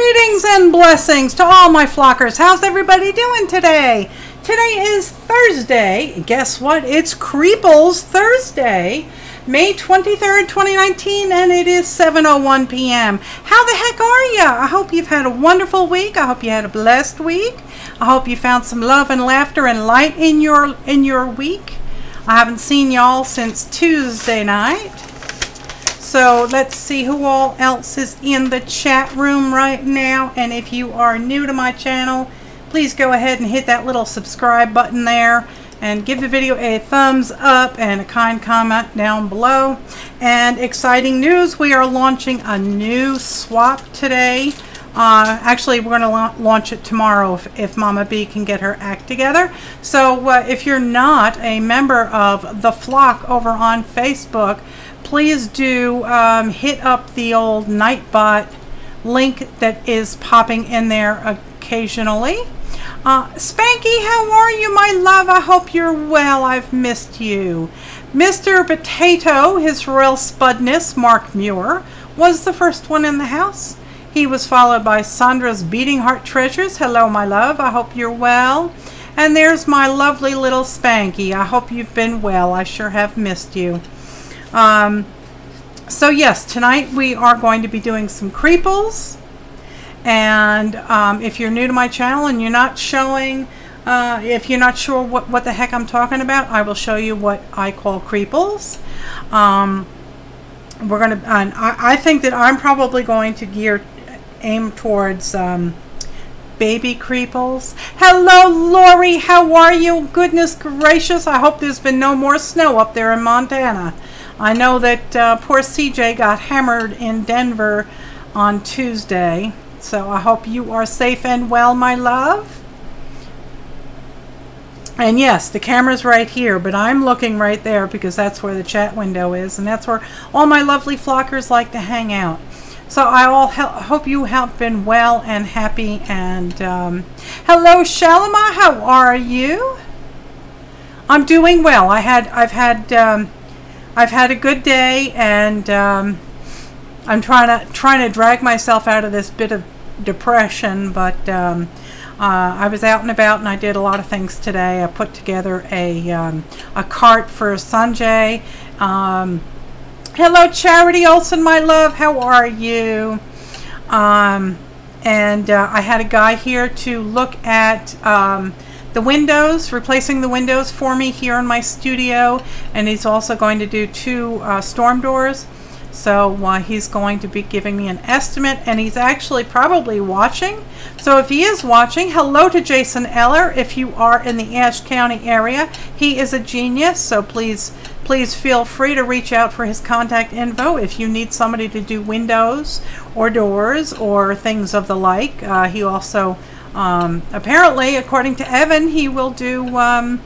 Greetings and blessings to all my flockers. How's everybody doing today? Today is Thursday. Guess what? It's Creeples Thursday, May 23rd, 2019, and it is 7:01 p.m. How the heck are you? I hope you've had a wonderful week. I hope you had a blessed week. I hope you found some love and laughter and light in your week. I haven't seen y'all since Tuesday night. So let's see who all else is in the chat room right now. And if you are new to my channel, please go ahead and hit that little subscribe button there and give the video a thumbs up and a kind comment down below. And exciting news, we are launching a new swap today. Actually, we're going to launch it tomorrow if Mama B can get her act together. So if you're not a member of the flock over on Facebook, please do hit up the old Nightbot link that is popping in there occasionally. Spanky, how are you, my love? I hope you're well. I've missed you. Mr. Potato, His Royal Spudness, Mark Muir, was the first one in the house. He was followed by Sandra's Beating Heart Treasures. Hello, my love. I hope you're well. And there's my lovely little Spanky. I hope you've been well. I sure have missed you. So yes, tonight we are going to be doing some Creeples. And if you're new to my channel and you're not showing, if you're not sure what the heck I'm talking about, I will show you what I call Creeples. We're gonna, I think that I'm probably going to aim towards baby Creeples. Hello, Lori. How are you? Goodness gracious. I hope there's been no more snow up there in Montana. I know that poor CJ got hammered in Denver on Tuesday. So I hope you are safe and well, my love. And yes, the camera's right here, but I'm looking right there because that's where the chat window is. And that's where all my lovely flockers like to hang out. So I hope you have been well and happy. And hello, Shalima. How are you? I'm doing well. I've had a good day, and I'm trying to drag myself out of this bit of depression. But I was out and about, and I did a lot of things today. I put together a cart for Sanjay. Hello, Charity Olson, my love. How are you? And I had a guy here to look at the windows, replacing the windows for me here in my studio, and he's also going to do 2 storm doors. So he's going to be giving me an estimate, and he's actually probably watching. So if he is watching, hello to Jason Eller. If you are in the Ashe County area, he is a genius, so please feel free to reach out for his contact info if you need somebody to do windows or doors or things of the like. He also apparently, according to Evan, he will do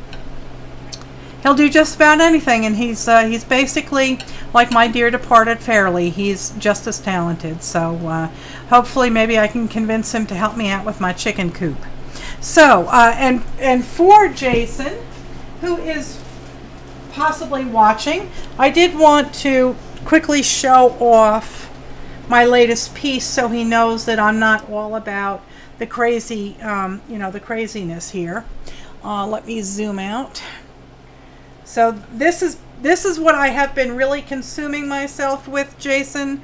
he'll do just about anything, and he's basically like my dear departed Fairley. He's just as talented. So hopefully maybe I can convince him to help me out with my chicken coop. So and for Jason, who is possibly watching, I did want to quickly show off my latest piece so he knows that I'm not all about the crazy, the craziness here. Let me zoom out. So this is what I have been really consuming myself with, Jason.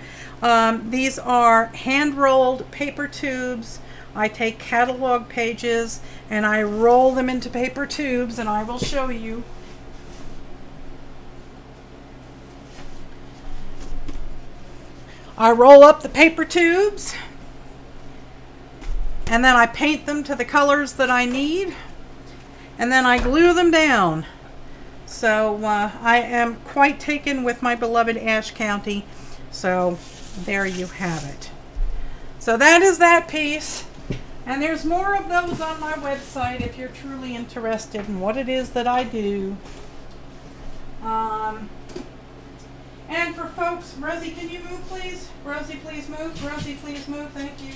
These are hand-rolled paper tubes. I take catalog pages and I roll them into paper tubes, and I will show you. I roll up the paper tubes, and then I paint them to the colors that I need, and then I glue them down. So I am quite taken with my beloved Ashe County. So there you have it. So that is that piece. And there's more of those on my website if you're truly interested in what it is that I do. And for folks, Rosie, can you move, please? Rosie, please move. Rosie, please move. Thank you.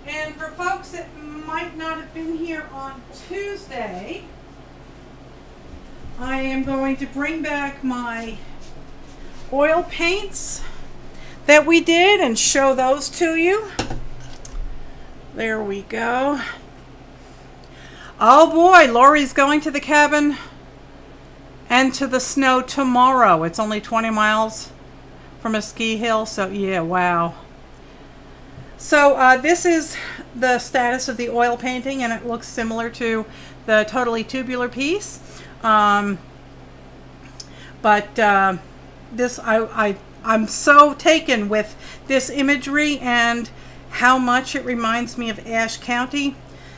And for folks that might not have been here on Tuesday, I am going to bring back my oil paints that we did and show those to you. There we go. Oh boy, Lori's going to the cabin and to the snow tomorrow. It's only 20 miles from a ski hill, so yeah, wow. So this is the status of the oil painting, and it looks similar to the Totally Tubular piece. This I'm so taken with this imagery and how much it reminds me of Ashe County.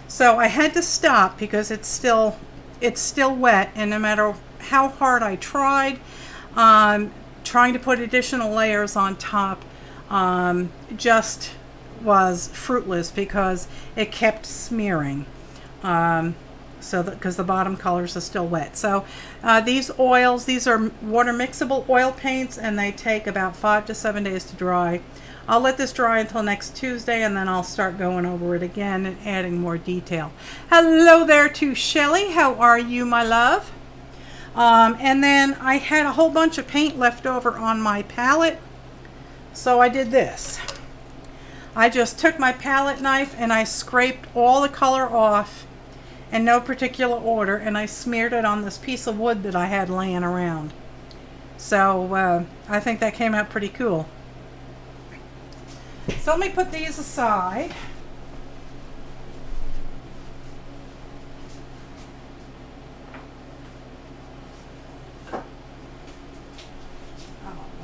So I had to stop because it's still wet, and no matter how hard I tried, trying to put additional layers on top just was fruitless because it kept smearing. Because the bottom colors are still wet. So these oils, these are water mixable oil paints, and they take about 5 to 7 days to dry. I'll let this dry until next Tuesday, and then I'll start going over it again and adding more detail. Hello there to Shelly. How are you, my love? And then I had a whole bunch of paint left over on my palette, so I did this. I just took my palette knife and I scraped all the color off in no particular order, and I smeared it on this piece of wood that I had laying around. So I think that came out pretty cool. So let me put these aside.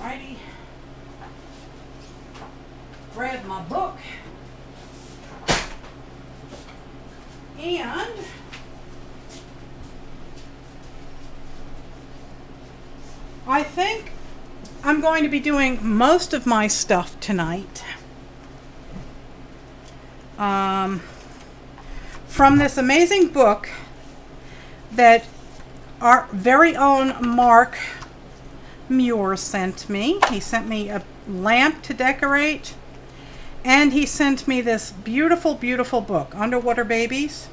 Alrighty. Grab my book. And I think I'm going to be doing most of my stuff tonight from this amazing book that our very own Mark Muir sent me. He sent me a lamp to decorate, and he sent me this beautiful, beautiful book, Underwater Babies.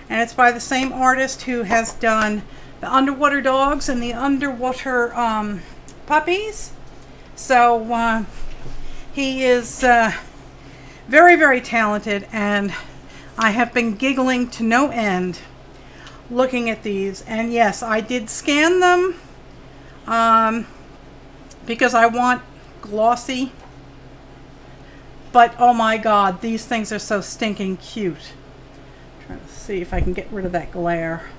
And it's by the same artist who has done the underwater dogs and the underwater puppies. So he is very, very talented, and I have been giggling to no end looking at these. And yes, I did scan them because I want glossy. But oh my God, these things are so stinking cute. I'm trying to see if I can get rid of that glare.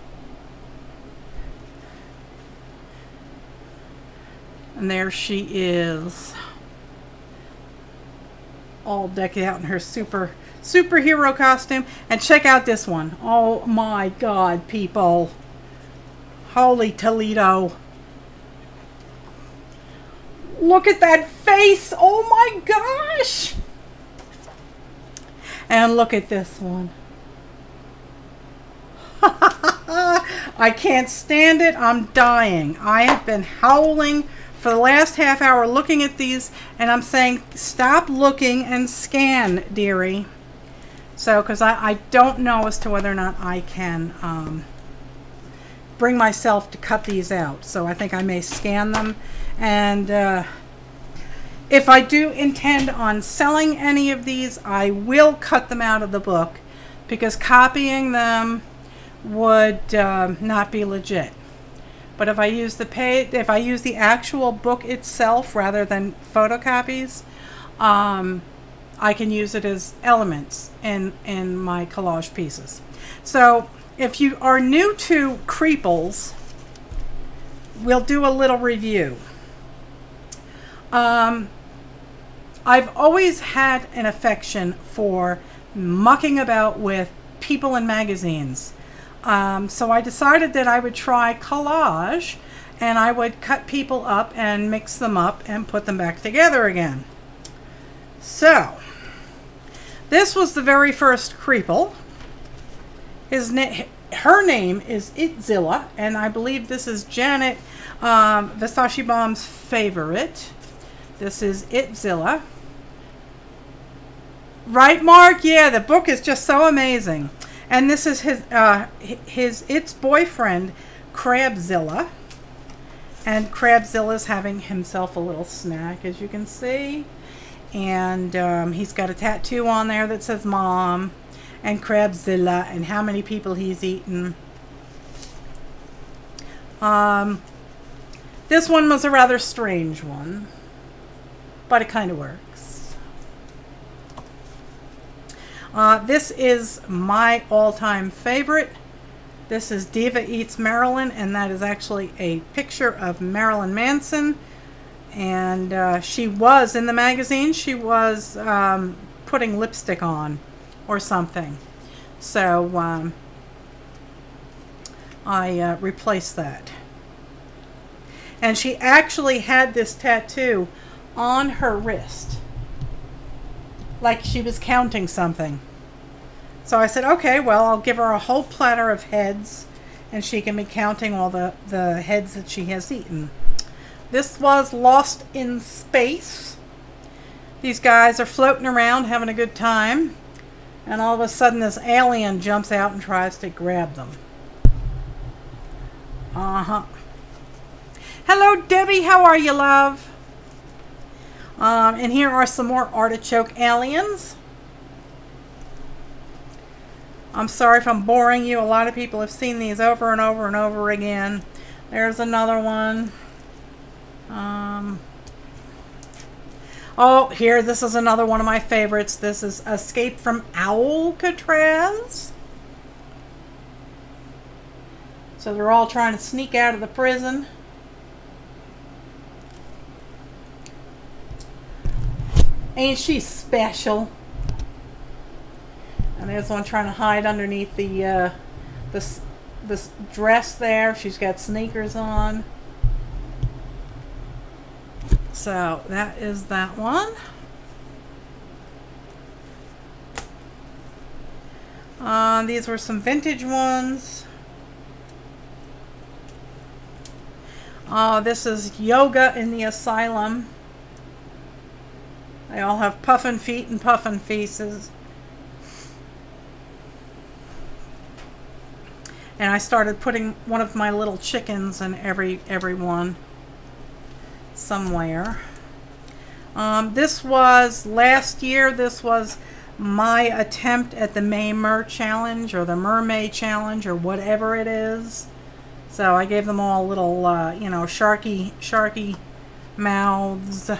And there she is, all decked out in her superhero costume. And check out this one. Oh my God, people. Holy Toledo. Look at that face. Oh my gosh. And look at this one. I can't stand it. I'm dying. I have been howling for the last half hour looking at these, and I'm saying stop looking and scan, dearie. So because I don't know as to whether or not I can bring myself to cut these out. So I think I may scan them, and if I do intend on selling any of these, I will cut them out of the book, because copying them would not be legit. But if I use the actual book itself rather than photocopies, I can use it as elements in my collage pieces. So if you are new to Creeples, we'll do a little review. I've always had an affection for mucking about with people in magazines. So I decided that I would try collage, and I would cut people up and mix them up and put them back together again. So this was the very first Creeple. Her name is Itzilla, and I believe this is Janet Versace Bomb's favorite. This is Itzilla. Right, Mark? Yeah, the book is just so amazing. And this is its boyfriend, Crabzilla. And Crabzilla's having himself a little snack, as you can see. And he's got a tattoo on there that says Mom and Crabzilla and how many people he's eaten. This one was a rather strange one, but it kind of works. This is my all-time favorite. This is Diva Eats Marilyn, and that is actually a picture of Marilyn Manson. And she was in the magazine. She was putting lipstick on or something. So I replaced that. And she actually had this tattoo on her wrist, like she was counting something. So I said, okay, well, I'll give her a whole platter of heads, and she can be counting all the heads that she has eaten. This was Lost in Space. These guys are floating around having a good time, and all of a sudden this alien jumps out and tries to grab them. Hello, Debbie. How are you, love? And here are some more artichoke aliens. I'm sorry if I'm boring you. A lot of people have seen these over and over and over again. There's another one. Oh, here, this is another one of my favorites. This is Escape from Alcatraz. So they're all trying to sneak out of the prison. Ain't she special? And there's one trying to hide underneath the this dress there. She's got sneakers on. So that is that one. These were some vintage ones. This is Yoga in the Asylum. They all have puffin feet and puffin faces. And I started putting one of my little chickens in every one somewhere. This was last year. This was my attempt at the May Mer Challenge, or the Mermaid Challenge, or whatever it is. So I gave them all little, you know, sharky mouths.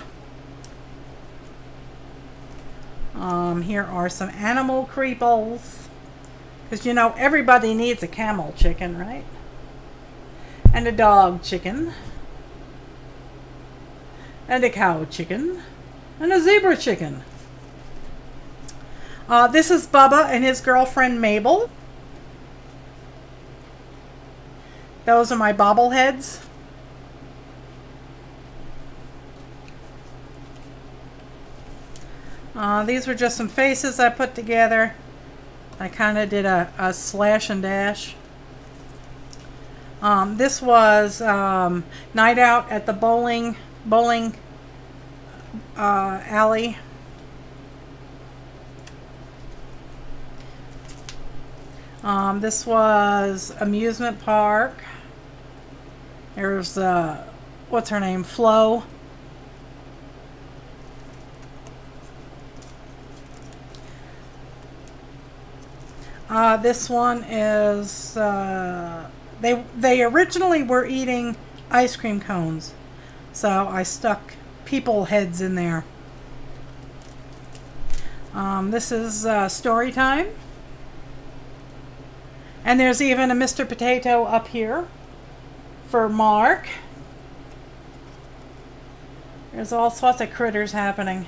Here are some animal creeples. Because, you know, everybody needs a camel chicken, right? And a dog chicken. And a cow chicken. And a zebra chicken. This is Bubba and his girlfriend Mabel. Those are my bobbleheads. These were just some faces I put together. I kind of did a slash and dash. This was night out at the bowling alley. This was amusement park. There's what's her name, Flo. This one is they originally were eating ice cream cones, so I stuck people heads in there. This is story time. And there's even a Mr. Potato up here for Mark. There's all sorts of critters happening.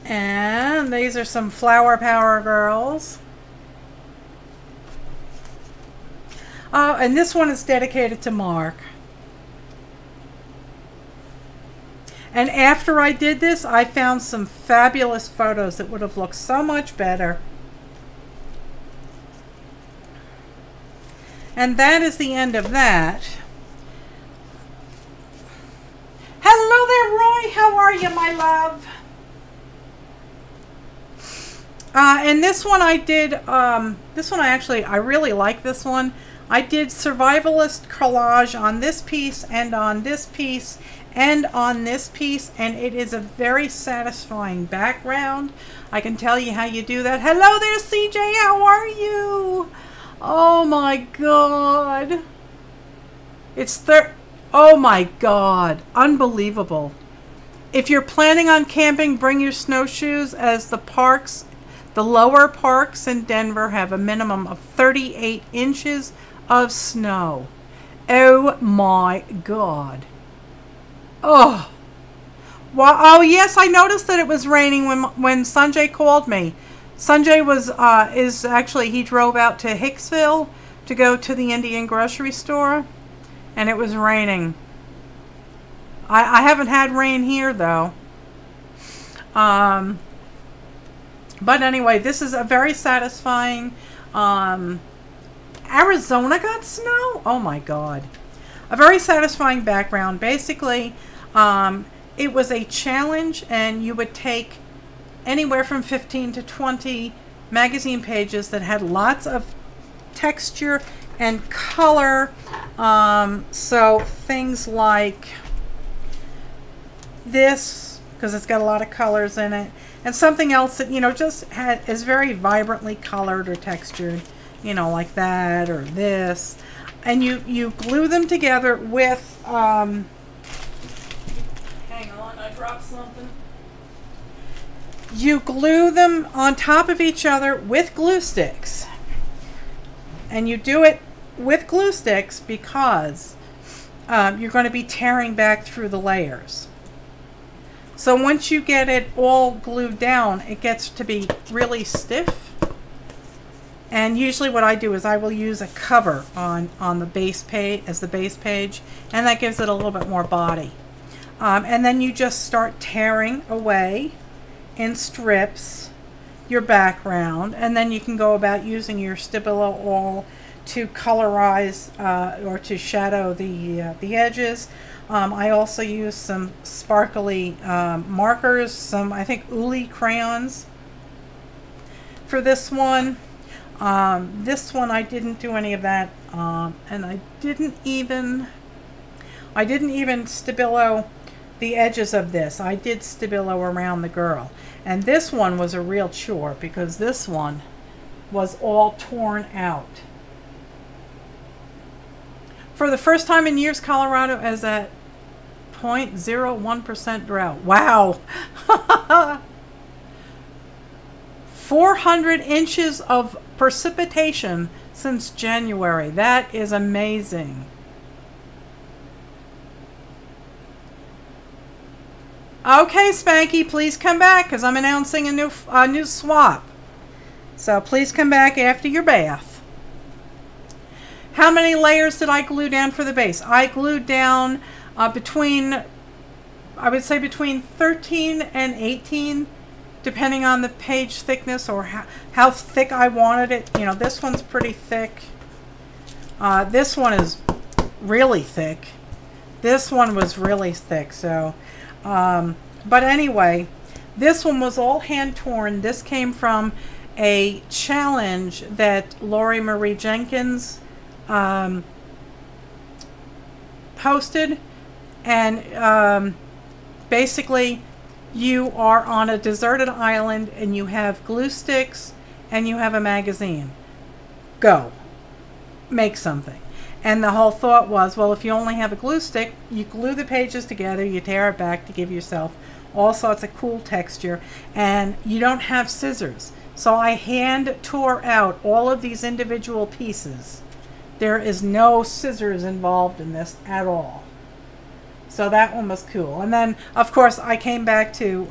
And these are some Flower Power girls. Oh, and this one is dedicated to Mark. And after I did this, I found some fabulous photos that would have looked so much better. And that is the end of that. Hello there, Roy. How are you, my love? And this one I did, this one I really like this one. I did survivalist collage on this piece and on this piece and on this piece, and it is a very satisfying background. I can tell you how you do that. Hello there, CJ, how are you? Oh my God. Oh my God, unbelievable. If you're planning on camping, bring your snowshoes, as the lower parks in Denver have a minimum of 38 inches of snow. Oh my God. Oh. Well, oh yes, I noticed that it was raining when Sanjay called me. Sanjay he drove out to Hicksville to go to the Indian grocery store, and it was raining. I haven't had rain here though. But anyway, this is a very satisfying. Arizona got snow? Oh my God. A very satisfying background. Basically, it was a challenge, and you would take anywhere from 15 to 20 magazine pages that had lots of texture and color. So things like this, because it's got a lot of colors in it, and something else that, you know, just is very vibrantly colored or textured, you know, like that or this. And you glue them together with hang on, I dropped something. You glue them on top of each other with glue sticks. And you do it with glue sticks because you're going to be tearing back through the layers. So once you get it all glued down, it gets to be really stiff. And usually what I do is I will use a cover on the base page, as the base page, and that gives it a little bit more body. And then you just start tearing away in strips your background, and then you can go about using your Stabilo oil to colorize or to shadow the edges. I also use some sparkly markers, some, I think, Uli crayons for this one. This one I didn't do any of that, and I didn't even Stabilo the edges of this. I did Stabilo around the girl, and this one was a real chore because this one was all torn out. For the first time in years, Colorado is at 0.01% drought. Wow. 400 inches of precipitation since January. That is amazing. Okay, Spanky, please come back because I'm announcing a new swap. So please come back after your bath. How many layers did I glue down for the base? I glued down between 13 and 18, depending on the page thickness or how thick I wanted it. You know, this one's pretty thick. This one is really thick. This one was really thick. So, but anyway, this one was all hand torn. This came from a challenge that Lori Marie Jenkins posted, and basically you are on a deserted island and you have glue sticks and you have a magazine. Go make something. And the whole thought was, well, if you only have a glue stick, you glue the pages together, you tear it back to give yourself all sorts of cool texture, and you don't have scissors. So I hand tore out all of these individual pieces. There is no scissors involved in this at all. So that one was cool. And then, of course, I came back to,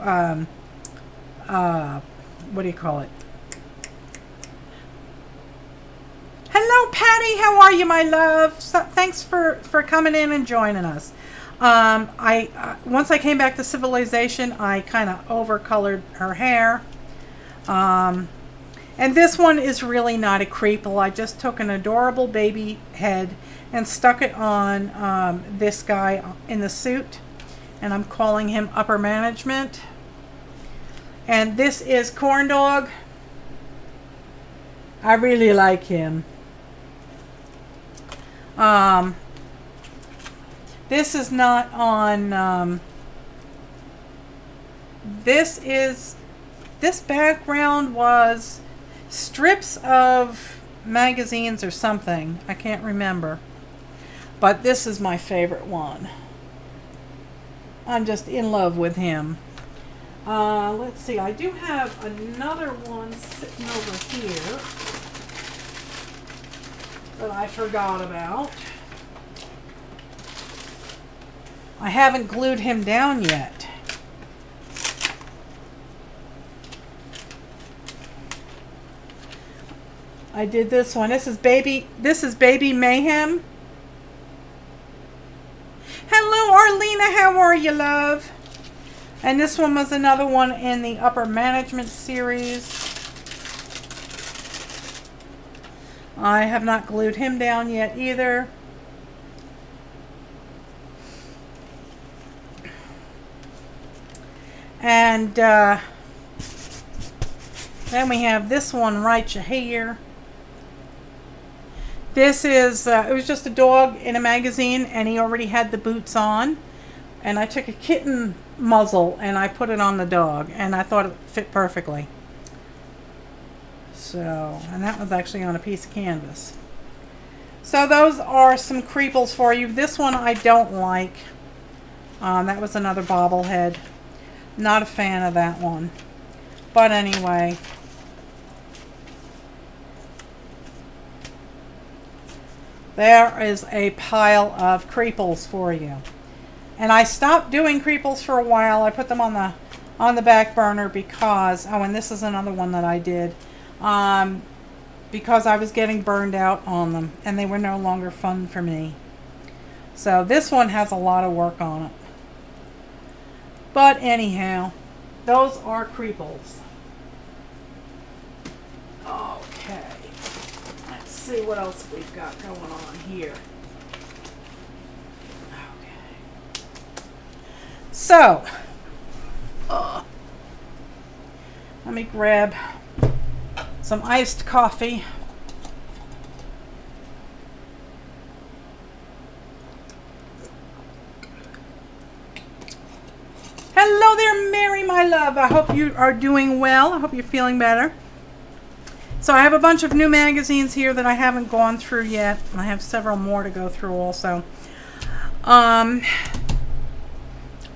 what do you call it? Hello, Patty. How are you, my love? So, thanks for coming in and joining us. Once I came back to Civilization, I kind of overcolored her hair. And this one is really not a creeple. I just took an adorable baby head and stuck it on this guy in the suit. And I'm calling him Upper Management. And this is Corn Dog. I really like him. This is not on, this background was strips of magazines or something. I can't remember. But this is my favorite one. I'm just in love with him. Let's see. I do have another one sitting over here that I forgot about. I haven't glued him down yet. I did this one. This is Baby Mayhem. Hello, Arlena. How are you, love? And this one was another one in the Upper Management series. I have not glued him down yet either. And then we have this one right here. This is, it was just a dog in a magazine, and he already had the boots on. And I took a kitten muzzle and I put it on the dog, and I thought it fit perfectly. So, and that was actually on a piece of canvas. So those are some Creeples for you. This one I don't like. That was another bobblehead. Not a fan of that one. But anyway. There is a pile of Creeples for you. And I stopped doing Creeples for a while. I put them on the back burner because, oh, and this is another one that I did, because I was getting burned out on them and they were no longer fun for me. So this one has a lot of work on it. But anyhow, those are Creeples. Okay. Let's see what else we've got going on here. So, let me grab some iced coffee. Hello there, Mary, my love. I hope you are doing well. I hope you're feeling better. So I have a bunch of new magazines here that I haven't gone through yet. I have several more to go through also.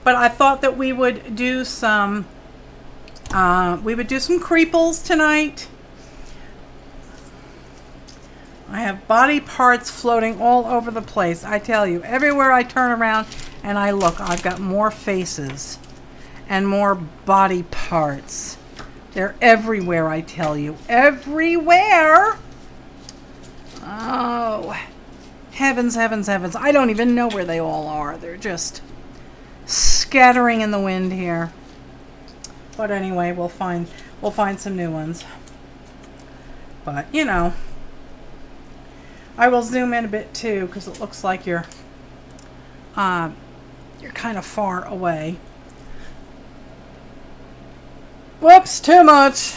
But I thought that we would do some Creeples tonight. I have body parts floating all over the place. I tell you, everywhere I turn around and I look, I've got more faces and more body parts. They're everywhere, I tell you. Everywhere! Oh, heavens, heavens, heavens. I don't even know where they all are. They're just scattering in the wind here. But anyway, we'll find some new ones. But you know, I will zoom in a bit too because it looks like you're kind of far away. Whoops, too much.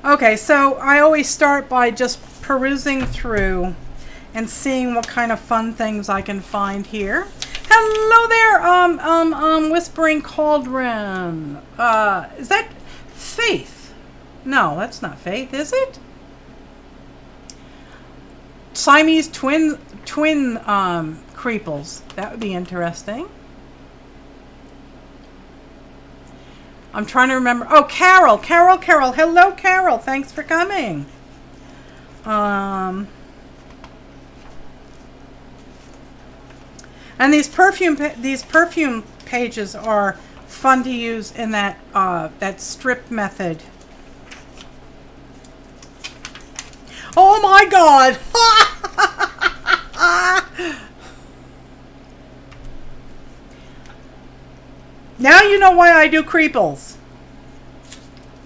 Okay, so I always start by just perusing through and seeing what kind of fun things I can find here. Hello there, Whispering Cauldron. Is that Faith? No, that's not Faith, is it? Siamese twin Creeples. That would be interesting. I'm trying to remember. Oh, Carol. Hello, Carol. Thanks for coming. And these perfume pages are fun to use in that that strip method. Oh my God! Now you know why I do Creeples.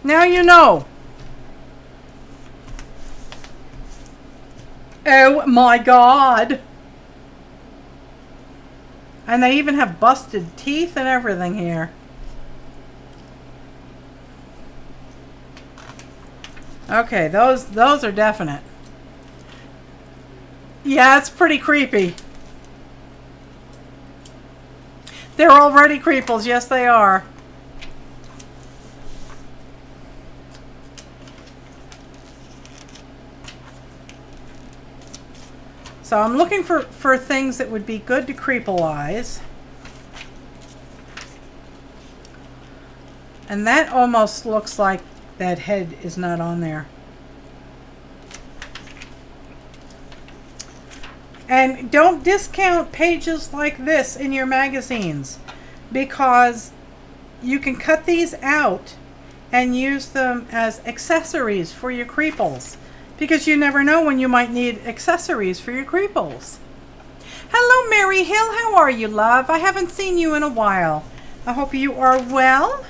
Now you know. Oh my God! And they even have busted teeth and everything here. Okay, those are definite. Yeah, it's pretty creepy. They're already creeples. Yes, they are. So I'm looking for things that would be good to creepleize. And that almost looks like that head is not on there. And don't discount pages like this in your magazines, because you can cut these out and use them as accessories for your creeples, because you never know when you might need accessories for your creeples. Hello, Mary Hill. How are you, love? I haven't seen you in a while. I hope you are well.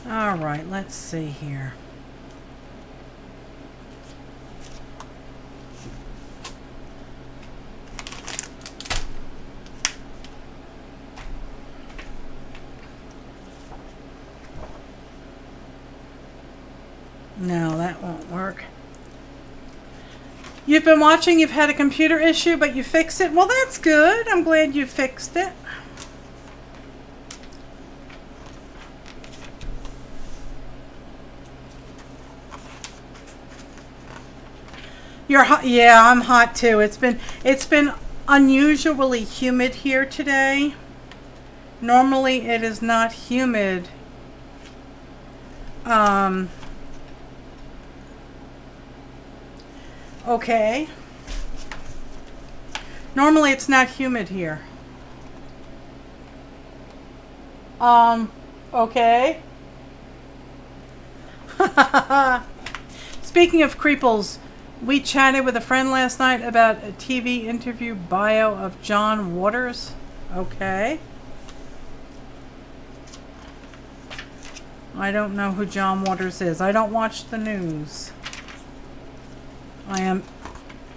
All right, let's see here. No, that won't work. You've been watching, you've had a computer issue, but you fixed it. Well, that's good. I'm glad you fixed it. You're hot. Yeah, I'm hot too. It's been unusually humid here today. Normally it is not humid. Okay. Normally it's not humid here. Okay. Speaking of creeples, we chatted with a friend last night about a TV interview bio of John Waters. Okay. I don't know who John Waters is. I don't watch the news. I am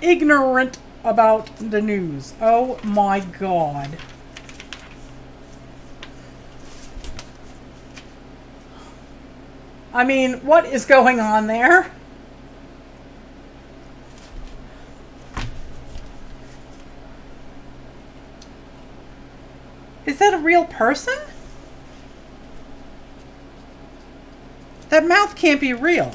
ignorant about the news. Oh my God. I mean, what is going on there? Is that a real person? That mouth can't be real.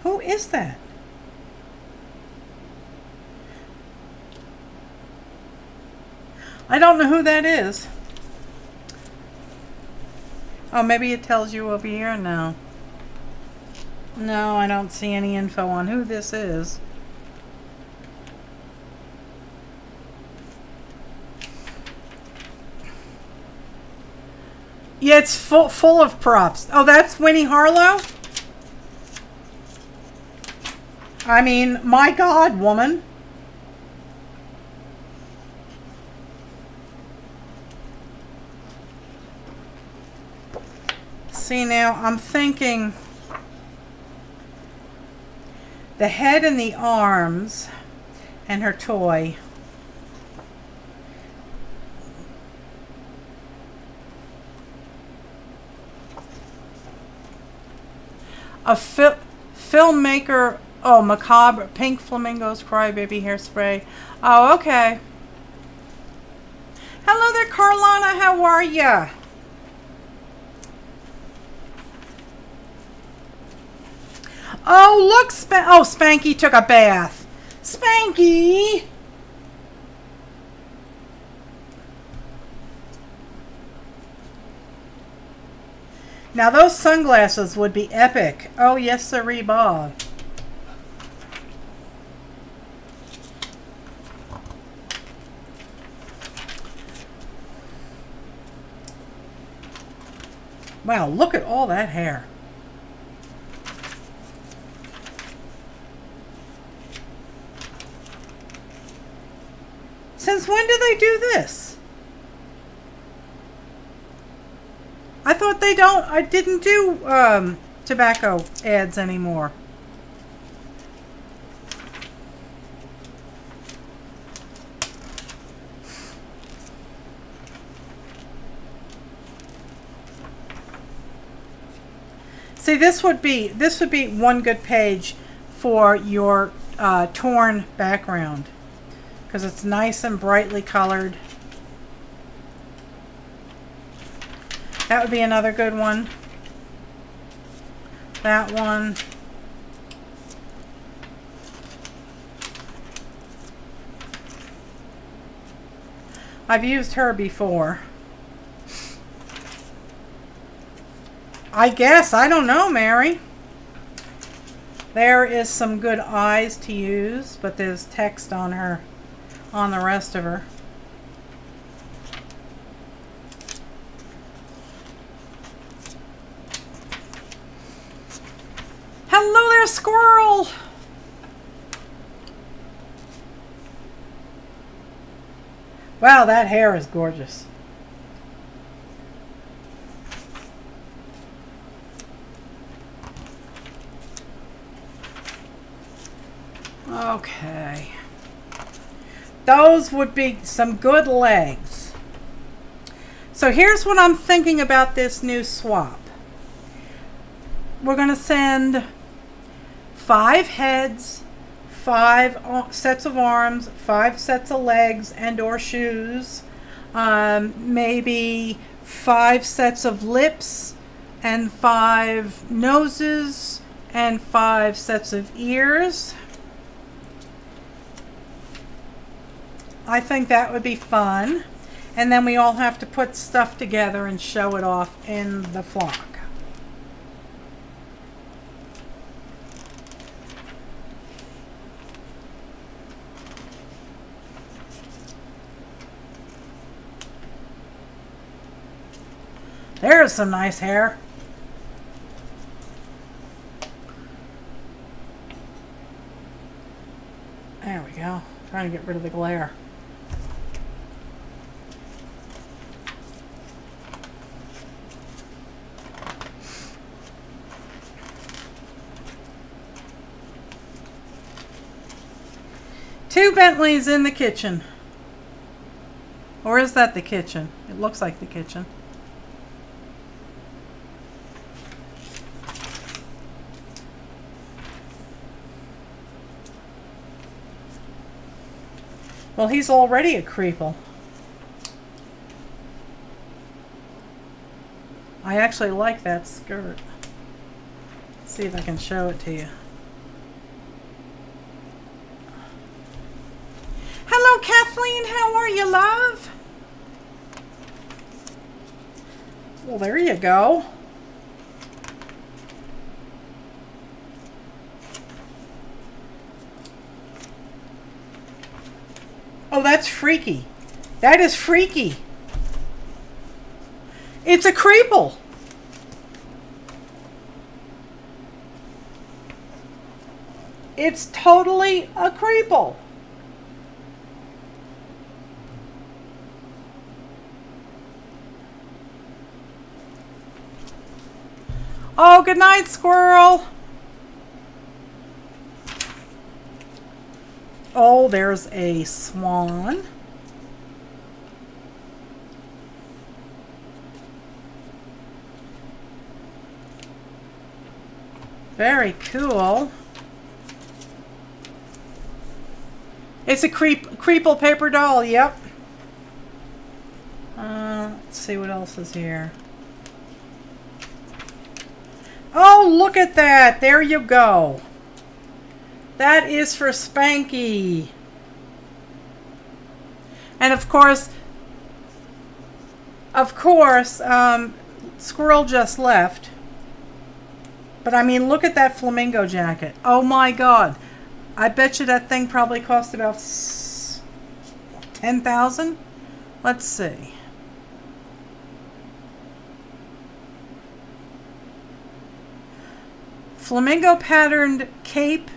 Who is that? I don't know who that is. Oh, maybe it tells you over here now. No, I don't see any info on who this is. Yeah, it's full of props. Oh, that's Winnie Harlow? I mean, my God, woman. See, now I'm thinking the head and the arms and her toy. A filmmaker. Oh, macabre. Pink flamingos, crybaby hairspray. Oh, okay. Hello there, Carlana. How are ya? Oh, look. Oh, Spanky took a bath. Spanky! Now, those sunglasses would be epic. Oh, yes, sirree, Bob. Wow, look at all that hair. Since when do they do this? I thought they didn't do tobacco ads anymore. See, this would be one good page for your torn background, because it's nice and brightly colored. That would be another good one. That one. I've used her before. I guess. I don't know, Mary. There is some good eyes to use, but there's text on her, on the rest of her. Hello there, squirrel! Wow, that hair is gorgeous. Okay. Those would be some good legs. So here's what I'm thinking about this new swap. We're going to send 5 heads, 5 sets of arms, 5 sets of legs and or shoes, maybe 5 sets of lips and 5 noses and 5 sets of ears. I think that would be fun. And then we all have to put stuff together and show it off in the flock. There's some nice hair. There we go. Trying to get rid of the glare. Two Bentleys in the kitchen. Or is that the kitchen? It looks like the kitchen. Well, he's already a Creeple. I actually like that skirt. Let's see if I can show it to you. Hello, Kathleen. How are you, love? Well, there you go. Oh, that's freaky. That is freaky. It's a Creeple. It's totally a Creeple. Oh, good night, squirrel. Oh, there's a swan. Very cool. It's a Creeple paper doll, yep. Let's see what else is here. Oh, look at that. There you go. That is for Spanky. And of course, Squirrel just left. But I mean, look at that flamingo jacket. Oh my God. I bet you that thing probably cost about $10,000. Let's see. Flamingo patterned cape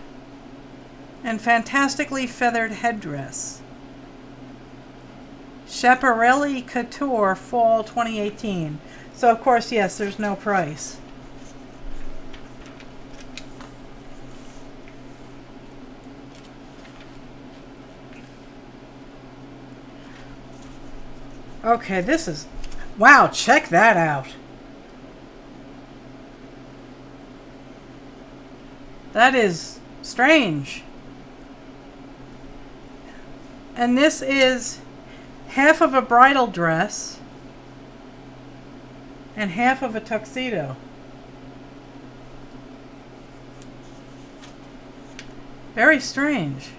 and fantastically feathered headdress. Schiaparelli Couture, Fall 2018. So, of course, yes, there's no price. Okay, this is... Wow, check that out. That is strange. And this is half of a bridal dress and half of a tuxedo. Very strange.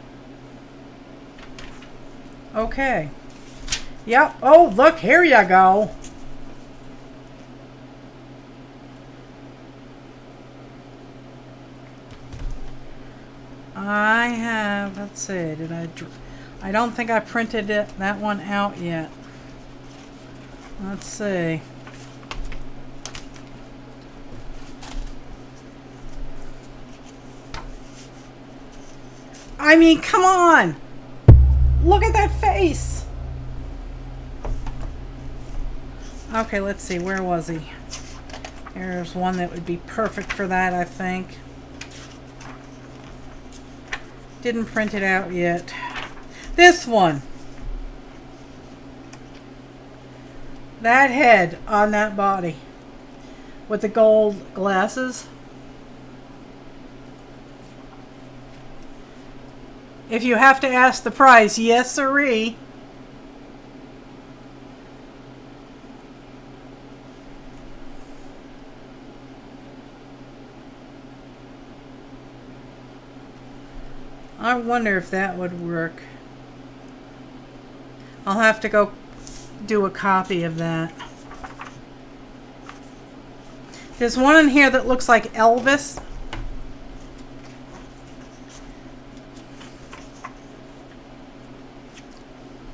Okay. Yep. Oh, look, here you go. I have, let's see, I don't think I printed that one out yet. Let's see. I mean, come on! Look at that face! Okay, let's see, where was he? There's one that would be perfect for that, I think. Didn't print it out yet. This one. That head on that body. With the gold glasses. If you have to ask the price, yes sirree. I wonder if that would work. I'll have to go do a copy of that. There's one in here that looks like Elvis.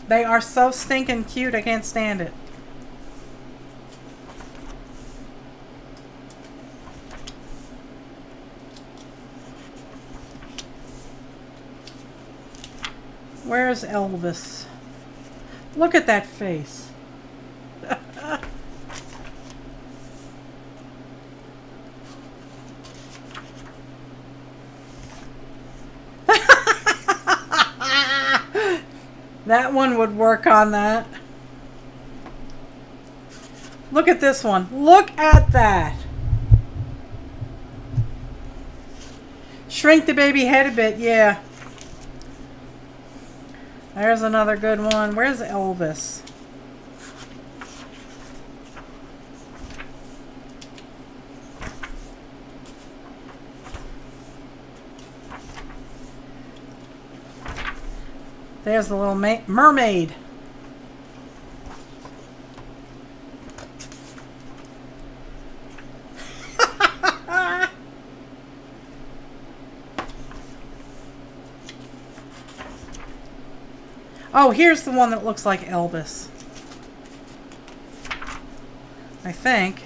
They are so stinking cute, I can't stand it. Where's Elvis? Look at that face. That one would work on that. Look at this one. Look at that. Shrink the baby head a bit, yeah. There's another good one. Where's Elvis? There's the little mermaid. Oh, here's the one that looks like Elvis. I think.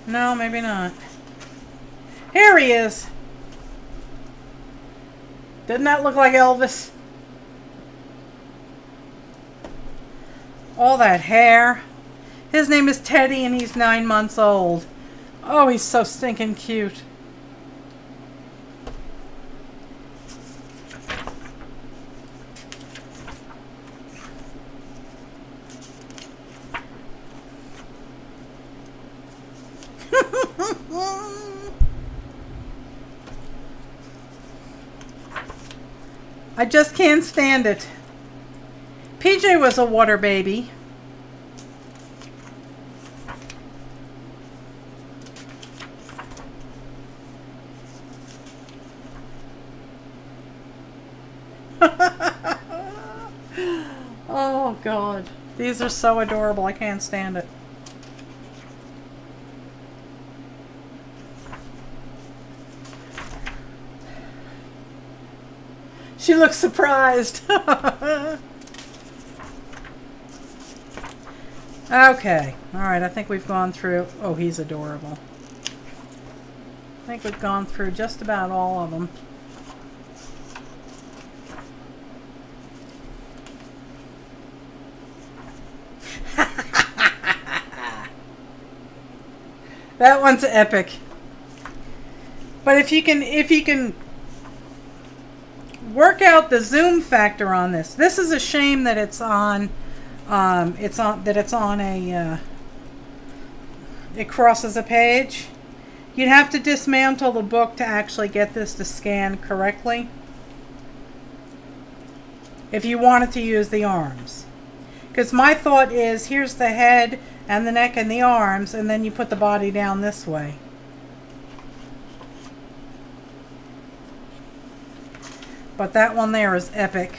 No, maybe not. Here he is. Doesn't that look like Elvis? All that hair. His name is Teddy and he's 9 months old. Oh, he's so stinking cute. I just can't stand it. PJ was a water baby. Oh God, these are so adorable. I can't stand it. She looks surprised. Okay. Alright, I think we've gone through... Oh, he's adorable. I think we've gone through just about all of them. That one's epic. But if you can work out the zoom factor on this. This is a shame that it's on it crosses a page. You'd have to dismantle the book to actually get this to scan correctly if you wanted to use the arms. Because my thought is, here's the head and the neck and the arms, and then you put the body down this way. But that one there is epic.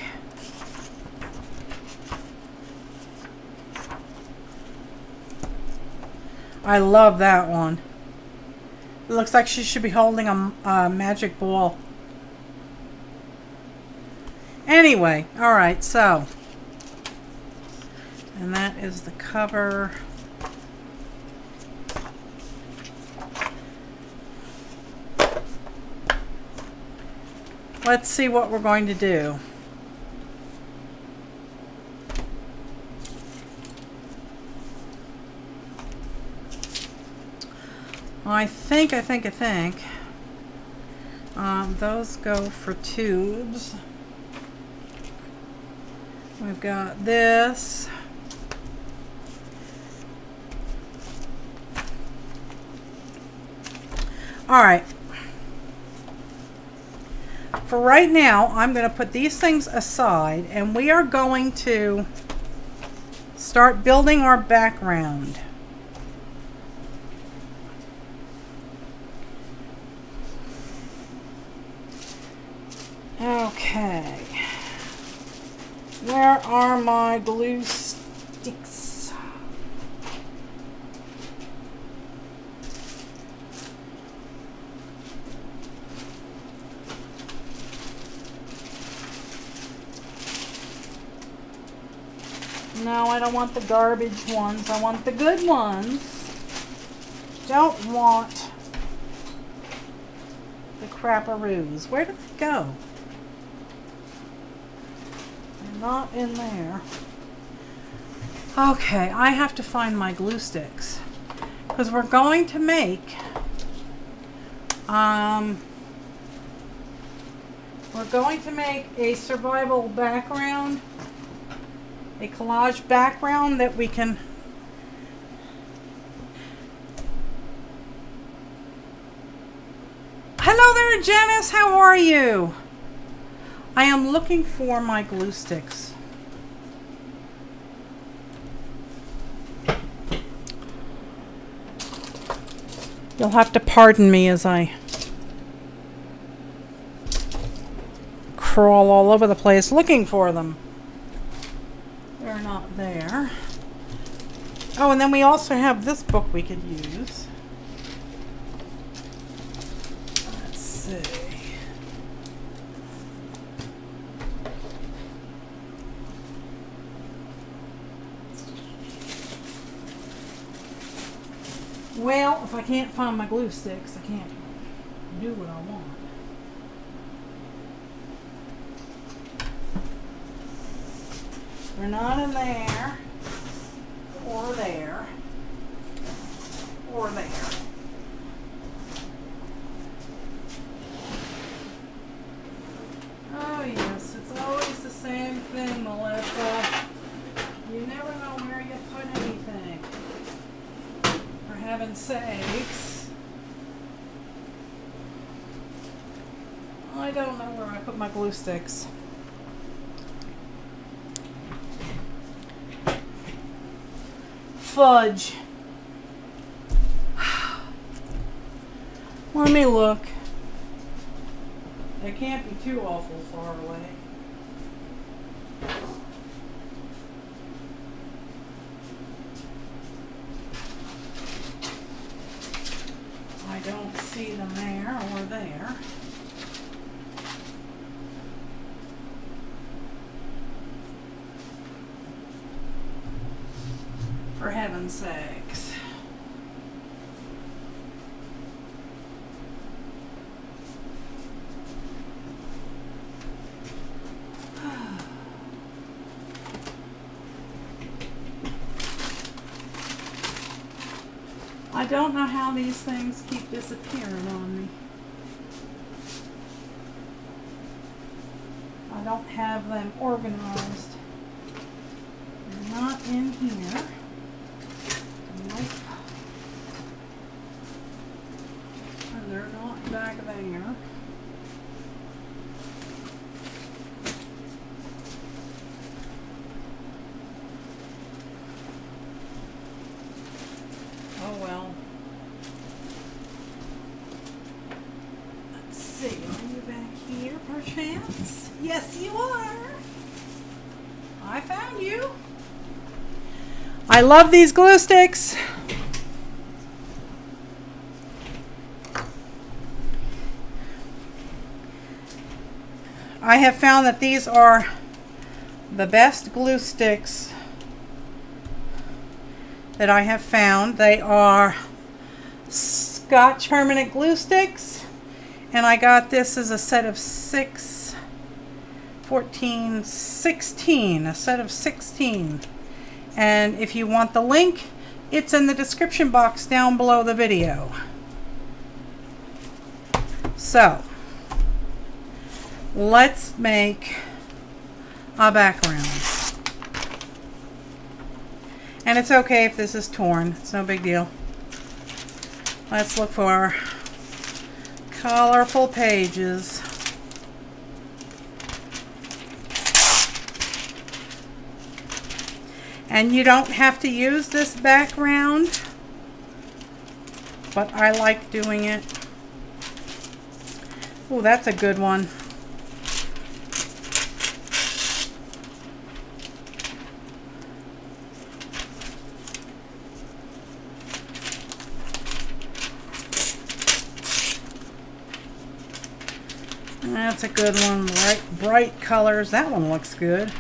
I love that one. It looks like she should be holding a magic ball. Anyway, alright, so. And that is the cover. Let's see what we're going to do. I think those go for tubes. We've got this. All right. For right now, I'm going to put these things aside, and we are going to start building our background. Okay. Where are my glue sticks? No, I don't want the garbage ones. I want the good ones. Don't want the crapperoos. Where did they go? They're not in there. Okay, I have to find my glue sticks. Because we're going to make a survival background. A collage background that we can Hello there, Janice, how are you? I am looking for my glue sticks. You'll have to pardon me as I crawl all over the place looking for them. They're not there. Oh, and then we also have this book we could use. Let's see. Well, if I can't find my glue sticks, I can't do what I want. They're not in there, or there, or there. Oh yes, it's always the same thing, Melissa. You never know where you put anything. For heaven's sakes. I don't know where I put my glue sticks. Fudge. Let me look. It can't be too awful far away. I don't see them there or there. For heaven's sakes. I don't know how these things keep disappearing on me. I don't have them organized. They're not in here. Nope. And they're not back there. Oh well. Let's see, are you back here perchance? Yes you are. I found you. I love these glue sticks. I have found that these are the best glue sticks that I have found. They are Scotch permanent glue sticks, and I got this as a set of 6, 14, 16, a set of 16. And if you want the link, it's in the description box down below the video. So let's make a background. And it's okay if this is torn, it's no big deal. Let's look for colorful pages. And you don't have to use this background, but I like doing it. Oh, that's a good one. That's a good one. Bright colors. That one looks good.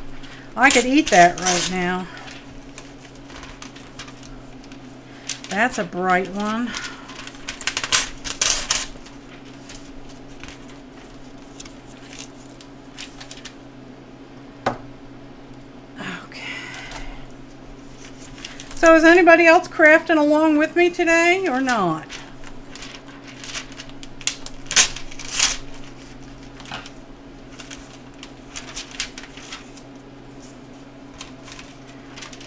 I could eat that right now. That's a bright one. Okay. So is anybody else crafting along with me today or not?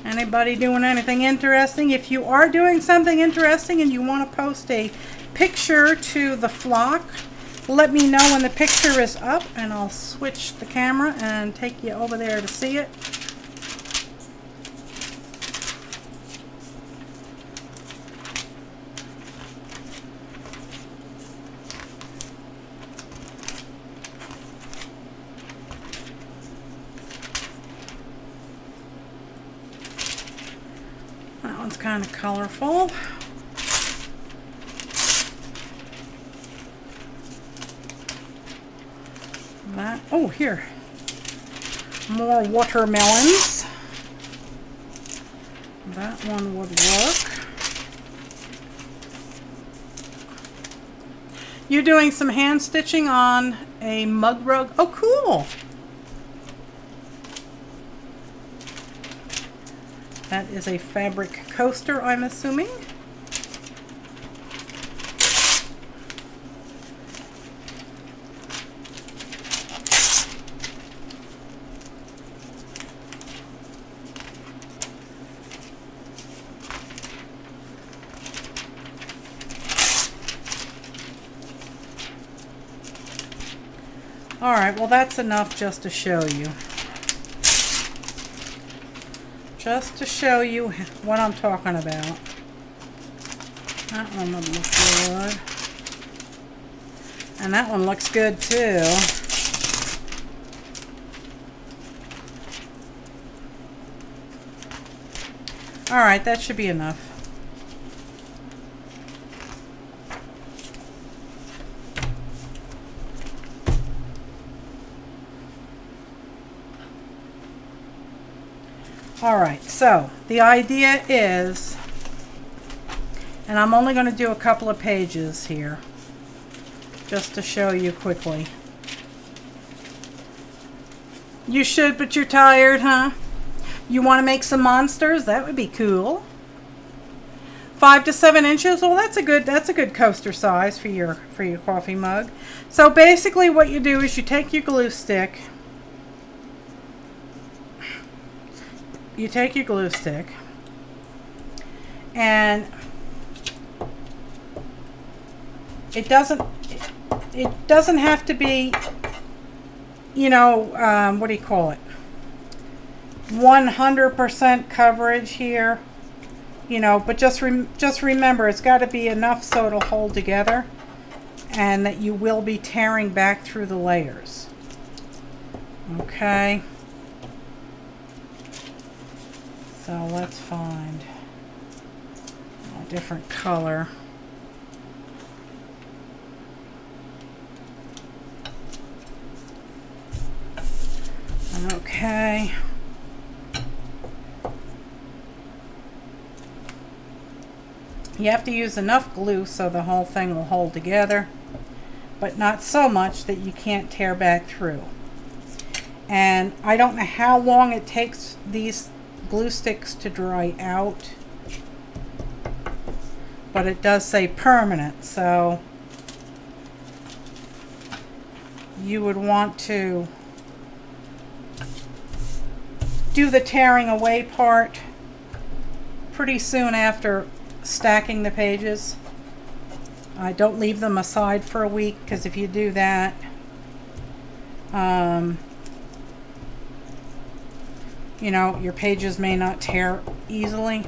Anybody doing anything interesting? If you are doing something interesting and you want to post a picture to the flock, let me know when the picture is up and I'll switch the camera and take you over there to see it. It's kind of colorful. That, oh, here. More watermelons. That one would work. You're doing some hand stitching on a mug rug. Oh, cool. That is a fabric coaster, I'm assuming. All right, well, that's enough just to show you. Just to show you what I'm talking about. That one would look good. And that one looks good too. Alright, that should be enough. Alright, so the idea is, and I'm only going to do a couple of pages here, just to show you quickly. You should, but you're tired, huh? You want to make some monsters? That would be cool. 5 to 7 inches. Well, that's a good coaster size for your coffee mug. So basically, what you do is you take your glue stick you take your glue stick and it doesn't have to be, you know, what do you call it, 100% coverage here, you know, but just remember it's got to be enough so it'll hold together and that you will be tearing back through the layers. Okay, so let's find a different color. Okay. You have to use enough glue so the whole thing will hold together, but not so much that you can't tear back through. And I don't know how long it takes these glue sticks to dry out, but it does say permanent, so you would want to do the tearing away part pretty soon after stacking the pages. Don't leave them aside for a week, because if you do that, you know, your pages may not tear easily.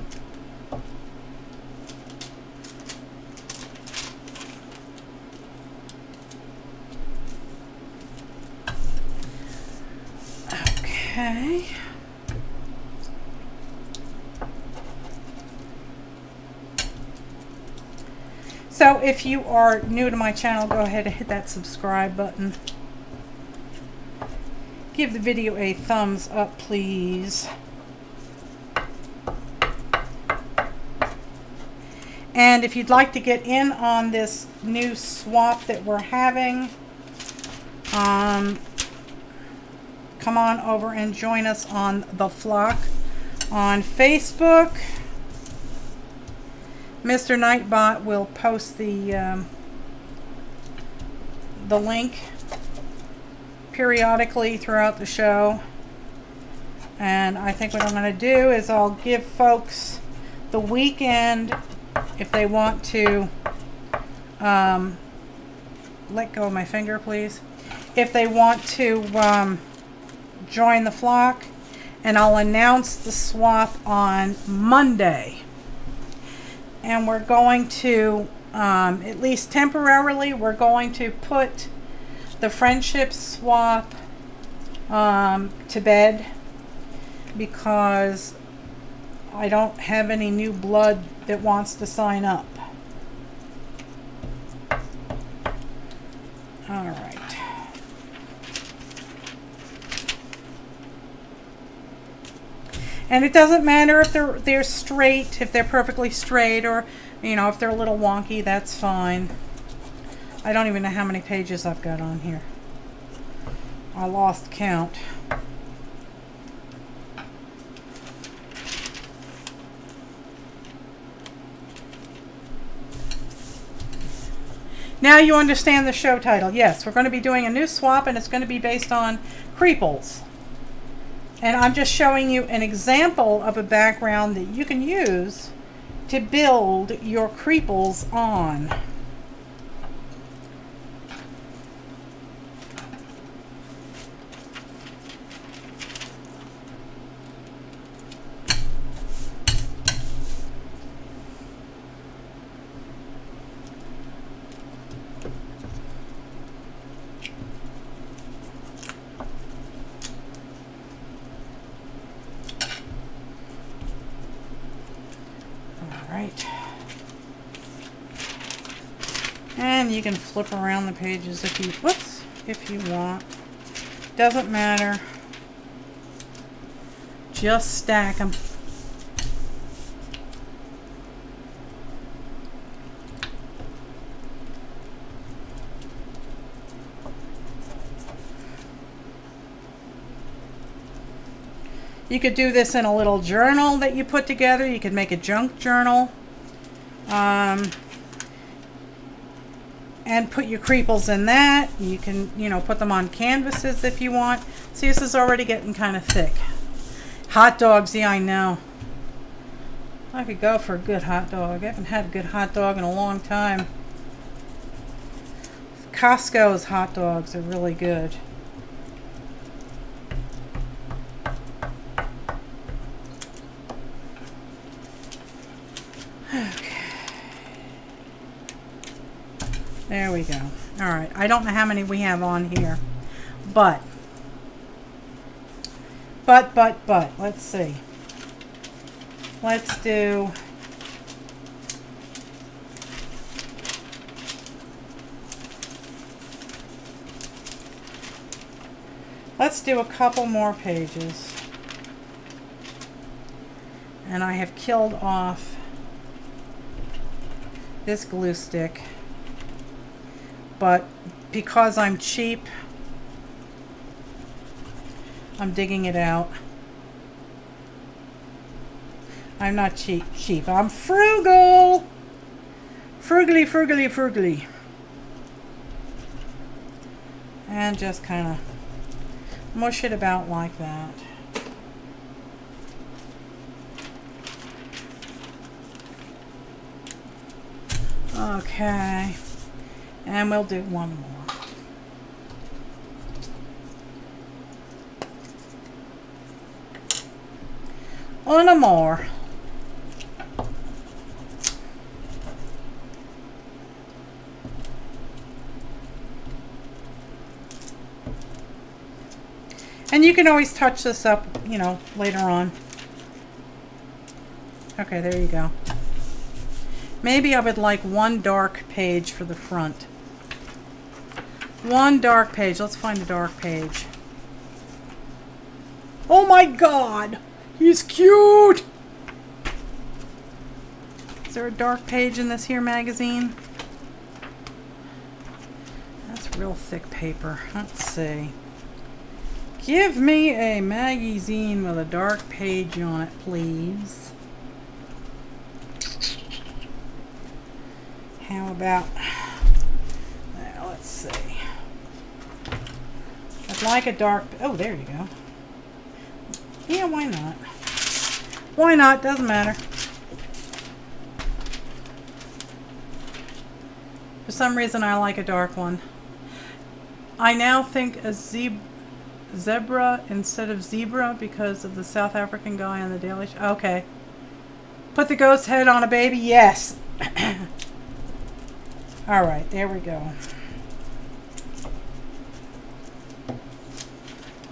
Okay. So if you are new to my channel, go ahead and hit that subscribe button. Give the video a thumbs up, please. And if you'd like to get in on this new swap that we're having, come on over and join us on the Flock on Facebook. Mr. Nightbot will post the link periodically throughout the show. And I think what I'm going to do is I'll give folks the weekend, if they want to, let go of my finger please, if they want to join the Flock, and I'll announce the swap on Monday. And we're going to, at least temporarily, we're going to put the friendship swap to bed, because I don't have any new blood that wants to sign up. All right. And it doesn't matter if they're straight, if they're perfectly straight, or, you know, if they're a little wonky, that's fine. I don't even know how many pages I've got on here. I lost count. Now you understand the show title. Yes, we're going to be doing a new swap, and it's going to be based on Creeples. And I'm just showing you an example of a background that you can use to build your Creeples on. And you can flip around the pages if you, whoops, if you want. Doesn't matter. Just stack them. You could do this in a little journal that you put together. You could make a junk journal. And put your Creeples in that. You can, you know, put them on canvases if you want. See, this is already getting kind of thick. Hot dogs, yeah, I know. I could go for a good hot dog. I haven't had a good hot dog in a long time. Costco's hot dogs are really good. Okay. There we go. All right. I don't know how many we have on here, but let's see. Let's do a couple more pages. And I have killed off this glue stick, but because I'm cheap, I'm digging it out. I'm not cheap. I'm frugal. Frugally. And just kind of mush it about like that. Okay. And we'll do one more. One more. And you can always touch this up, you know, later on. Okay, there you go. Maybe I would like one dark page for the front. One dark page. Let's find a dark page. Oh my God! He's cute! Is there a dark page in this here magazine? That's real thick paper. Let's see. Give me a magazine with a dark page on it, please. How about... There, let's see. I'd like a dark... Oh, there you go. Yeah, why not? Why not? Doesn't matter. For some reason, I like a dark one. I now think a zebra instead of zebra because of the South African guy on the Daily Show. Okay. Put the ghost head on a baby? Yes. All right, there we go.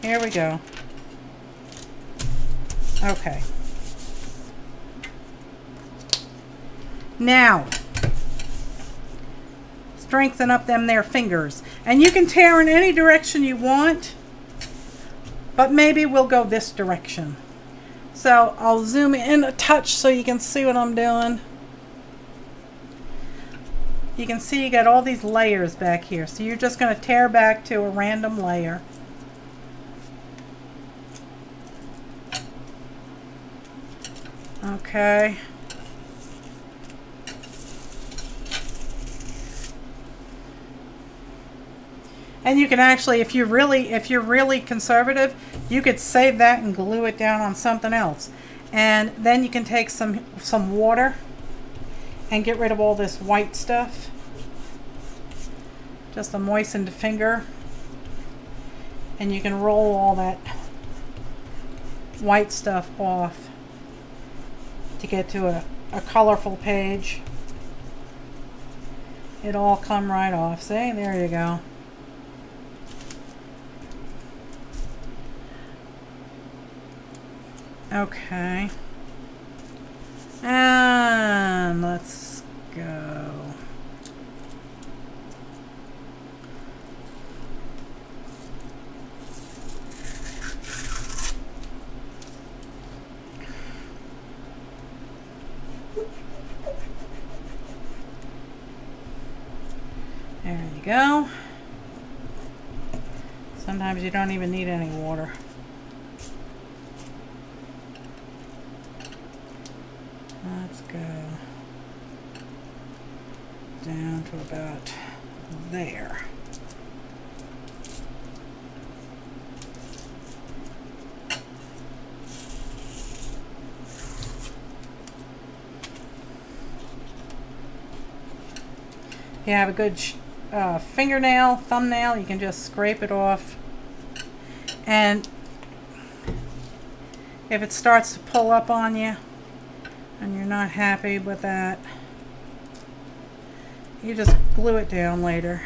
Here we go. Okay. Now, strengthen up them there fingers. And you can tear in any direction you want, but maybe we'll go this direction. So I'll zoom in a touch so you can see what I'm doing. You can see you got all these layers back here. So you're just going to tear back to a random layer. Okay. And you can actually, if you're really conservative, you could save that and glue it down on something else. And then you can take some water and get rid of all this white stuff. Just a moistened finger. And you can roll all that white stuff off to get to a colorful page. It'll all come right off. See? There you go. Okay. And let's go. There you go. Sometimes you don't even need any water. Let's go down to about there. If you have a good fingernail, thumbnail, you can just scrape it off. And if it starts to pull up on you and you're not happy with that, you just glue it down later.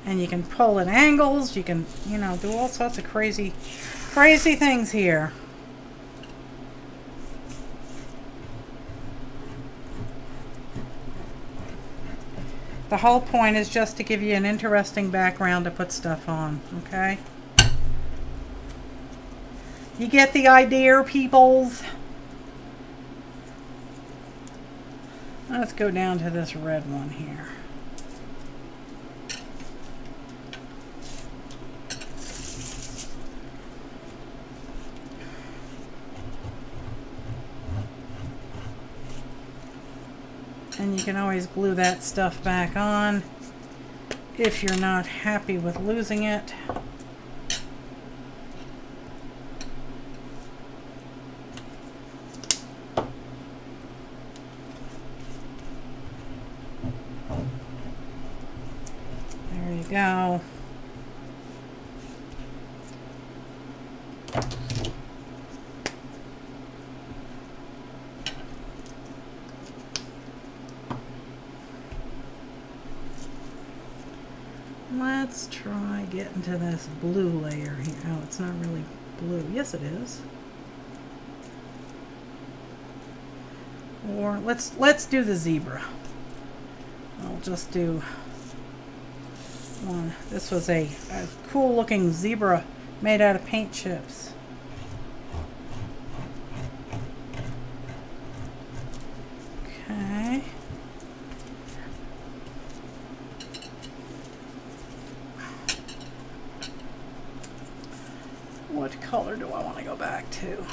And you can pull at angles, you can, you know, do all sorts of crazy things here. The whole point is just to give you an interesting background to put stuff on, okay? You get the idea, peoples? Let's go down to this red one here. And you can always glue that stuff back on if you're not happy with losing it. There you go. Let's try getting to this blue layer here. Oh, it's not really blue. Yes, it is. Or let's do the zebra. I'll just do one. This was a cool looking zebra made out of paint chips. Okay. What color do I want to go back to?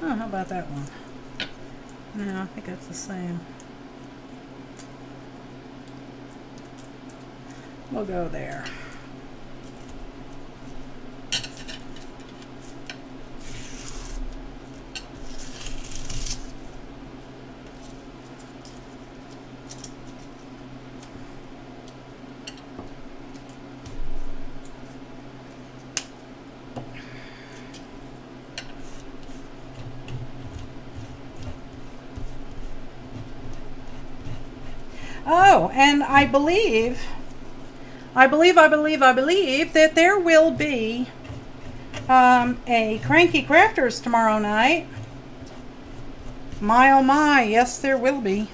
Oh, how about that one? No, I think that's the same. We'll go there. Oh, and I believe that there will be a Cranky Crafters tomorrow night. My oh my, yes there will be.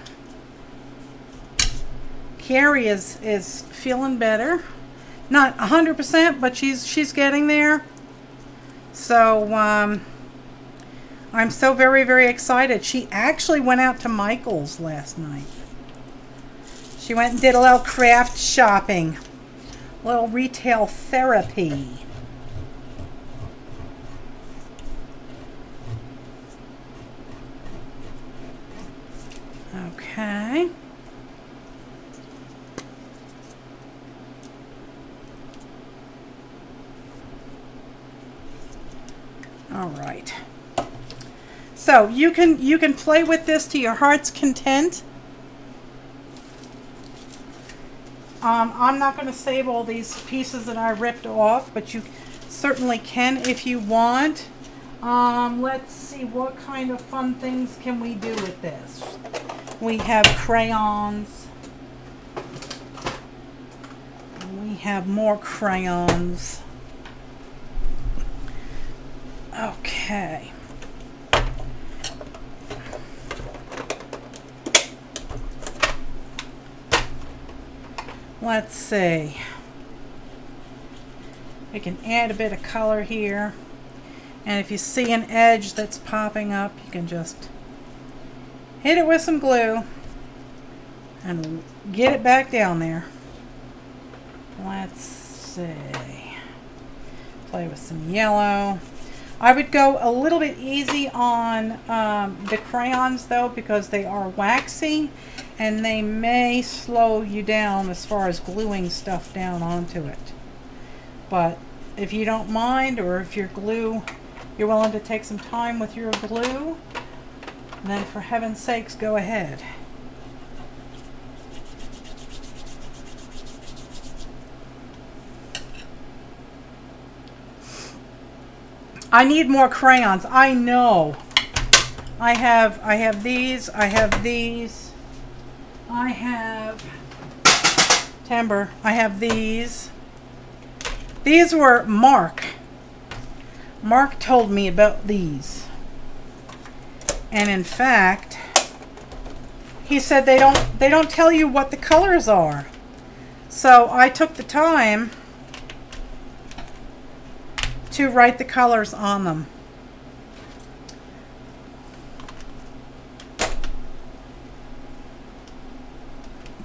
Carrie is feeling better. Not 100%, but she's getting there. So I'm so very excited. She actually went out to Michael's last night. She went and did a little craft shopping, a little retail therapy. Okay. All right. So you can play with this to your heart's content. I'm not going to save all these pieces that I ripped off, but you certainly can if you want. Let's see, what kind of fun things can we do with this? We have crayons. We have more crayons. Okay. Let's see. We can add a bit of color here. And if you see an edge that's popping up, you can just hit it with some glue and get it back down there. Let's see. Play with some yellow. I would go a little bit easy on the crayons though, because they are waxy and they may slow you down as far as gluing stuff down onto it. But if you don't mind, or if you're willing to take some time with your glue, then for heaven's sakes, go ahead. I need more crayons. I know. I have these. I have these. I have timber. I have these. These were Mark. Mark told me about these. And in fact, he said they don't tell you what the colors are. So I took the time to write the colors on them.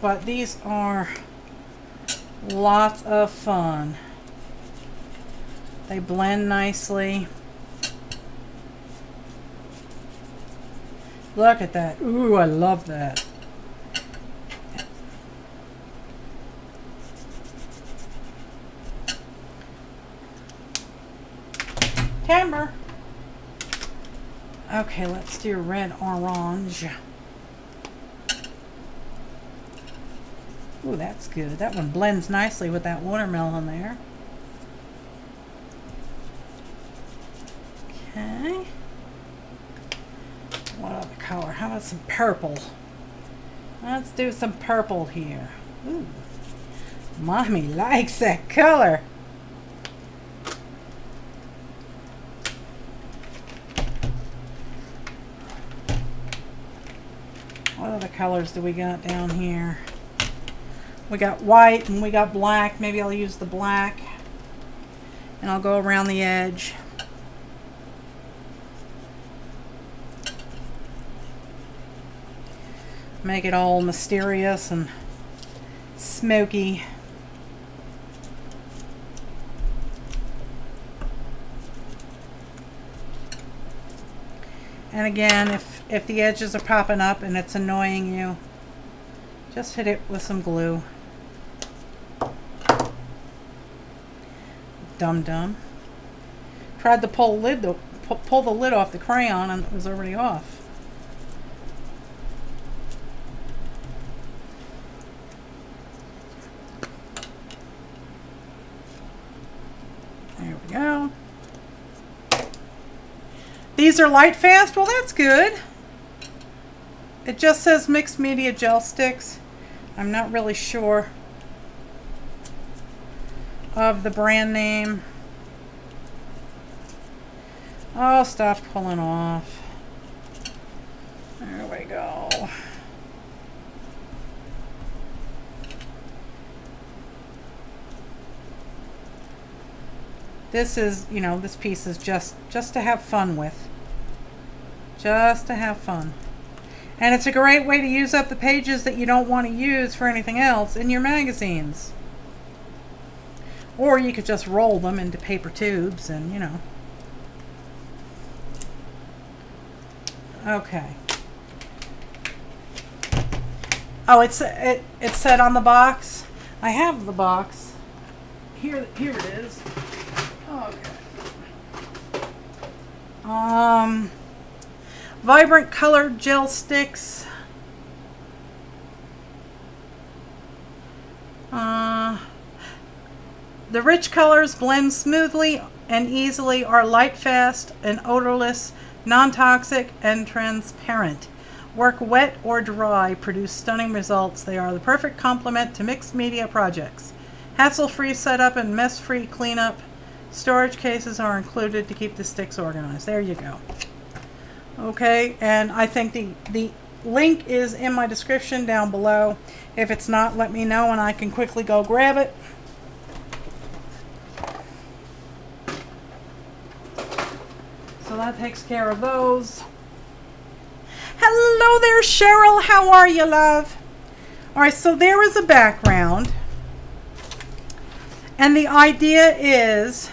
But these are lots of fun. They blend nicely. Look at that. Ooh, I love that. Timber. Okay, let's do red orange. Ooh, that's good. That one blends nicely with that watermelon there. Okay. What other color? How about some purple? Let's do some purple here. Ooh. Mommy likes that color. What other colors do we got down here? We got white and we got black. Maybe I'll use the black and I'll go around the edge. Make it all mysterious and smoky. And again, if the edges are popping up and it's annoying you, just hit it with some glue. Dum-dum. Tried to pull the lid off the crayon and it was already off. There we go. These are light fast. Well, that's good. It just says mixed media gel sticks. I'm not really sure of the brand name. Oh, stop pulling off. There we go. This is, you know, this piece is just to have fun with. Just to have fun. And it's a great way to use up the pages that you don't want to use for anything else in your magazines. Or you could just roll them into paper tubes and, you know. Okay. Oh, it said on the box. I have the box. Here it is. Okay. Vibrant colored gel sticks. The rich colors blend smoothly and easily, are light fast and odorless, non-toxic and transparent. Work wet or dry, produce stunning results. They are the perfect complement to mixed media projects. Hassle-free setup and mess-free cleanup. Storage cases are included to keep the sticks organized. There you go. Okay, and I think the link is in my description down below. If it's not, let me know and I can quickly go grab it. So that takes care of those. Hello there, Cheryl. How are you, love? All right, so there is a background. And the idea is,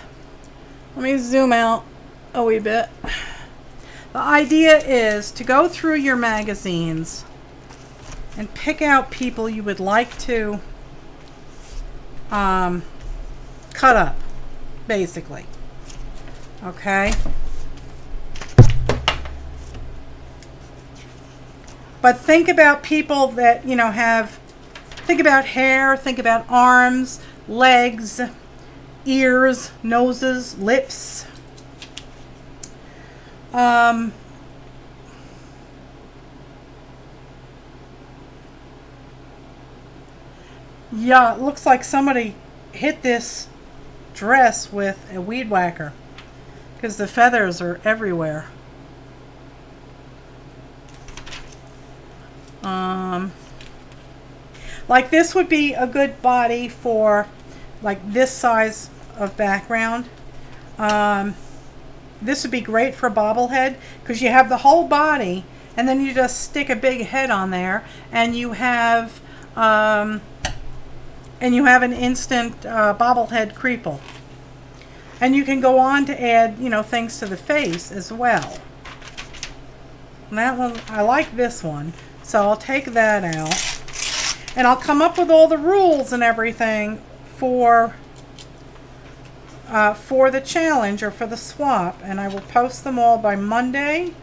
let me zoom out a wee bit. The idea is to go through your magazines and pick out people you would like to cut up, basically. Okay? But think about people that, you know, think about hair, think about arms, legs, ears, noses, lips. Yeah, it looks like somebody hit this dress with a weed whacker because the feathers are everywhere. Like this would be a good body for like this size of background. This would be great for a bobblehead because you have the whole body and then you just stick a big head on there and you have an instant bobblehead creeple. And you can go on to add, you know, things to the face as well. And that one, I like this one, so I'll take that out. And I'll come up with all the rules and everything for the challenge or for the swap, and I will post them all by Monday.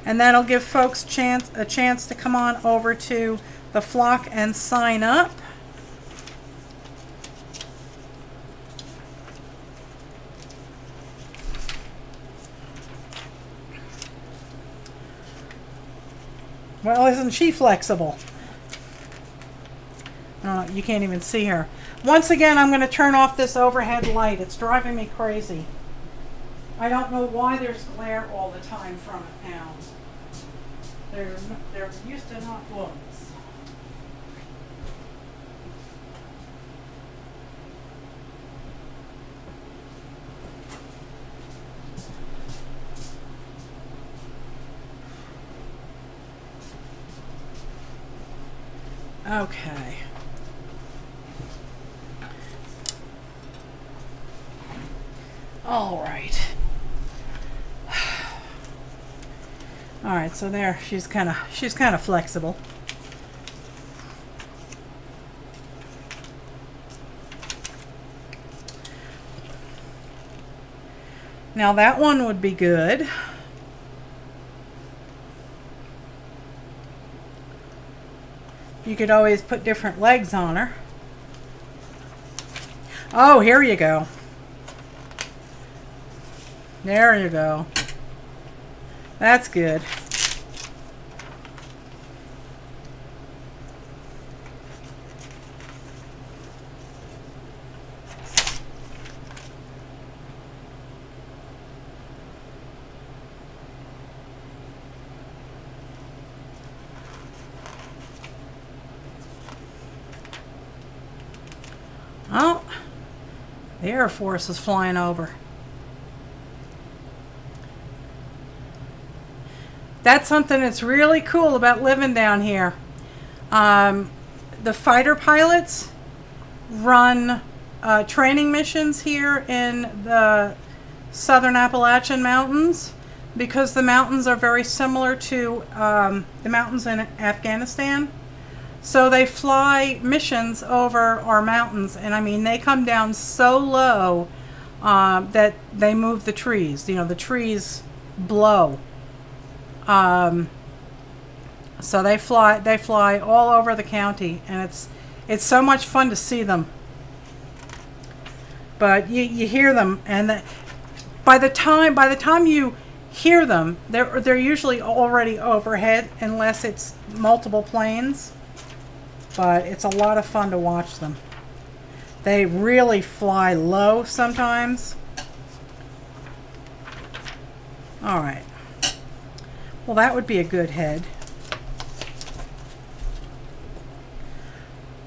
And that'll give folks a chance to come on over to the flock and sign up. Well, isn't she flexible? You can't even see her. Once again, I'm going to turn off this overhead light. It's driving me crazy. I don't know why there's glare all the time from it now. There used to not was. Okay. All right. All right, so there, she's kind of flexible. Now that one would be good. You could always put different legs on her. Oh, here you go. There you go. That's good. Oh, the Air Force is flying over. That's something that's really cool about living down here. The fighter pilots run training missions here in the southern Appalachian Mountains because the mountains are very similar to the mountains in Afghanistan. So they fly missions over our mountains, and I mean they come down so low that they move the trees. You know, the trees blow. So they fly all over the county, and it's so much fun to see them. But you hear them, and by the time you hear them, they're usually already overhead, unless it's multiple planes. But it's a lot of fun to watch them. They really fly low sometimes. All right. Well, that would be a good head.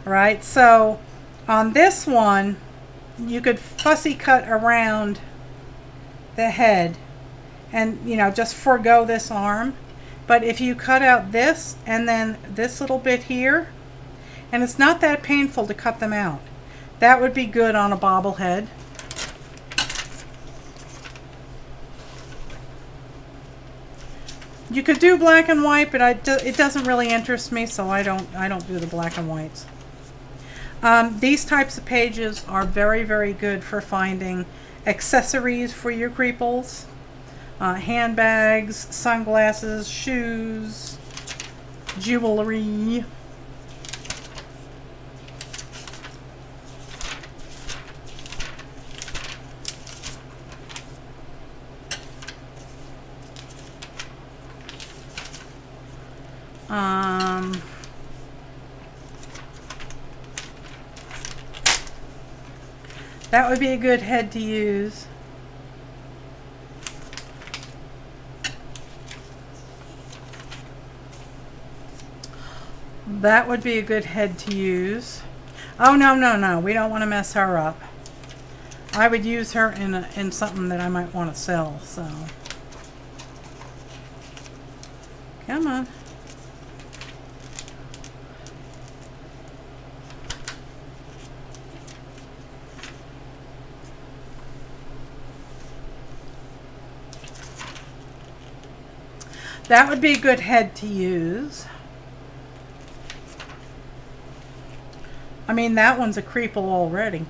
All right, so on this one, you could fussy cut around the head and, you know, just forego this arm. But if you cut out this and then this little bit here, and it's not that painful to cut them out, that would be good on a bobblehead. You could do black and white, but it doesn't really interest me, so I don't do the black and whites. These types of pages are very, very good for finding accessories for your creeples. Handbags, sunglasses, shoes, jewelry. That would be a good head to use. That would be a good head to use. Oh, no, no, no. We don't want to mess her up. I would use her in something that I might want to sell, so. Come on. That would be a good head to use. I mean, that one's a creeple already.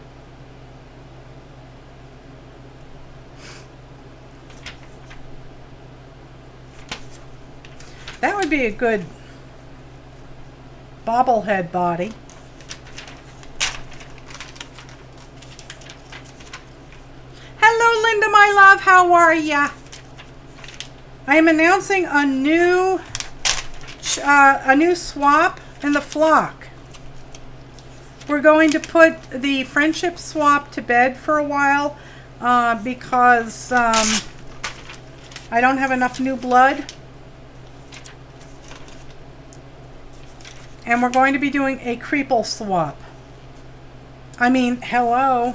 That would be a good bobblehead body. Hello, Linda, my love. How are ya? I am announcing a new swap in the flock. We're going to put the friendship swap to bed for a while because I don't have enough new blood. And we're going to be doing a Creeple swap. I mean, hello.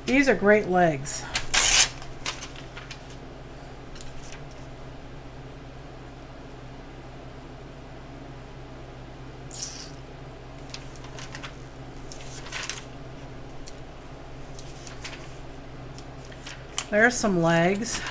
These are great legs. There's some legs.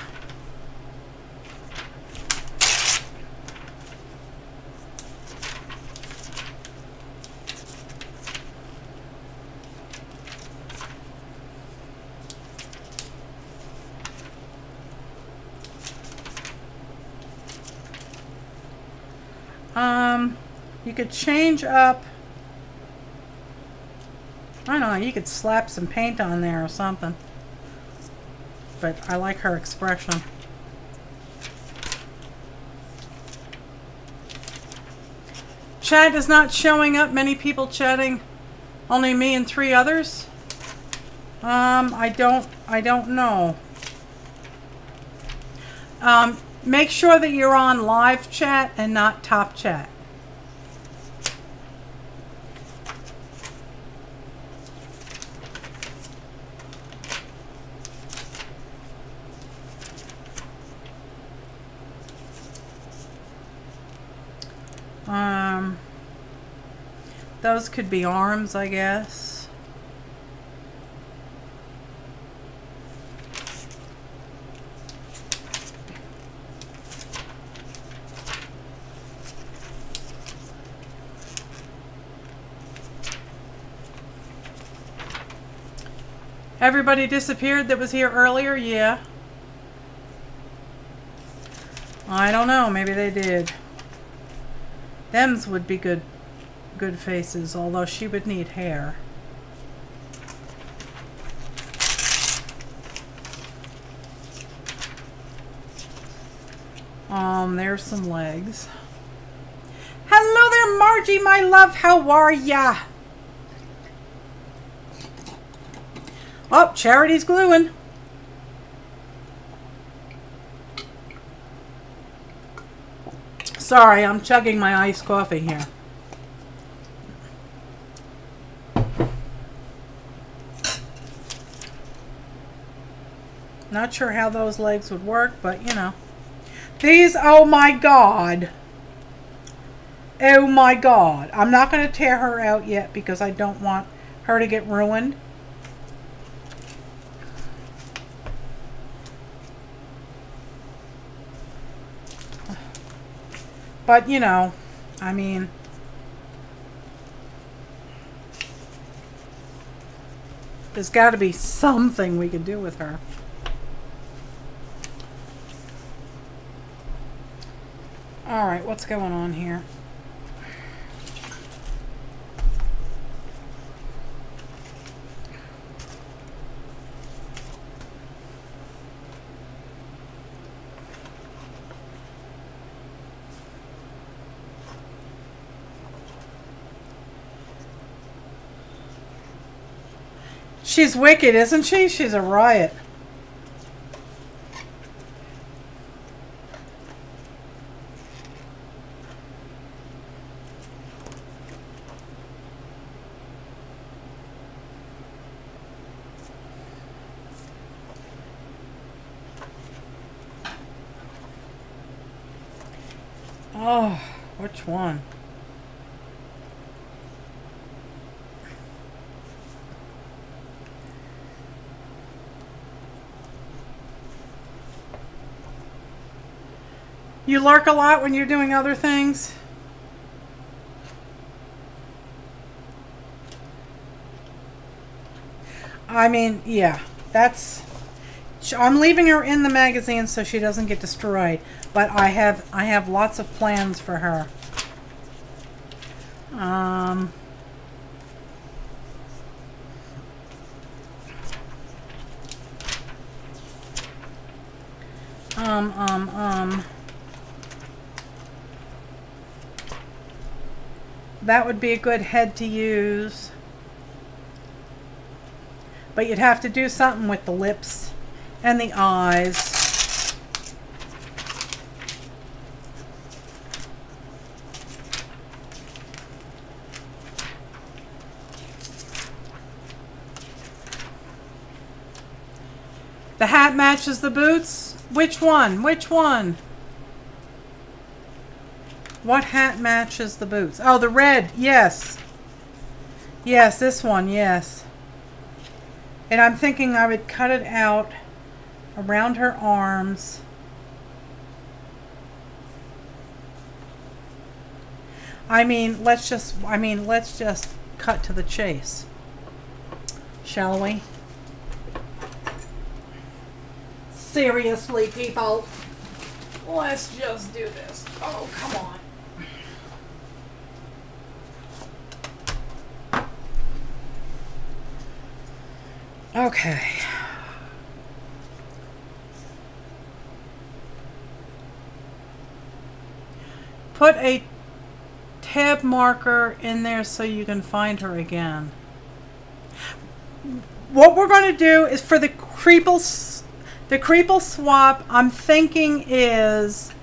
You could change up, I don't know, you could slap some paint on there or something. But I like her expression. Chat is not showing up. Many people chatting. Only me and 3 others. I don't know. Make sure that you're on live chat and not top chat. Those could be arms, I guess. Everybody disappeared that was here earlier? Yeah. I don't know. Maybe they did. Them's would be good faces, although she would need hair. There's some legs. Hello there, Margie, my love. How are ya? Oh, Charity's gluing. Sorry, I'm chugging my iced coffee here. Not sure how those legs would work, but you know. These, oh my God. Oh my God. I'm not going to tear her out yet because I don't want her to get ruined. But, you know, I mean, there's got to be something we can do with her. All right, what's going on here? She's wicked, isn't she? She's a riot. Oh, which one? You lurk a lot when you're doing other things? I mean, yeah, that's... I'm leaving her in the magazine so she doesn't get destroyed. But I have lots of plans for her. That would be a good head to use. But you'd have to do something with the lips and the eyes. The hat matches the boots? Which one? Which one? What hat matches the boots? Oh, the red. Yes. Yes, this one. Yes. And I'm thinking I would cut it out around her arms. I mean, let's just cut to the chase. Shall we? Seriously, people. Let's just do this. Oh, come on. Okay. Put a tab marker in there so you can find her again. What we're going to do is for the Creeple swap, I'm thinking is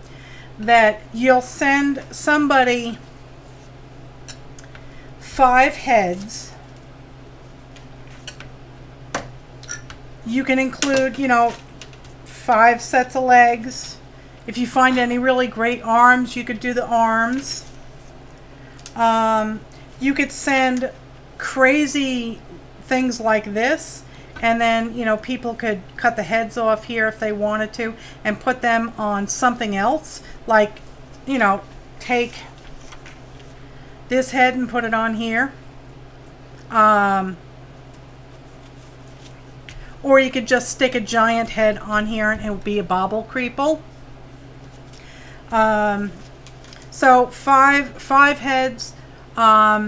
that you'll send somebody 5 heads. You can include, you know, 5 sets of legs. If you find any really great arms, you could do the arms. You could send crazy things like this, and then, you know, people could cut the heads off here if they wanted to and put them on something else. Like, you know, take this head and put it on here. Or you could just stick a giant head on here and it would be a bobble Creeple. So five heads, at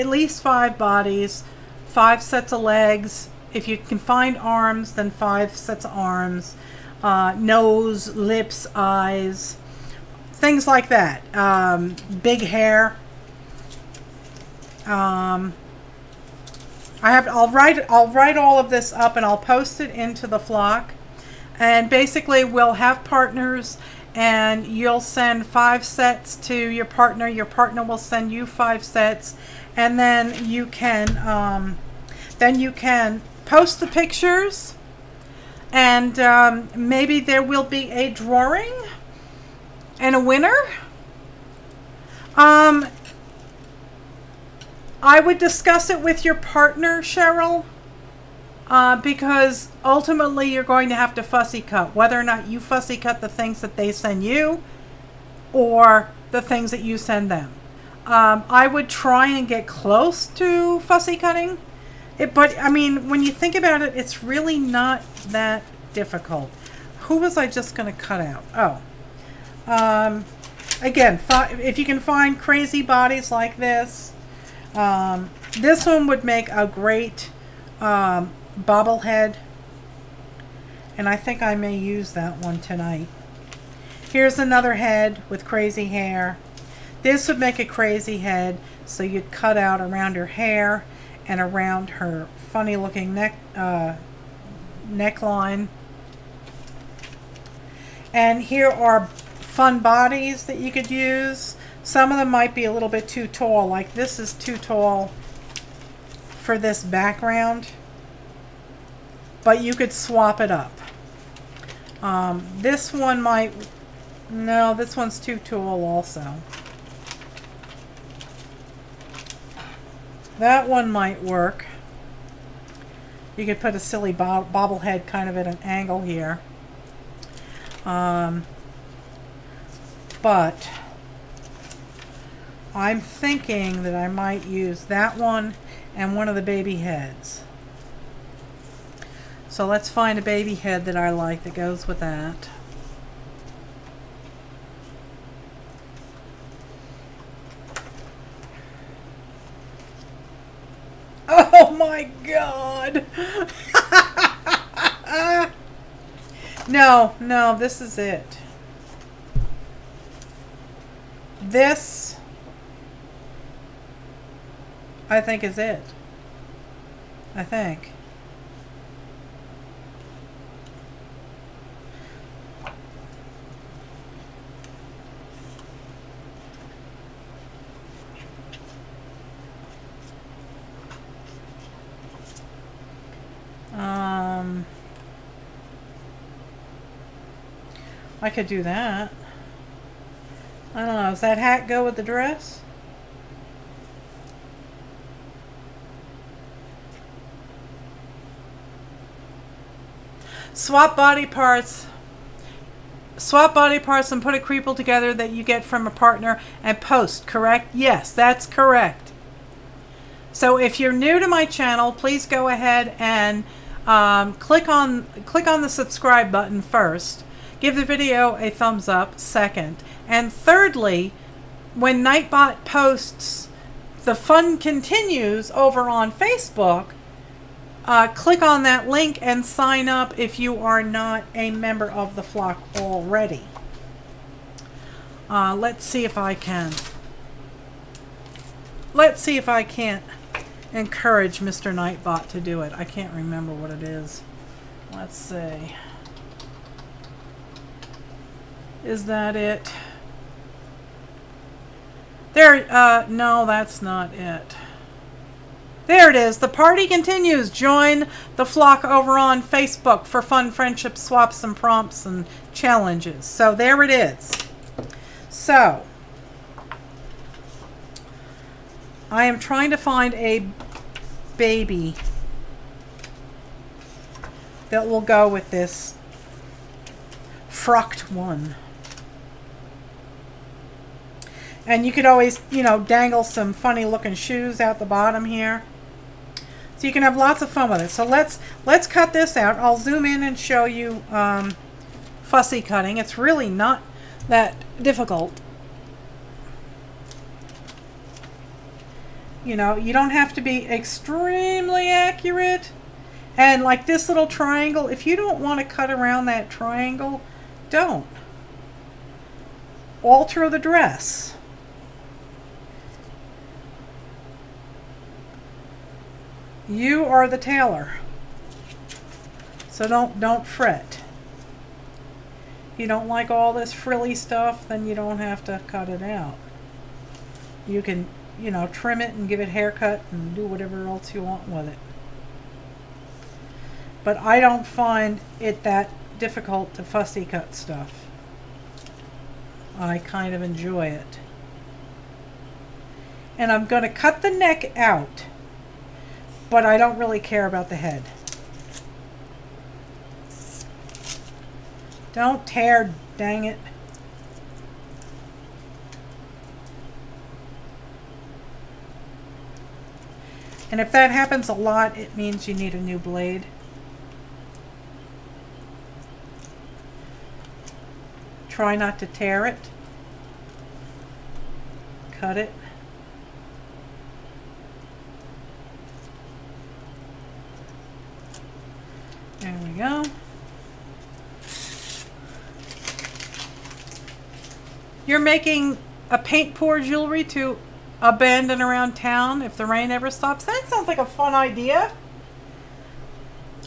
least 5 bodies, 5 sets of legs. If you can find arms, then 5 sets of arms. Nose, lips, eyes, things like that. Big hair. I'll write all of this up and I'll post it into the flock. And basically we'll have partners and you'll send 5 sets to your partner. Your partner will send you 5 sets, and then you can post the pictures, and maybe there will be a drawing and a winner. I would discuss it with your partner, Cheryl, because ultimately you're going to have to fussy cut, whether or not you fussy cut the things that they send you or the things that you send them. I would try and get close to fussy cutting, but I mean, when you think about it, it's really not that difficult. Who was I just going to cut out? Oh, again, if you can find crazy bodies like this, this one would make a great bobblehead, and I think I may use that one tonight. Here's another head with crazy hair. This would make a crazy head, so you'd cut out around her hair and around her funny looking neckline. And here are fun bodies that you could use. Some of them might be a little bit too tall, like this is too tall for this background, but you could swap it up. This one might, no, this one's too tall also. That one might work. You could put a silly bobblehead kind of at an angle here. But I'm thinking that I might use that one and one of the baby heads. So let's find a baby head that I like that goes with that. Oh my God! No, no, this is it. This, I think, is it. I think. I could do that. I don't know. Does that hat go with the dress? Swap body parts. Swap body parts and put a creeple together that you get from a partner and post, correct? Yes, that's correct. So if you're new to my channel, please go ahead and click on the subscribe button first. Give the video a thumbs up second. And thirdly, when Nightbot posts the fun continues over on Facebook, click on that link and sign up if you are not a member of the flock already. Let's see if I can. Let's see if I can't encourage Mr. Nightbot to do it. I can't remember what it is. Let's see. Is that it? There, no, that's not it. There it is. The party continues. Join the flock over on Facebook for fun friendship swaps and prompts and challenges. So there it is. So I am trying to find a baby that will go with this frocked one. And you could always, you know, dangle some funny looking shoes out the bottom here. So you can have lots of fun with it. So let's cut this out. I'll zoom in and show you fussy cutting. It's really not that difficult. You know, you don't have to be extremely accurate. And like this little triangle, if you don't want to cut around that triangle, don't. Alter the dress. You are the tailor, so don't fret. If you don't like all this frilly stuff, then you don't have to cut it out. You can, you know, trim it and give it a haircut and do whatever else you want with it. But I don't find it that difficult to fussy cut stuff. I kind of enjoy it. And I'm going to cut the neck out, but I don't really care about the head. Don't tear, dang it. And if that happens a lot, it means you need a new blade. Try not to tear it. Cut it. There we go. You're making a paint pour jewelry to abandon around town if the rain ever stops. That sounds like a fun idea.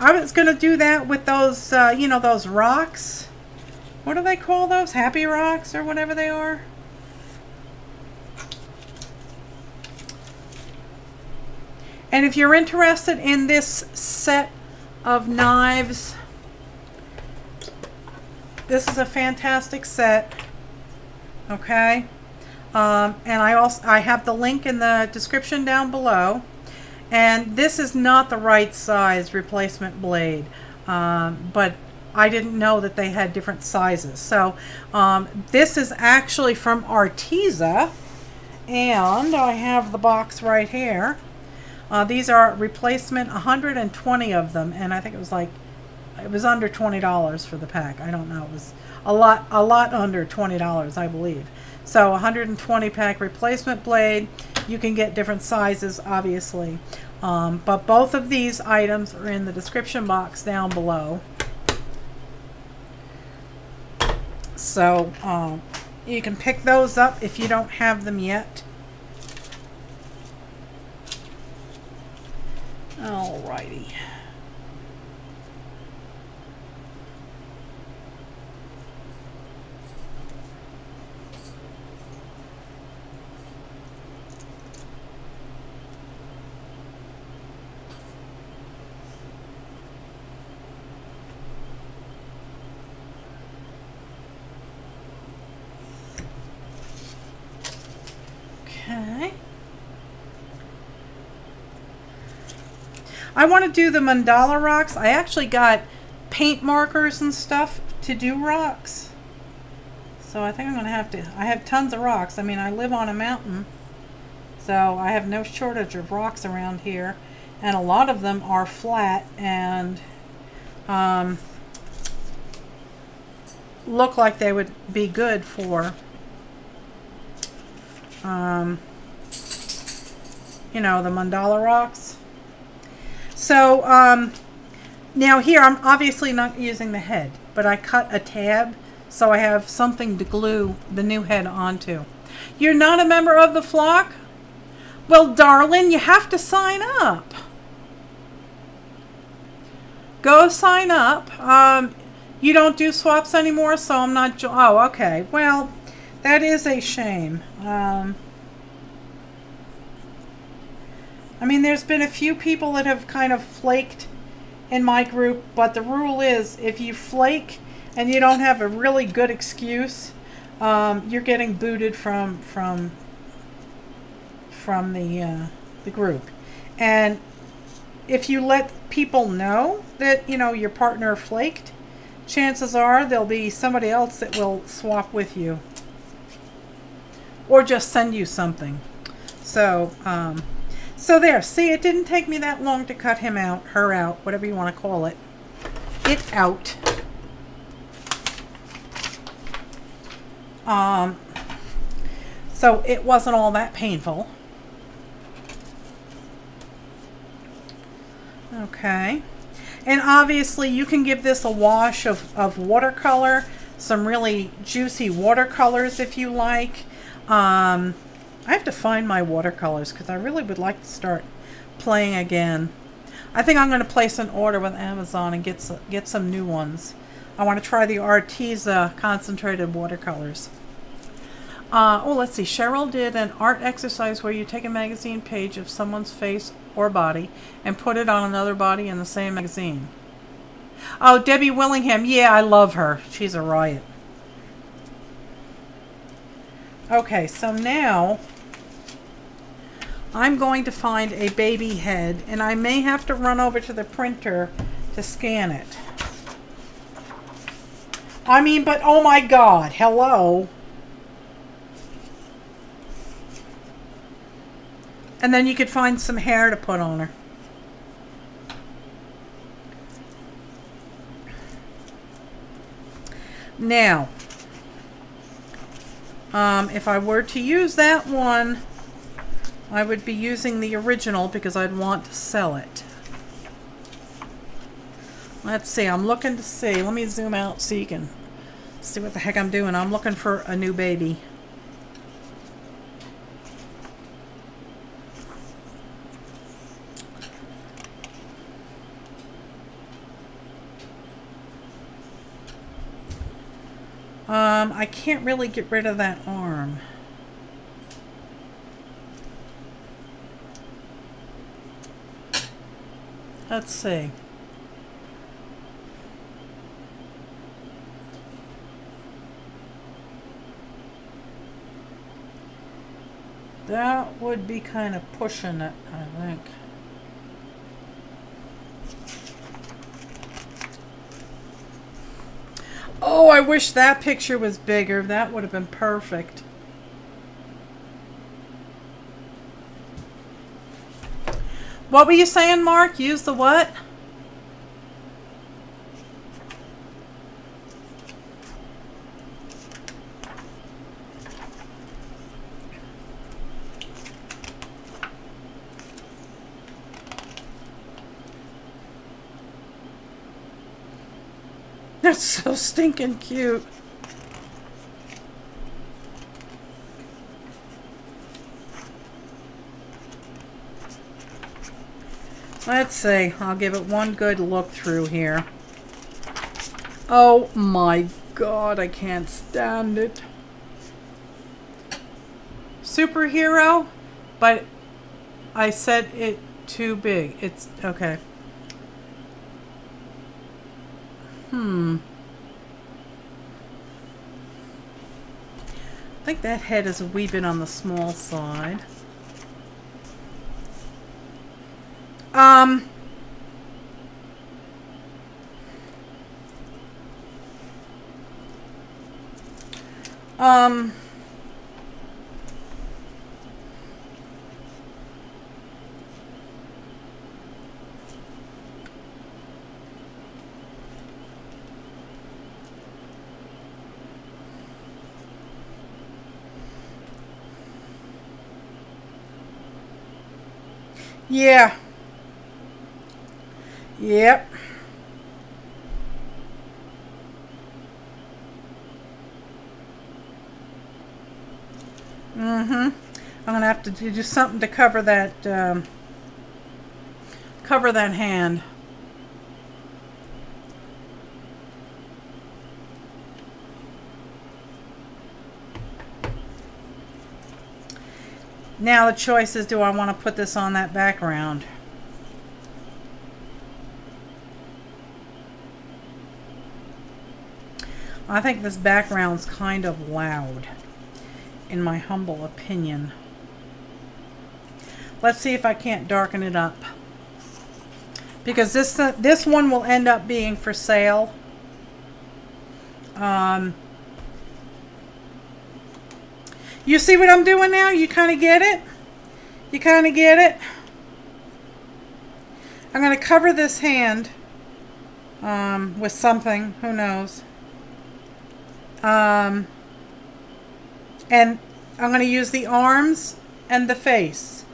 I was going to do that with those, you know, those rocks. What do they call those? Happy rocks or whatever they are? And if you're interested in this set of knives, this is a fantastic set. Okay. And I have the link in the description down below. And this is not the right size replacement blade, but I didn't know that they had different sizes. So this is actually from Arteza, and I have the box right here. These are replacement, 120 of them, and I think it was like, it was under $20 for the pack. I don't know. It was a lot under $20, I believe. So 120 pack replacement blade. You can get different sizes, obviously. But both of these items are in the description box down below. So you can pick those up if you don't have them yet. Alrighty. Okay. I want to do the mandala rocks. I actually got paint markers and stuff to do rocks. So I think I'm going to have to, I have tons of rocks. I mean, I live on a mountain, so I have no shortage of rocks around here. And a lot of them are flat and look like they would be good for you know, the mandala rocks. So now here I'm obviously not using the head, but I cut a tab so I have something to glue the new head onto. You're not a member of the flock? Well, darling, you have to sign up. Go sign up. You don't do swaps anymore, so I'm not. Oh, okay. Well, that is a shame. I mean, there's been a few people that have kind of flaked in my group, but the rule is if you flake and you don't have a really good excuse, you're getting booted from the group. And if you let people know that, you know, your partner flaked, chances are there'll be somebody else that will swap with you or just send you something. So so there, see, it didn't take me that long to cut him out, her out, whatever you want to call it. It out. So it wasn't all that painful. Okay. And obviously you can give this a wash of watercolor, some really juicy watercolors if you like. I have to find my watercolors because I really would like to start playing again. I think I'm going to place an order with Amazon and get some new ones. I want to try the Arteza concentrated watercolors. Oh, let's see. Cheryl did an art exercise where you take a magazine page of someone's face or body and put it on another body in the same magazine. Oh, Debbie Willingham. Yeah, I love her. She's a riot. Okay, so now I'm going to find a baby head, and I may have to run over to the printer to scan it. I mean, but oh my God, hello. And then you could find some hair to put on her. Now, if I were to use that one, I would be using the original because I'd want to sell it. Let's see, I'm looking to see. Let me zoom out so you can see what the heck I'm doing. I'm looking for a new baby. I can't really get rid of that arm. Let's see. That would be kind of pushing it, I think. Oh, I wish that picture was bigger. That would have been perfect. What were you saying, Mark? Use the what? That's so stinking cute. Let's see. I'll give it one good look through here. Oh my God, I can't stand it. Superhero, but I said it too big. It's okay. I think that head is a wee bit on the small side. Yeah. Yep. I'm gonna have to do something to cover that hand. Now the choice is, do I want to put this on that background? I think this background's kind of loud, in my humble opinion. Let's see if I can't darken it up. Because this one will end up being for sale. You see what I'm doing now? You kind of get it? You kind of get it? I'm going to cover this hand with something. Who knows? And I'm going to use the arms and the face.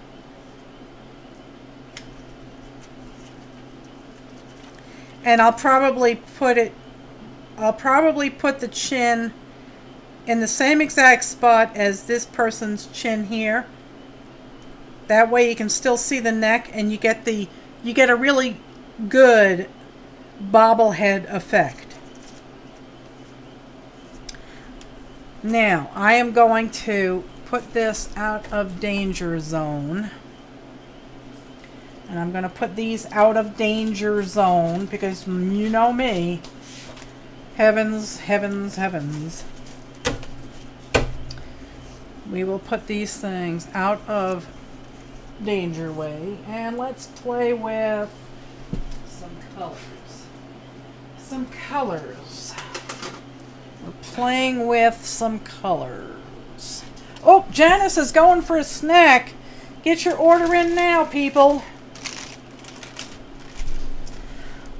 And I'll probably put the chin in the same exact spot as this person's chin here. That way you can still see the neck and you get a really good bobblehead effect. Now, I am going to put this out of danger zone. And I'm going to put these out of danger zone because you know me. Heavens, heavens, heavens. We will put these things out of danger way. And let's play with some colors. Some colors. We're playing with some colors. Oh, Janice is going for a snack. Get your order in now, people.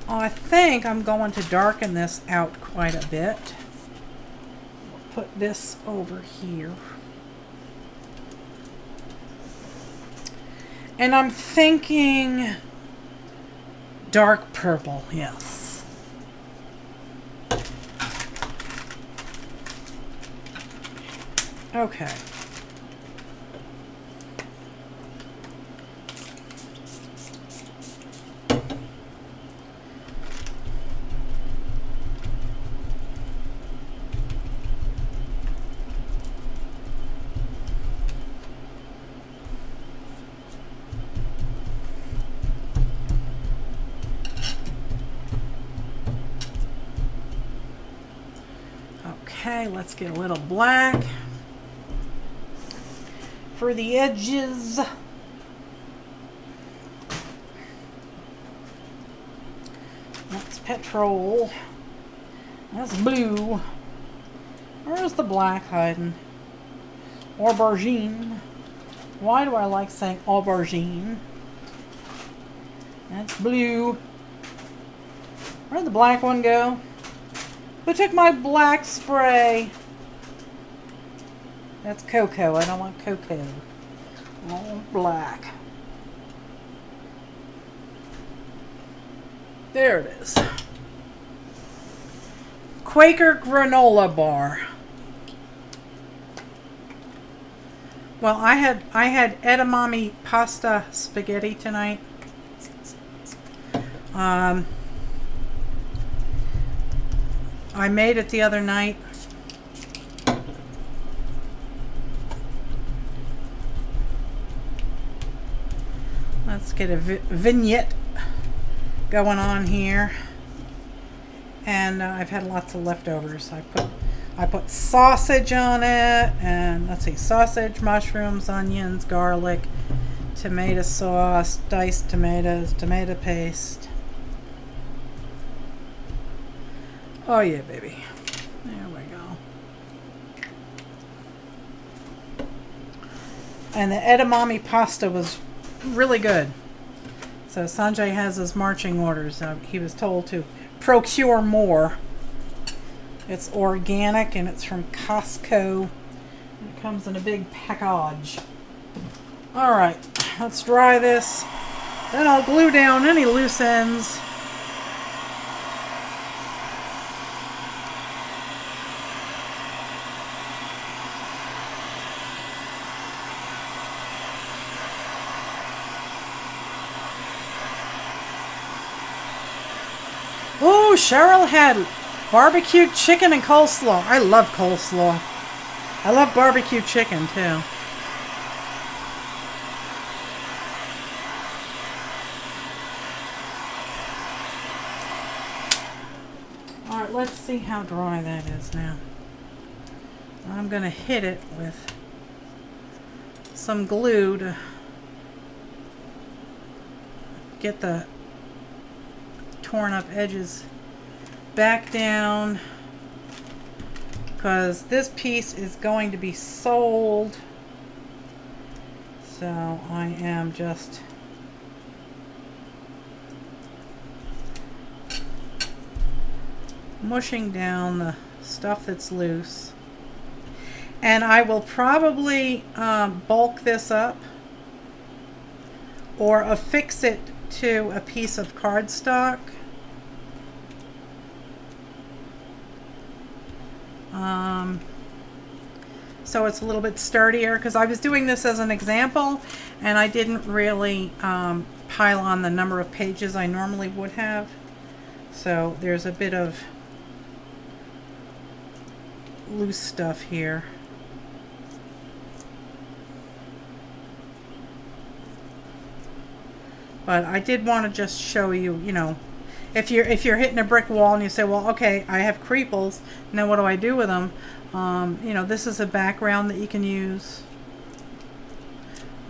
I think I'm going to darken this out quite a bit. Put this over here. And I'm thinking dark purple, yes. Okay. Okay, let's get a little black for the edges. That's petrol. That's blue. Where's the black hiding? Aubergine. Why do I like saying aubergine? That's blue. Where'd the black one go? Who took my black spray? That's cocoa. I don't want cocoa. I want black. There it is. Quaker granola bar. Well, I had edamame pasta spaghetti tonight. I made it the other night. Let's get a vignette going on here. And I've had lots of leftovers. I put sausage on it, and let's see, sausage, mushrooms, onions, garlic, tomato sauce, diced tomatoes, tomato paste. Oh yeah, baby. There we go. And the edamame pasta was really good. So Sanjay has his marching orders. He was told to procure more. It's organic and it's from Costco. It comes in a big package. Alright, let's dry this. Then I'll glue down any loose ends. Ooh, Cheryl had barbecued chicken and coleslaw. I love coleslaw. I love barbecue chicken too. Alright, let's see how dry that is now. I'm going to hit it with some glue to get the torn up edges back down, because this piece is going to be sold. So I am just mushing down the stuff that's loose, and I will probably bulk this up or affix it to a piece of cardstock. So it's a little bit sturdier, because I was doing this as an example and I didn't really pile on the number of pages I normally would have. So there's a bit of loose stuff here. But I did want to just show you, you know, if you're hitting a brick wall and you say, well, okay, I have creeples, now what do I do with them? You know, this is a background that you can use.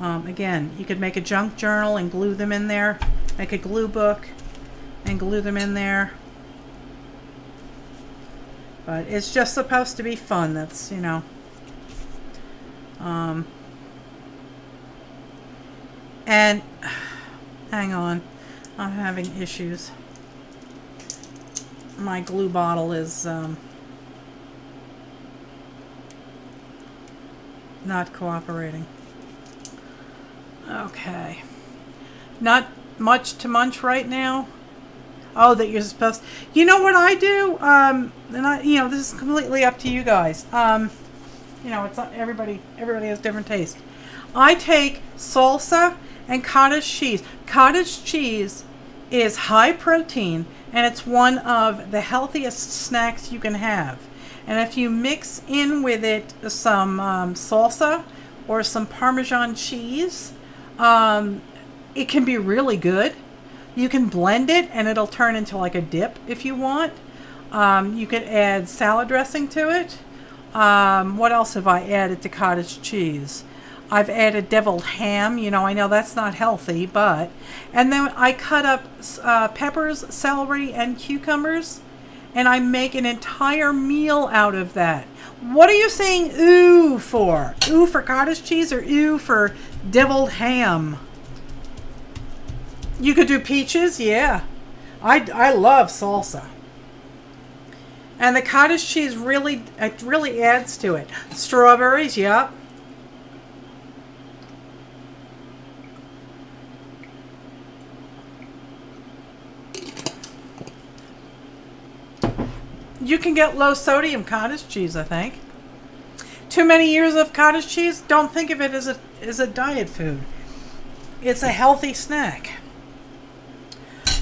Again, you could make a junk journal and glue them in there. Make a glue book and glue them in there. But it's just supposed to be fun. That's, you know. And hang on, I'm having issues. My glue bottle is not cooperating. Okay. Not much to munch right now. Oh, that you're supposed. You know what I do? And you know, this is completely up to you guys. You know, it's not everybody has different taste. I take salsa and cottage cheese. Cottage cheese is high protein, and it's one of the healthiest snacks you can have. And if you mix in with it some salsa or some Parmesan cheese, it can be really good. You can blend it and it'll turn into like a dip if you want. You could add salad dressing to it. What else have I added to cottage cheese? I've added deviled ham. You know, I know that's not healthy, but... And then I cut up peppers, celery, and cucumbers, and I make an entire meal out of that. What are you saying ooh for? Ooh for cottage cheese or ooh for deviled ham? You could do peaches, yeah. I love salsa. And the cottage cheese really adds to it. Strawberries, yep. You can get low sodium cottage cheese, I think. Too many years of cottage cheese, don't think of it as a diet food. It's a healthy snack.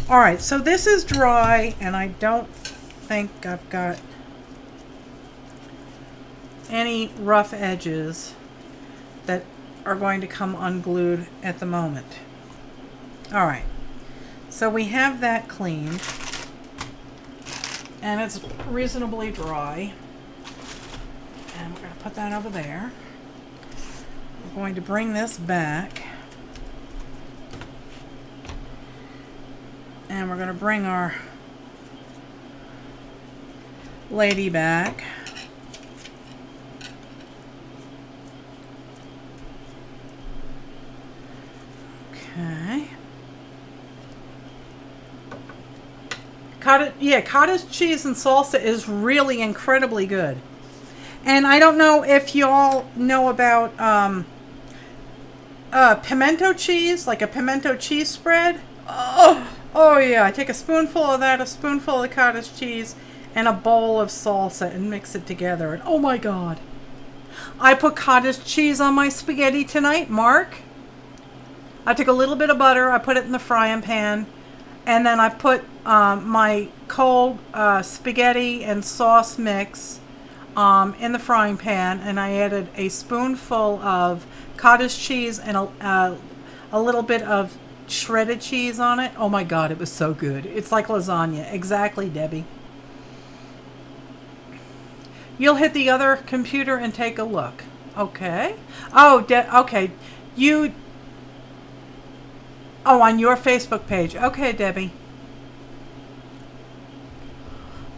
All right, so this is dry, and I don't think I've got any rough edges that are going to come unglued at the moment. All right, so we have that cleaned, and it's reasonably dry. And we're going to put that over there. We're going to bring this back. And we're going to bring our lady back. Okay. Cottage cheese and salsa is really incredibly good. And I don't know if you all know about pimento cheese, like a pimento cheese spread. Oh yeah, I take a spoonful of that, a spoonful of the cottage cheese, and a bowl of salsa and mix it together. And oh my God. I put cottage cheese on my spaghetti tonight, Mark. I took a little bit of butter, I put it in the frying pan, and then I put my cold spaghetti and sauce mix in the frying pan, and I added a spoonful of cottage cheese and a little bit of shredded cheese on it. Oh my God, it was so good. It's like lasagna. Exactly, Debbie. You'll hit the other computer and take a look. Okay. Oh, okay. Oh, on your Facebook page. Okay, Debbie.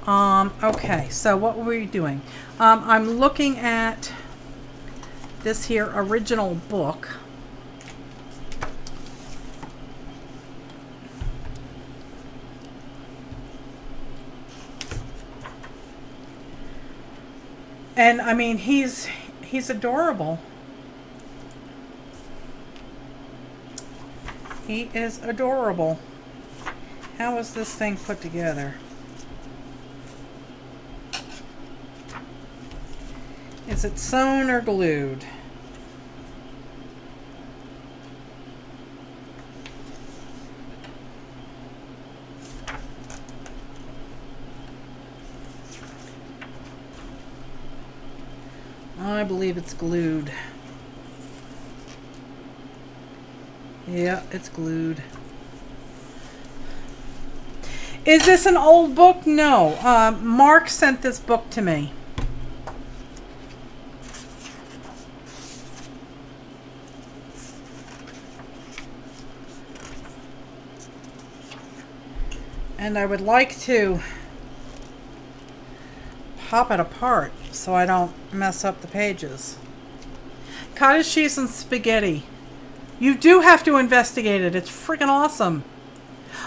Okay, so what were we doing? I'm looking at this here original book. And I mean, he's adorable. He is adorable. How is this thing put together? Is it sewn or glued? I believe it's glued. Yeah, it's glued. Is this an old book? No. Mark sent this book to me. And I would like to pop it apart so I don't mess up the pages. Cottage cheese and spaghetti. You do have to investigate it. It's freaking awesome.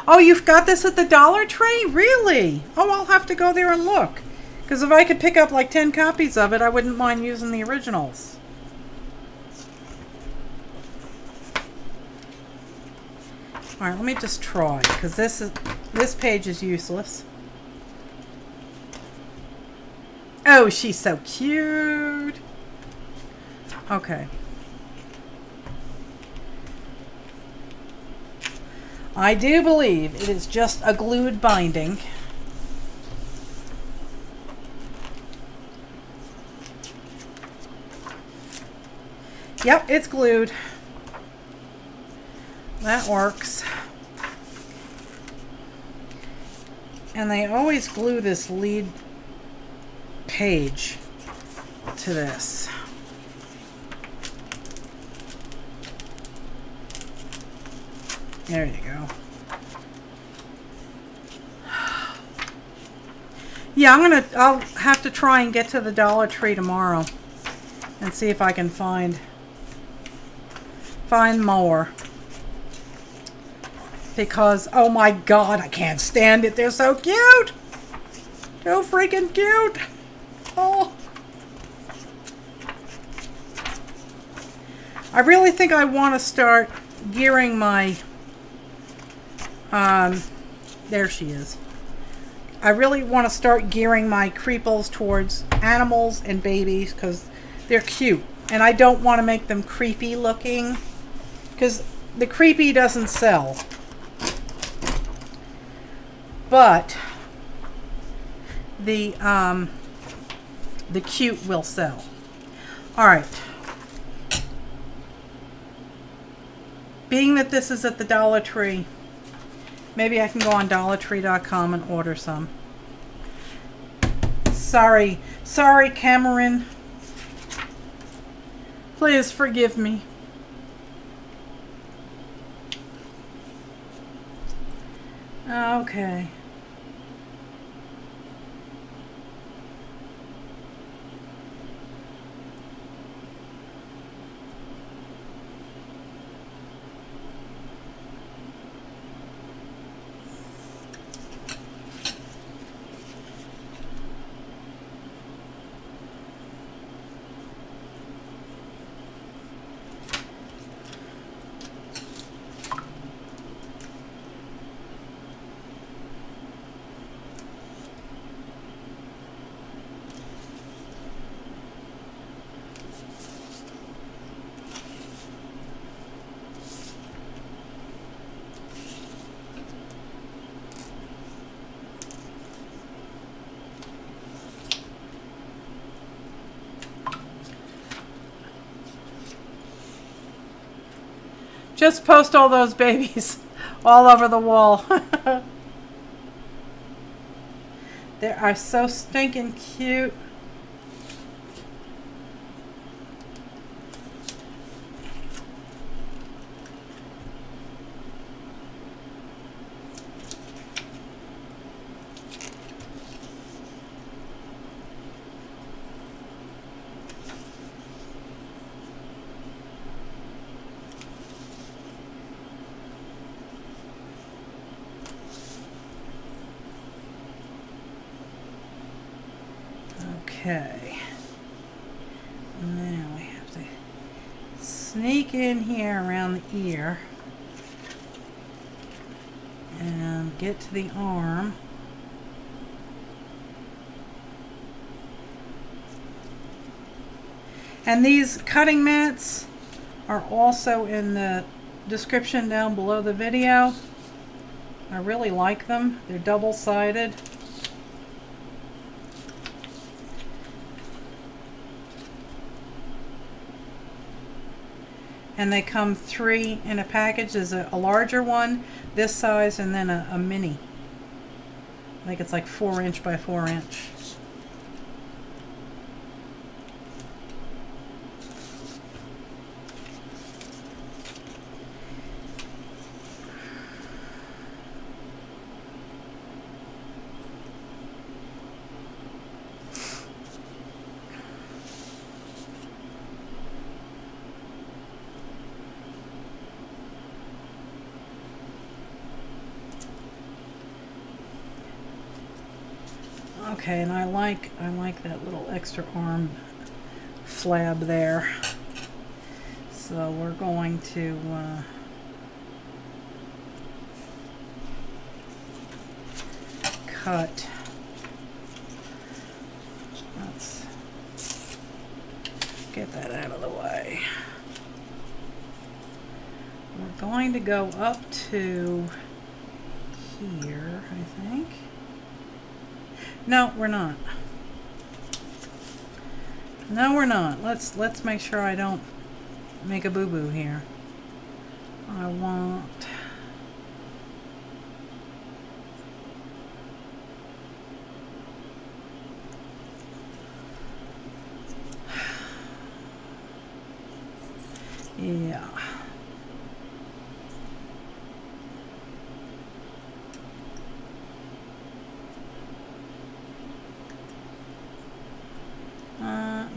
Oh, you've got this at the Dollar Tree? Really? Oh, I'll have to go there and look. Because if I could pick up like 10 copies of it, I wouldn't mind using the originals. Alright, let me just try. Because this page is useless. Oh, she's so cute. Okay. I do believe it is just a glued binding. Yep, it's glued. That works. And they always glue this lead page to this. There you go. Yeah, I'll have to try and get to the Dollar Tree tomorrow and see if I can find more. Because, oh my God, I can't stand it. They're so cute. So freaking cute. Oh. I really think I want to start gearing my there she is. I really want to start gearing my Creeples towards animals and babies because they're cute. And I don't want to make them creepy looking because the creepy doesn't sell. But the cute will sell. All right. Being that this is at the Dollar Tree, maybe I can go on dollartree.com and order some. Sorry, Cameron. Please forgive me. Okay. Just post all those babies all over the wall. They are so stinking cute. Okay, now we have to sneak in here around the ear and get to the arm. And these cutting mats are also in the description down below the video. I really like them. They're double-sided. And they come 3 in a package. There's a larger one, this size, and then a mini. I think it's like 4 inch by 4 inch. Okay, and I like that little extra arm flab there. So we're going to cut. Let's get that out of the way. We're going to go up to here, I think. No, we're not. No, we're not. Let's make sure I don't make a boo-boo here. I want yeah.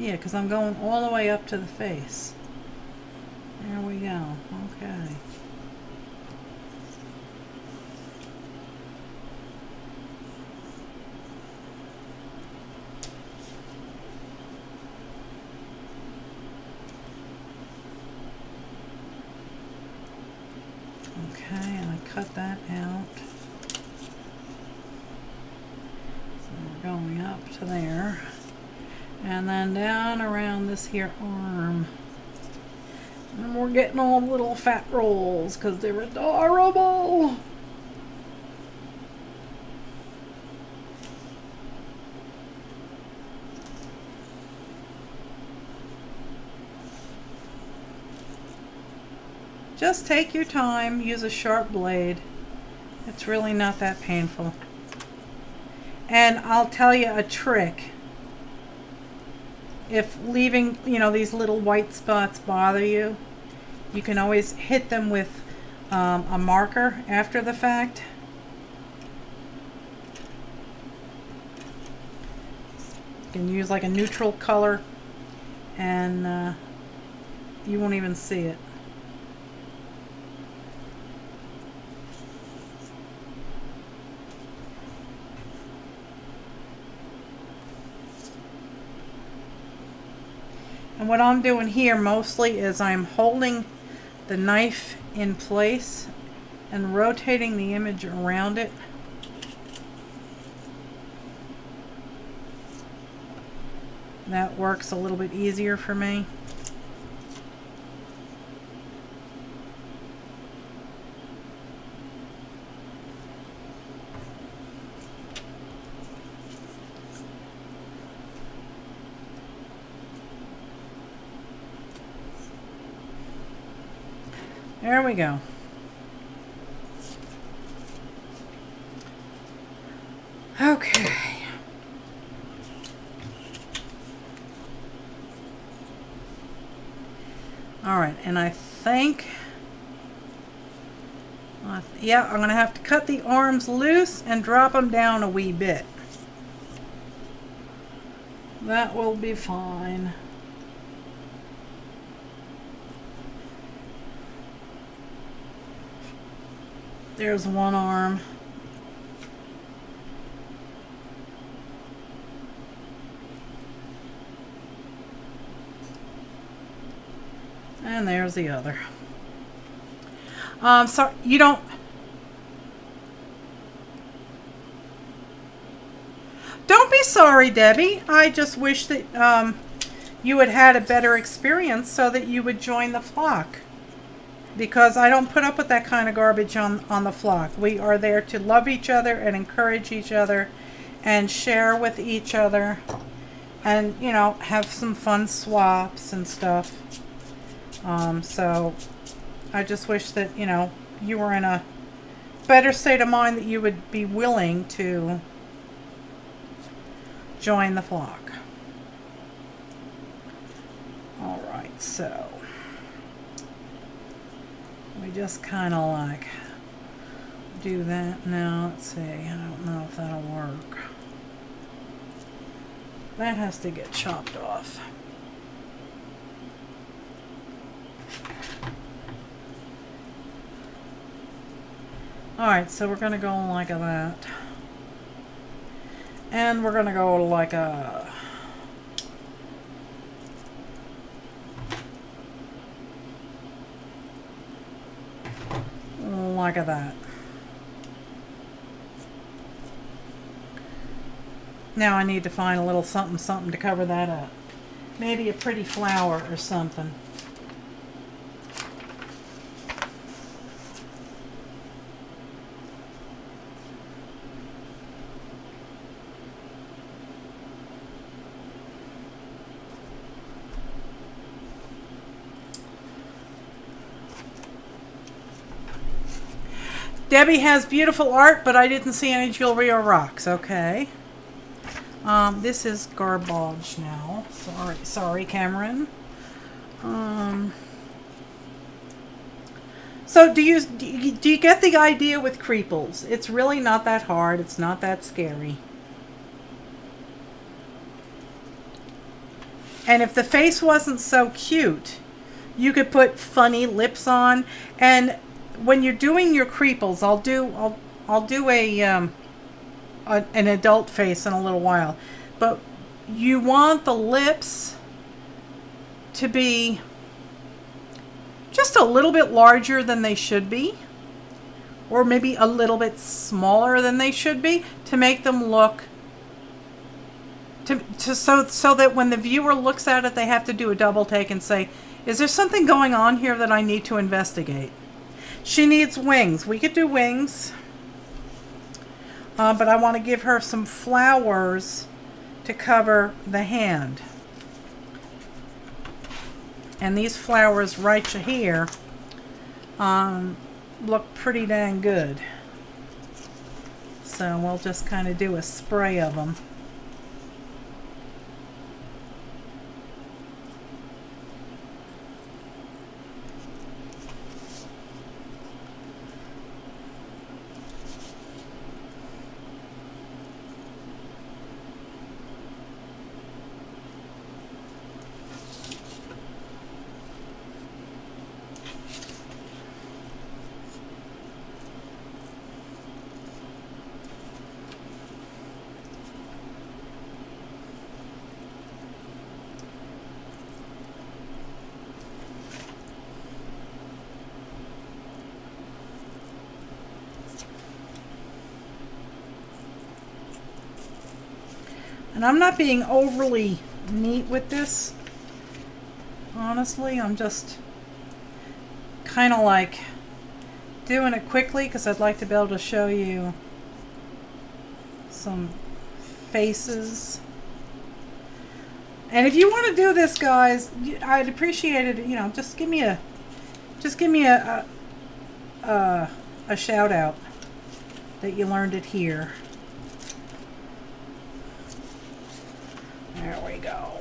Yeah, because I'm going all the way up to the face. There we go. Okay. Okay, and I cut that out. So we're going up to there. And then down around this here arm. And we're getting all little fat rolls because they're adorable. Just take your time, use a sharp blade. It's really not that painful. And I'll tell you a trick. If leaving, you know, these little white spots bother you, you can always hit them with a marker after the fact. You can use like a neutral color and you won't even see it. And what I'm doing here mostly is I'm holding the knife in place and rotating the image around it. That works a little bit easier for me. There we go. Okay. All right, and I think, yeah, I'm going to have to cut the arms loose and drop them down a wee bit. That will be fine. There's one arm. And there's the other. So you don't be sorry, Debbie. I just wish that you had had a better experience so that you would join the flock. Because I don't put up with that kind of garbage on the flock. We are there to love each other and encourage each other and share with each other and, you know, have some fun swaps and stuff. So I just wish that, you know, you were in a better state of mind that you would be willing to join the flock. All right, so we just kind of like do that now. Let's see, I don't know if that'll work. That has to get chopped off. Alright, so we're going to go like that. And we're going to go like a... like that. Now I need to find a little something to cover that up. Maybe a pretty flower or something. Debbie has beautiful art, but I didn't see any jewelry or rocks. Okay. This is garbage now. Sorry, Cameron. So do you get the idea with Creeples? It's really not that hard. It's not that scary. And if the face wasn't so cute, you could put funny lips on. And when you're doing your Creeples, I'll do an adult face in a little while, but you want the lips to be just a little bit larger than they should be, or maybe a little bit smaller than they should be, to make them look so that when the viewer looks at it, they have to do a double take and say, is there something going on here that I need to investigate? She needs wings. We could do wings. But I want to give her some flowers to cover the hand. And these flowers right here look pretty dang good. So we'll just kind of do a spray of them. And I'm not being overly neat with this. Honestly, I'm just kind of like doing it quickly because I'd like to be able to show you some faces. And if you want to do this, guys, I'd appreciate it. You know, just give me a shout out that you learned it here. There we go.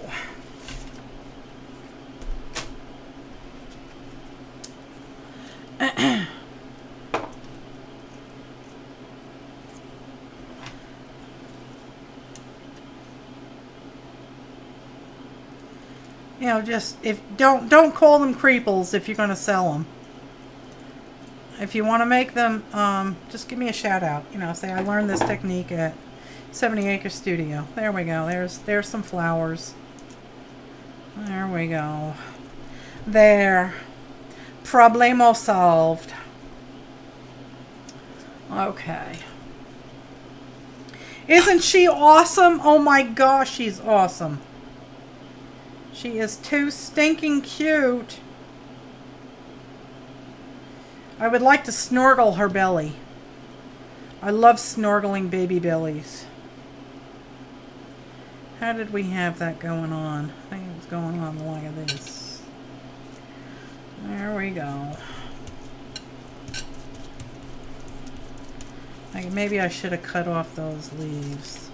You know, just don't call them Creeples if you're going to sell them. If you want to make them, just give me a shout out. You know, say I learned this technique at 70 Acre Studio. There we go. There's some flowers. There we go. There. Problemo solved. Okay. Isn't she awesome? Oh my gosh, she's awesome. She is too stinking cute. I would like to snorkel her belly. I love snorkeling baby bellies. How did we have that going on? I think it was going on like this. There we go. Maybe I should have cut off those leaves.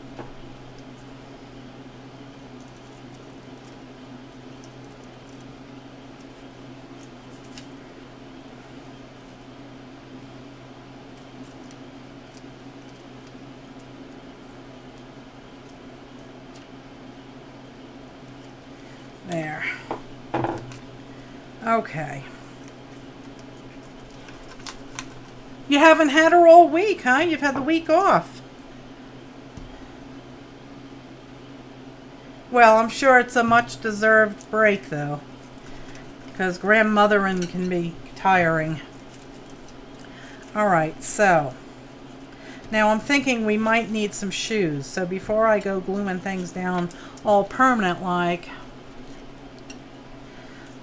There. Okay. You haven't had her all week, huh? You've had the week off. Well, I'm sure it's a much-deserved break, though, because grandmothering can be tiring. All right, so now I'm thinking we might need some shoes. So before I go gluing things down all permanent-like,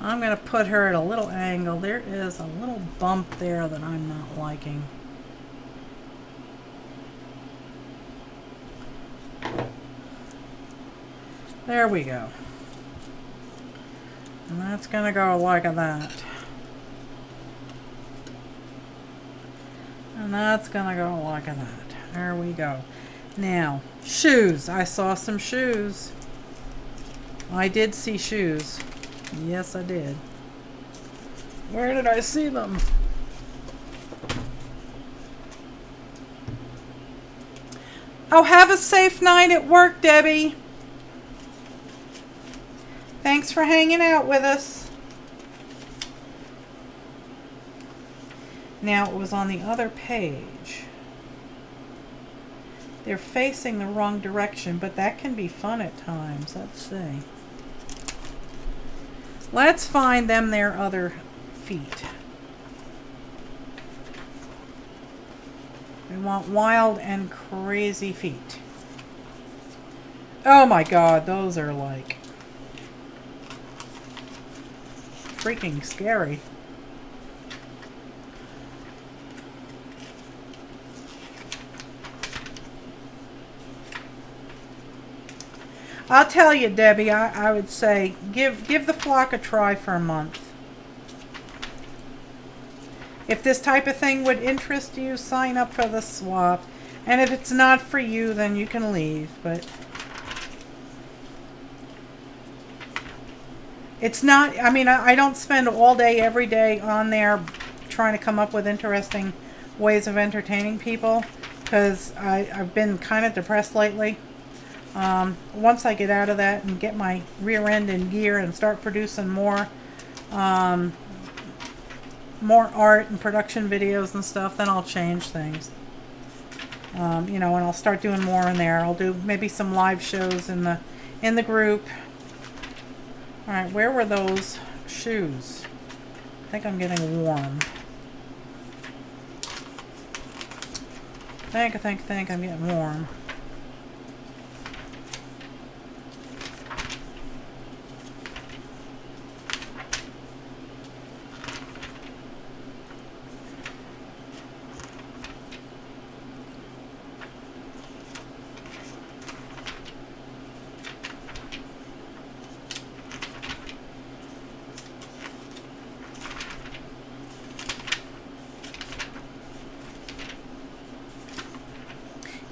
I'm going to put her at a little angle. There is a little bump there that I'm not liking. There we go. And that's going to go like that. And that's going to go like that. There we go. Now, shoes. I saw some shoes. I did see shoes. Yes, I did. Where did I see them? Oh, have a safe night at work, Debbie. Thanks for hanging out with us. Now, it was on the other page. They're facing the wrong direction, but that can be fun at times. Let's see. Let's find them their other feet. We want wild and crazy feet. Oh my God, those are like freaking scary. I'll tell you, Debbie, I would say give the flock a try for a month. If this type of thing would interest you, sign up for the swap. And if it's not for you, then you can leave. But it's not, I mean, I don't spend all day, every day on there trying to come up with interesting ways of entertaining people, because I've been kind of depressed lately. Once I get out of that and get my rear end in gear and start producing more art and production videos and stuff, then I'll change things. You know, and I'll start doing more in there. I'll do maybe some live shows in the group. All right, where were those shoes? I think I'm getting warm. I think I'm getting warm.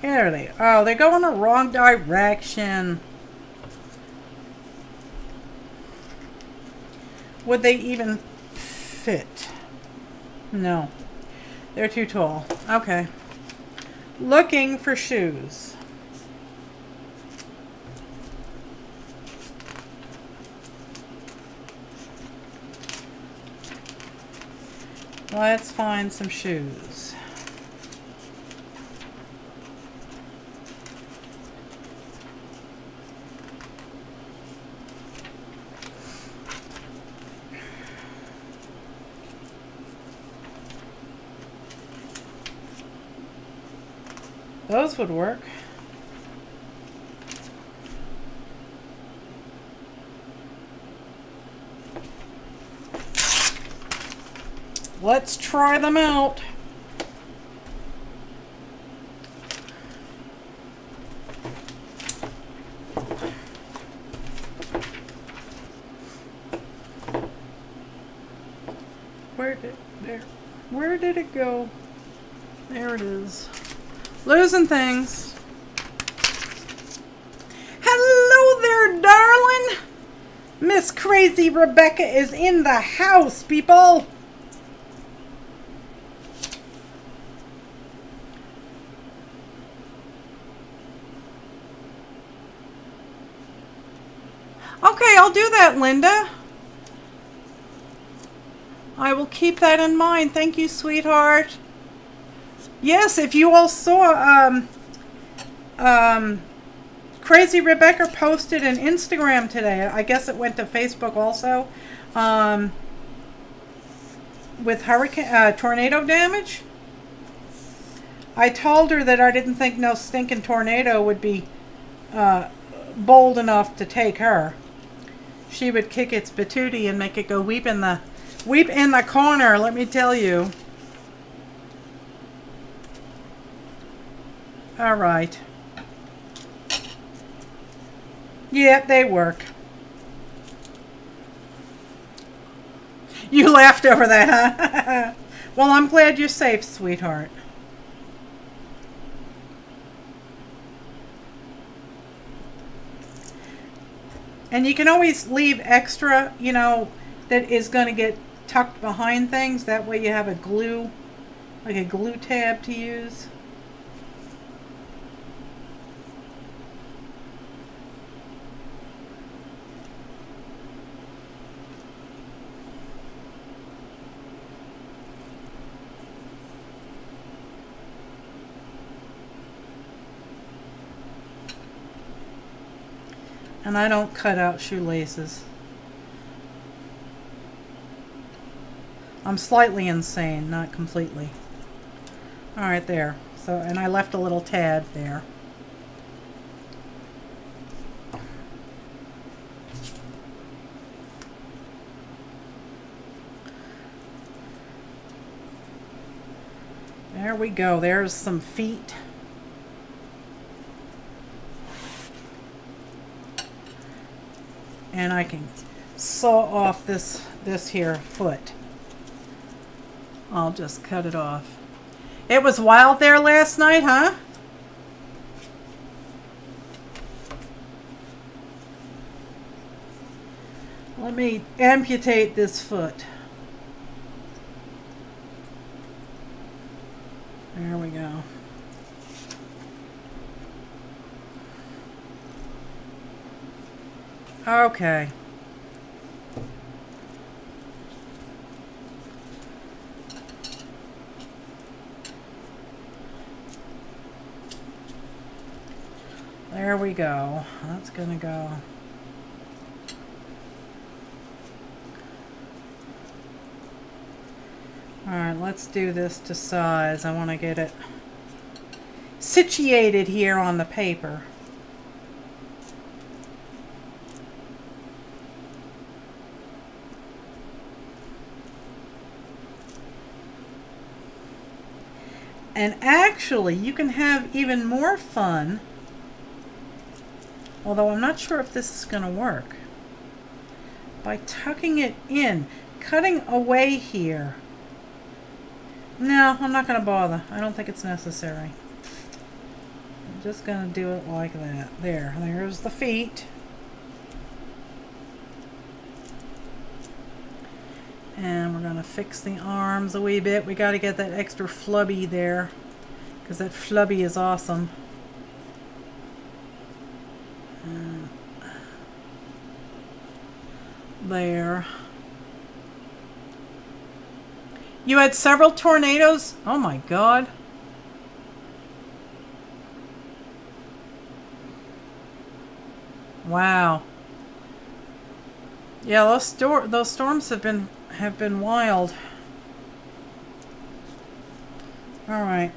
There they are. Oh, they go in the wrong direction. Would they even fit? No. They're too tall. Okay. Looking for shoes. Let's find some shoes. Those would work. Let's try them out. did it go? There it is. Losing things. Hello there, darling. Miss Crazy Rebecca is in the house, people. Okay, I'll do that, Linda. I will keep that in mind. Thank you, sweetheart. Yes, if you all saw, Crazy Rebecca posted an Instagram today. I guess it went to Facebook also, with tornado damage. I told her that I didn't think no stinking tornado would be bold enough to take her. She would kick its patootie and make it go weep in the corner, let me tell you. All right. Yeah, they work. You laughed over that, huh? Well, I'm glad you're safe, sweetheart. And you can always leave extra, you know, that is going to get tucked behind things. That way you have a glue, like a glue tab to use. And I don't cut out shoelaces. I'm slightly insane, not completely. All right, there. So, and I left a little tab there. There we go. There's some feet. And I can saw off this here foot. I'll just cut it off. It was wild there last night, huh? Let me amputate this foot. There we go. Okay. There we go. That's gonna go. Alright, let's do this to size. I want to get it situated here on the paper. And actually, you can have even more fun, although I'm not sure if this is going to work, by tucking it in, cutting away here. No, I'm not going to bother. I don't think it's necessary. I'm just going to do it like that. There's the feet. And we're going to fix the arms a wee bit. We got to get that extra flubby there, because that flubby is awesome. And there. You had several tornadoes? Oh my God. Wow. Yeah, those storms have been wild. All right.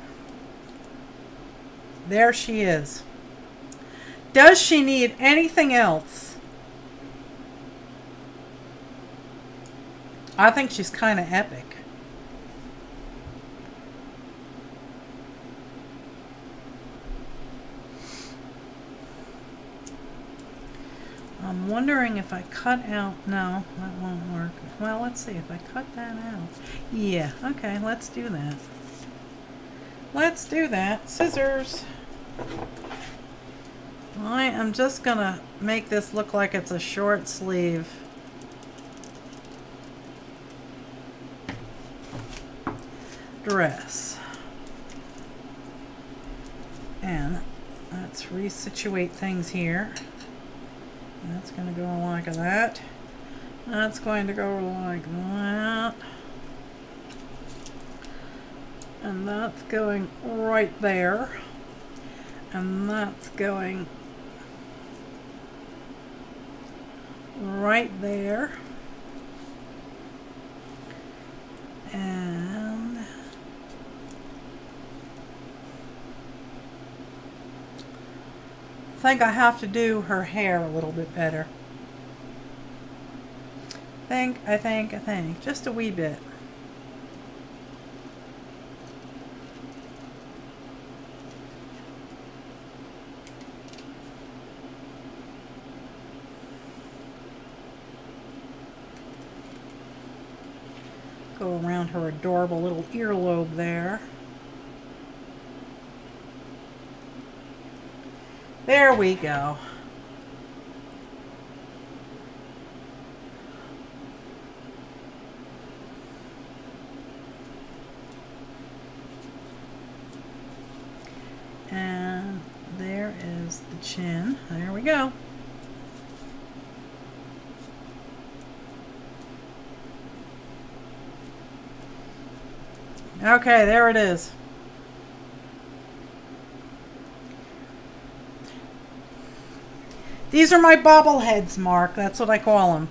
There she is. Does she need anything else? I think she's kind of epic. I'm wondering if I cut out, no, that won't work. Well, let's see if I cut that out. Yeah, okay, let's do that. Let's do that. Scissors. I am just gonna make this look like it's a short sleeve. Dress. And let's resituate things here. That's going to go like that. That's going to go like that. And that's going right there. And that's going right there. And I think I have to do her hair a little bit better. I think. Just a wee bit. Go around her adorable little earlobe there. There we go. And there is the chin. There we go. Okay, there it is. These are my bobbleheads, Mark. That's what I call them.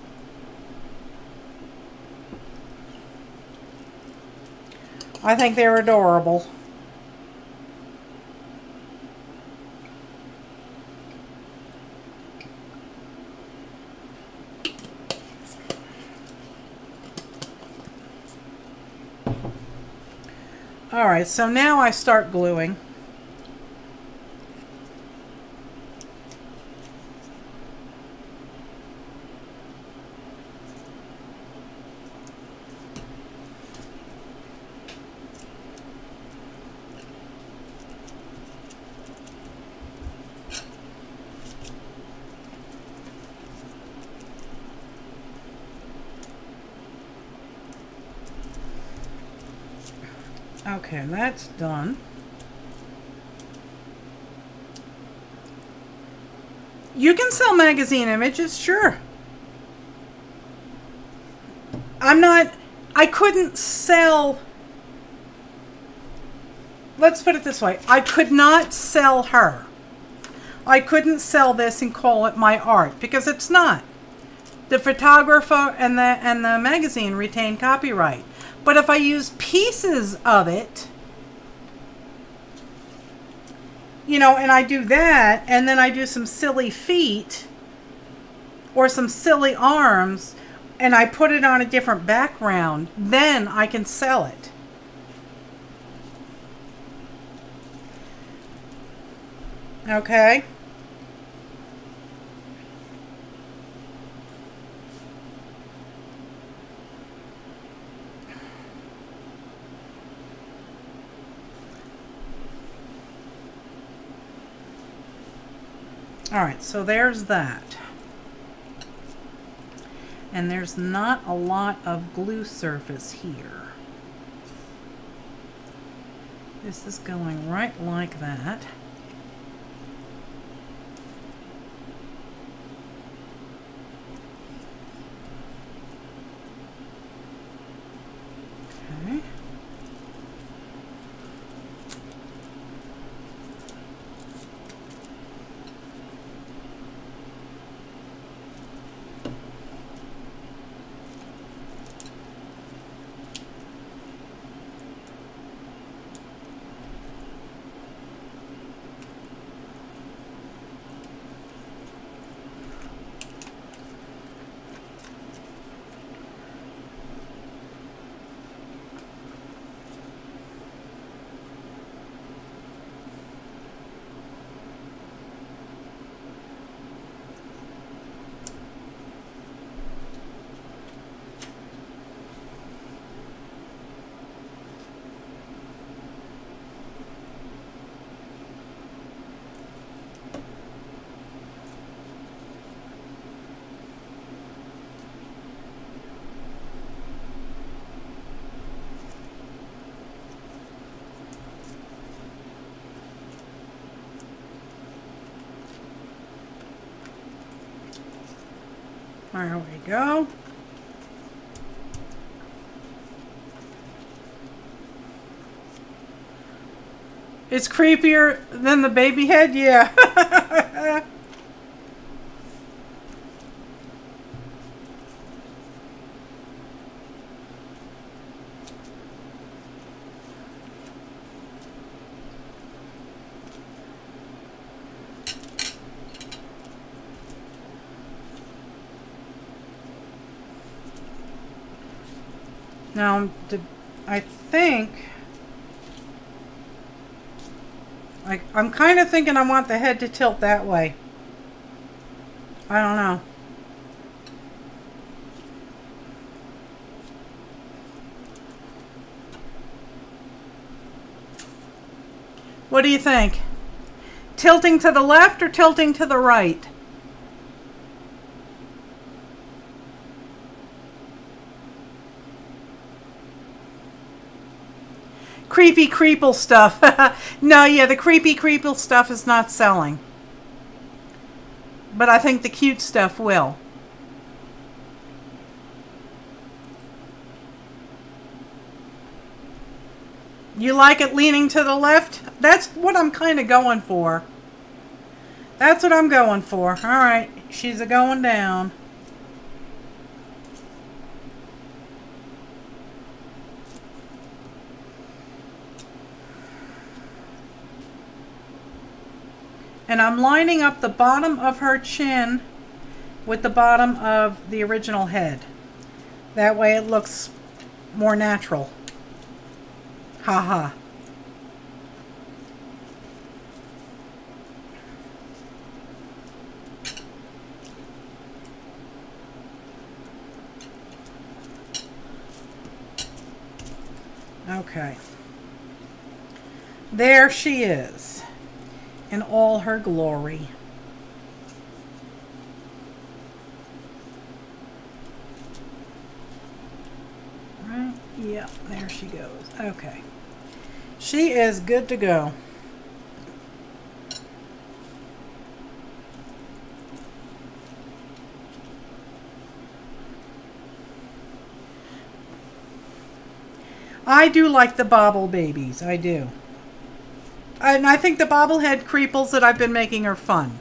I think they're adorable. All right, so now I start gluing. Okay, that's done. You can sell magazine images, sure. I couldn't sell, let's put it this way, I could not sell her. I couldn't sell this and call it my art because it's not. The photographer and the magazine retain copyright. But if I use pieces of it, you know, and I do that, and then I do some silly feet or some silly arms, and I put it on a different background, then I can sell it. Okay? All right, so there's that. And there's not a lot of glue surface here. This is going right like that. Okay. There we go. It's creepier than the baby head? Yeah. Now, I think... I'm kind of thinking I want the head to tilt that way. I don't know. What do you think? Tilting to the left or tilting to the right? Creepy Creeple stuff. No, yeah, the creepy Creeple stuff is not selling. But I think the cute stuff will. You like it leaning to the left? That's what I'm kind of going for. That's what I'm going for. Alright, she's a-going down. And I'm lining up the bottom of her chin with the bottom of the original head. That way it looks more natural. Haha. Okay. There she is in all her glory. Right? Yeah, there she goes. Okay. She is good to go. I do like the bobble babies. I do. And I think the bobblehead Creeples that I've been making are fun.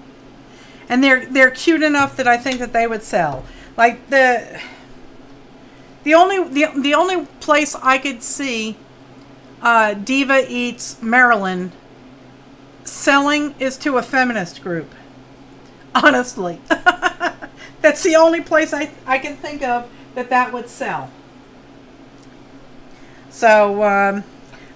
And they're cute enough that I think that they would sell. Like the only place I could see Diva Eats Maryland selling is to a feminist group. Honestly. That's the only place I can think of that would sell. So,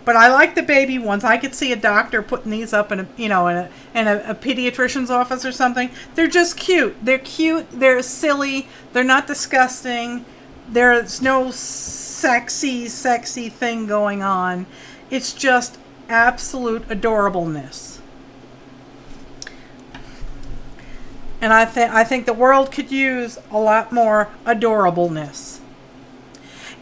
but I like the baby ones. I could see a doctor putting these up in a, you know, in a pediatrician's office or something. They're just cute. They're cute. They're silly. They're not disgusting. There's no sexy thing going on. It's just absolute adorableness. And I think the world could use a lot more adorableness.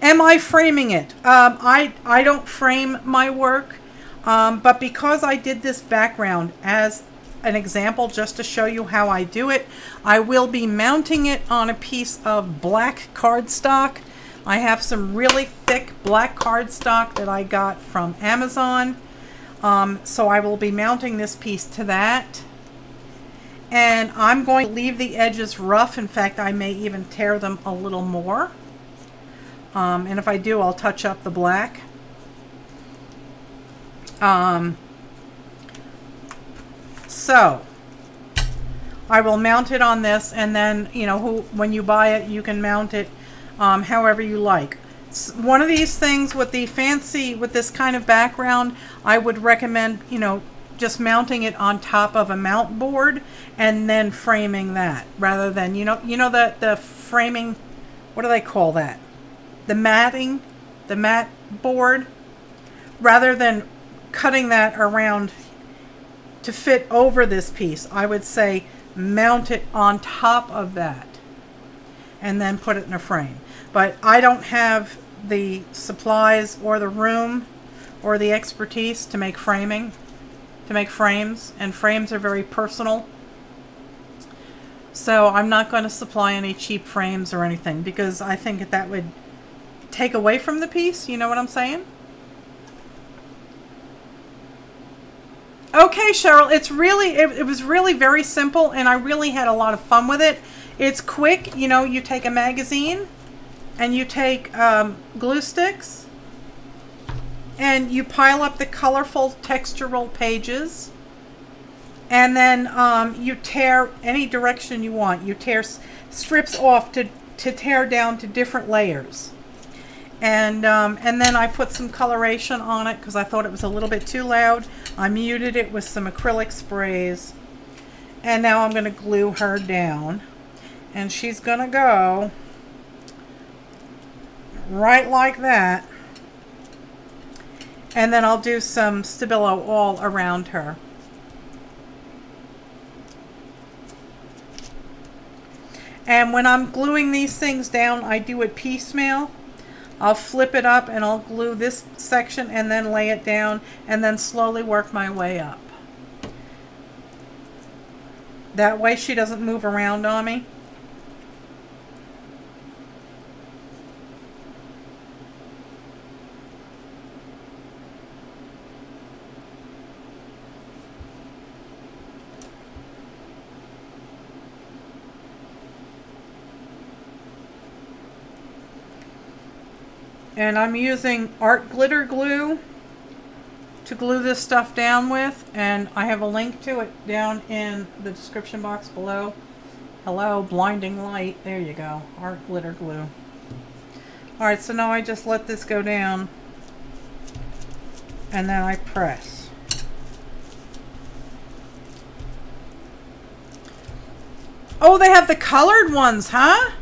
Am I framing it? I don't frame my work, but because I did this background as an example just to show you how I do it, I will be mounting it on a piece of black cardstock. I have some really thick black cardstock that I got from Amazon, so I will be mounting this piece to that. And I'm going to leave the edges rough. In fact, I may even tear them a little more. And if I do, I'll touch up the black. So I will mount it on this, and then, you know, when you buy it, you can mount it however you like. One of these things with this kind of background, I would recommend, you know, just mounting it on top of a mount board and then framing that, rather than, you know the framing, what do they call that? The matting, the mat board, rather than cutting that around to fit over this piece. I would say mount it on top of that and then put it in a frame. But I don't have the supplies or the room or the expertise to make frames, and frames are very personal. So I'm not going to supply any cheap frames or anything because I think that would take away from the piece. You know what I'm saying? Okay, Cheryl, it was really very simple, and I really had a lot of fun with it. It's quick. You know, you take a magazine and you take glue sticks and you pile up the colorful textural pages, and then you tear any direction you want. You tear strips off to tear down to different layers. And then I put some coloration on it because I thought it was a little bit too loud. I muted it with some acrylic sprays. And now I'm going to glue her down. And she's going to go right like that. And then I'll do some Stabilo all around her. And when I'm gluing these things down, I do it piecemeal. I'll flip it up and I'll glue this section and then lay it down and then slowly work my way up. That way she doesn't move around on me. And I'm using art glitter glue to glue this stuff down with, and I have a link to it down in the description box below. Hello, blinding light. There you go. Art glitter glue. Alright, so now I just let this go down and then I press. Oh, they have the colored ones, huh?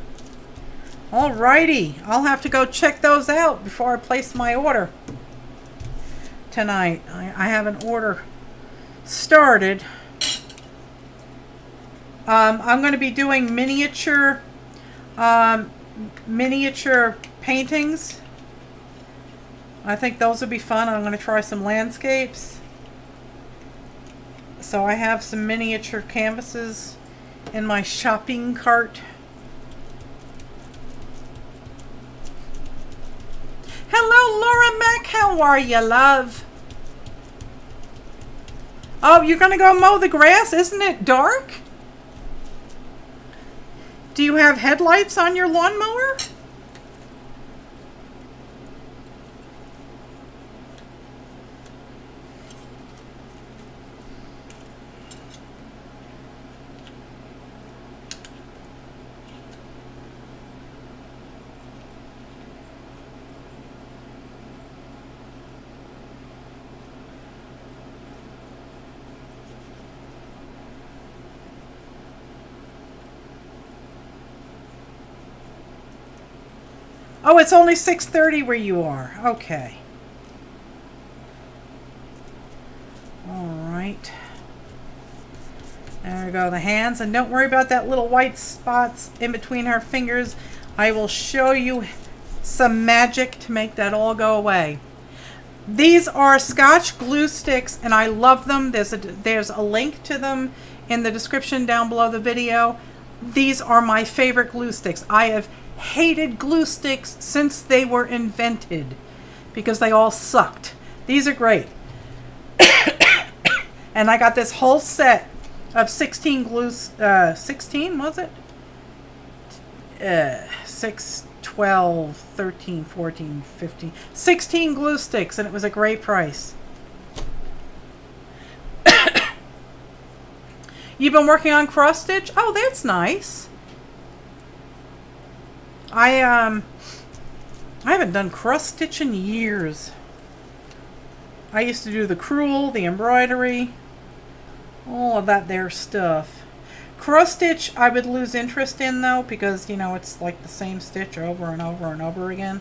Alrighty, I'll have to go check those out before I place my order tonight. I have an order started. I'm going to be doing miniature paintings. I think those would be fun. I'm going to try some landscapes. So I have some miniature canvases in my shopping cart. Hello, Laura Mack. How are you, love? Oh, you're going to go mow the grass? Isn't it dark? Do you have headlights on your lawnmower? Oh, it's only 6:30 where you are. Okay. All right. There we go, the hands. And don't worry about that little white spots in between her fingers. I will show you some magic to make that all go away. These are Scotch glue sticks, and I love them. There's a link to them in the description down below the video. These are my favorite glue sticks. I have hated glue sticks since they were invented because they all sucked. These are great. And I got this whole set of 16 glues. 16 was it? 6, 12, 13, 14, 15, 16 glue sticks, and it was a great price. You've been working on cross stitch? Oh, that's nice. I haven't done cross stitch in years. I used to do the crewel, the embroidery, all of that there stuff. Cross stitch I would lose interest in though, because you know it's like the same stitch over and over and over again.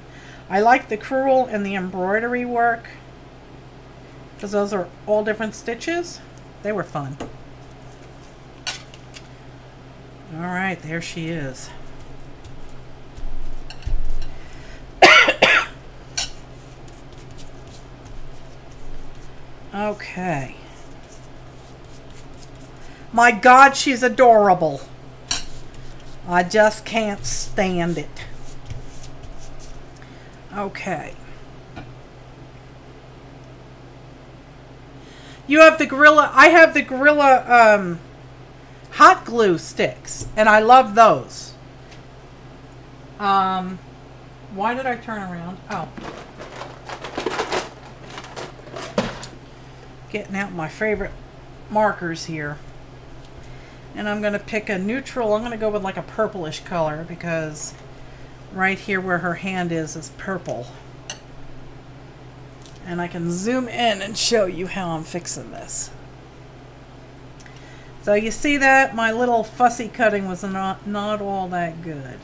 I like the crewel and the embroidery work because those are all different stitches. They were fun. Alright, there she is. Okay. My God, she's adorable. I just can't stand it. Okay. You have the Gorilla. I have the Gorilla hot glue sticks, and I love those. Why did I turn around? Oh. Getting out my favorite markers here. And I'm going to pick a neutral. I'm going to go with like a purplish color because right here where her hand is purple. And I can zoom in and show you how I'm fixing this. So you see that? My little fussy cutting was not all that good.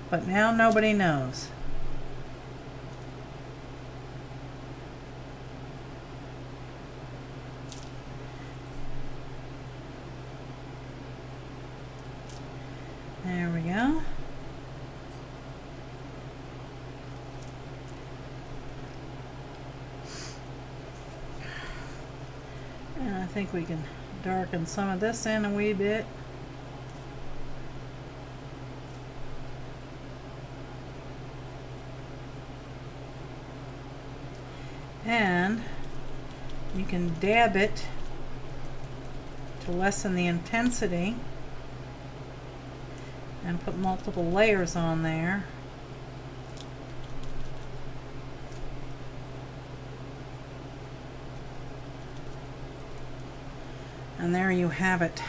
But now nobody knows. There we go. And I think we can darken some of this in a wee bit. And you can dab it to lessen the intensity and put multiple layers on there. And there you have it.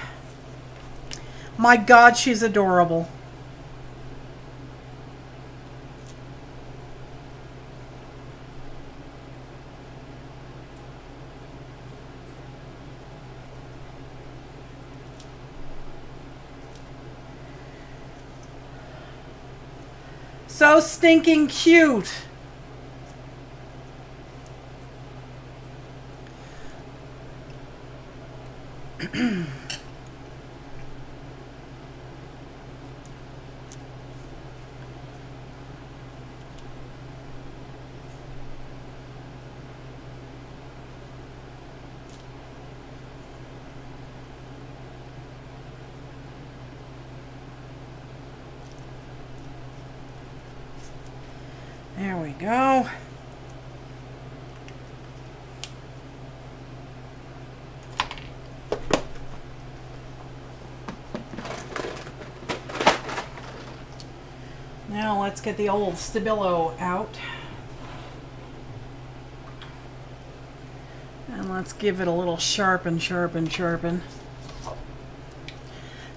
My God, she's adorable. So stinking cute. There we go. Now let's get the old Stabilo out. And let's give it a little sharpen.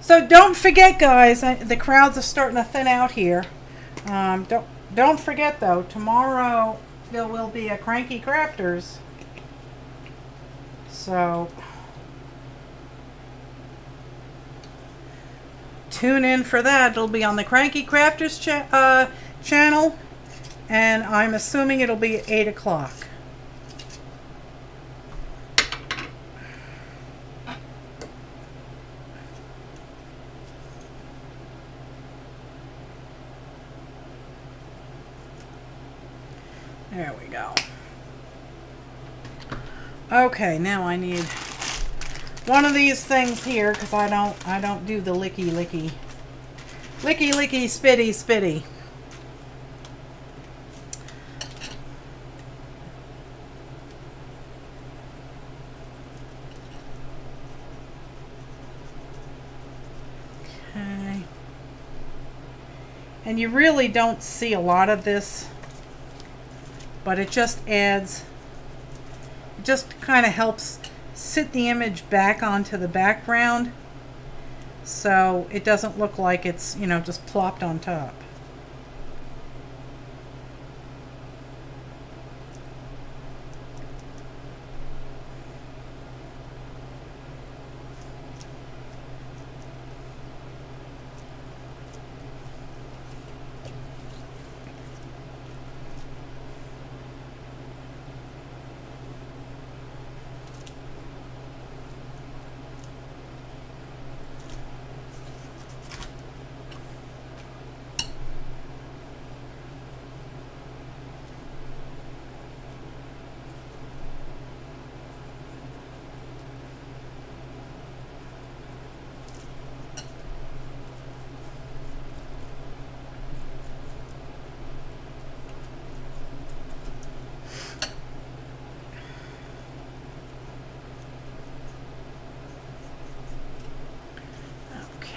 So don't forget, guys, the crowds are starting to thin out here. Don't forget, though, tomorrow there will be a Cranky Crafters. So tune in for that. It'll be on the Cranky Crafters channel, and I'm assuming it'll be at 8 o'clock. There we go. Okay, now I need one of these things here because I don't do the licky spitty. Okay. And you really don't see a lot of this, but it just adds, it just kind of helps sit the image back onto the background so it doesn't look like it's, you know, just plopped on top.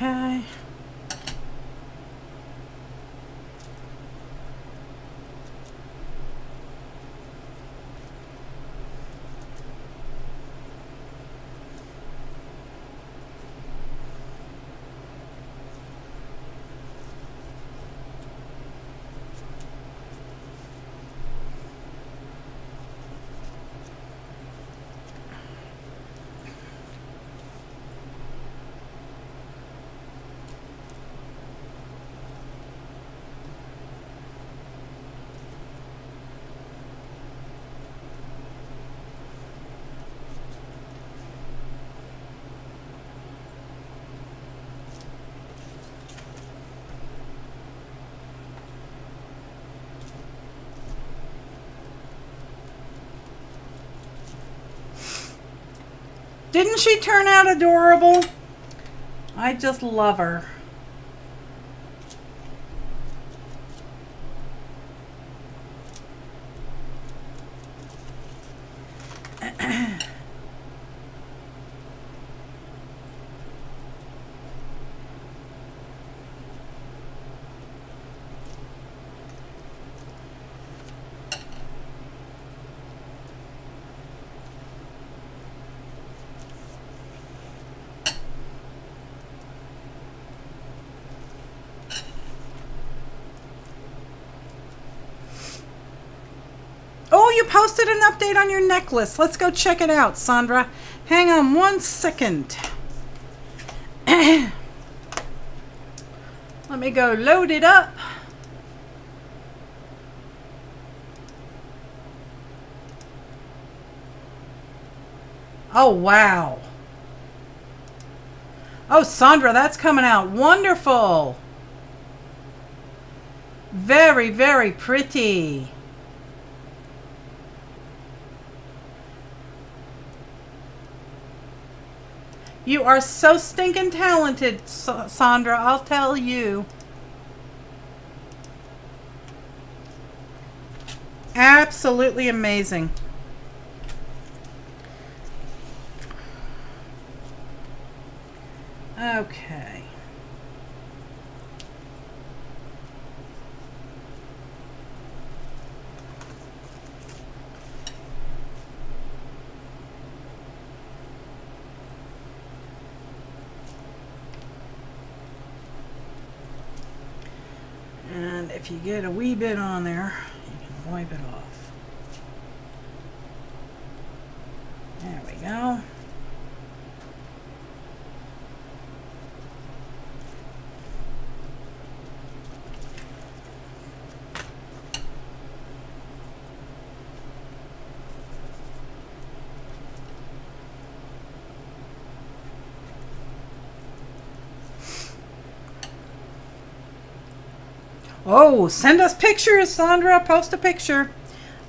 Okay. Didn't she turn out adorable? I just love her. Oh, you posted an update on your necklace. Let's go check it out, Sandra. Hang on one second. Let me go load it up. Oh, wow. Oh, Sandra, that's coming out wonderful. Very, very pretty. You are so stinking talented, Sandra, I'll tell you. Absolutely amazing. Okay. And if you get a wee bit on there, you can wipe it off. There we go. Oh, send us pictures, Sandra. Post a picture.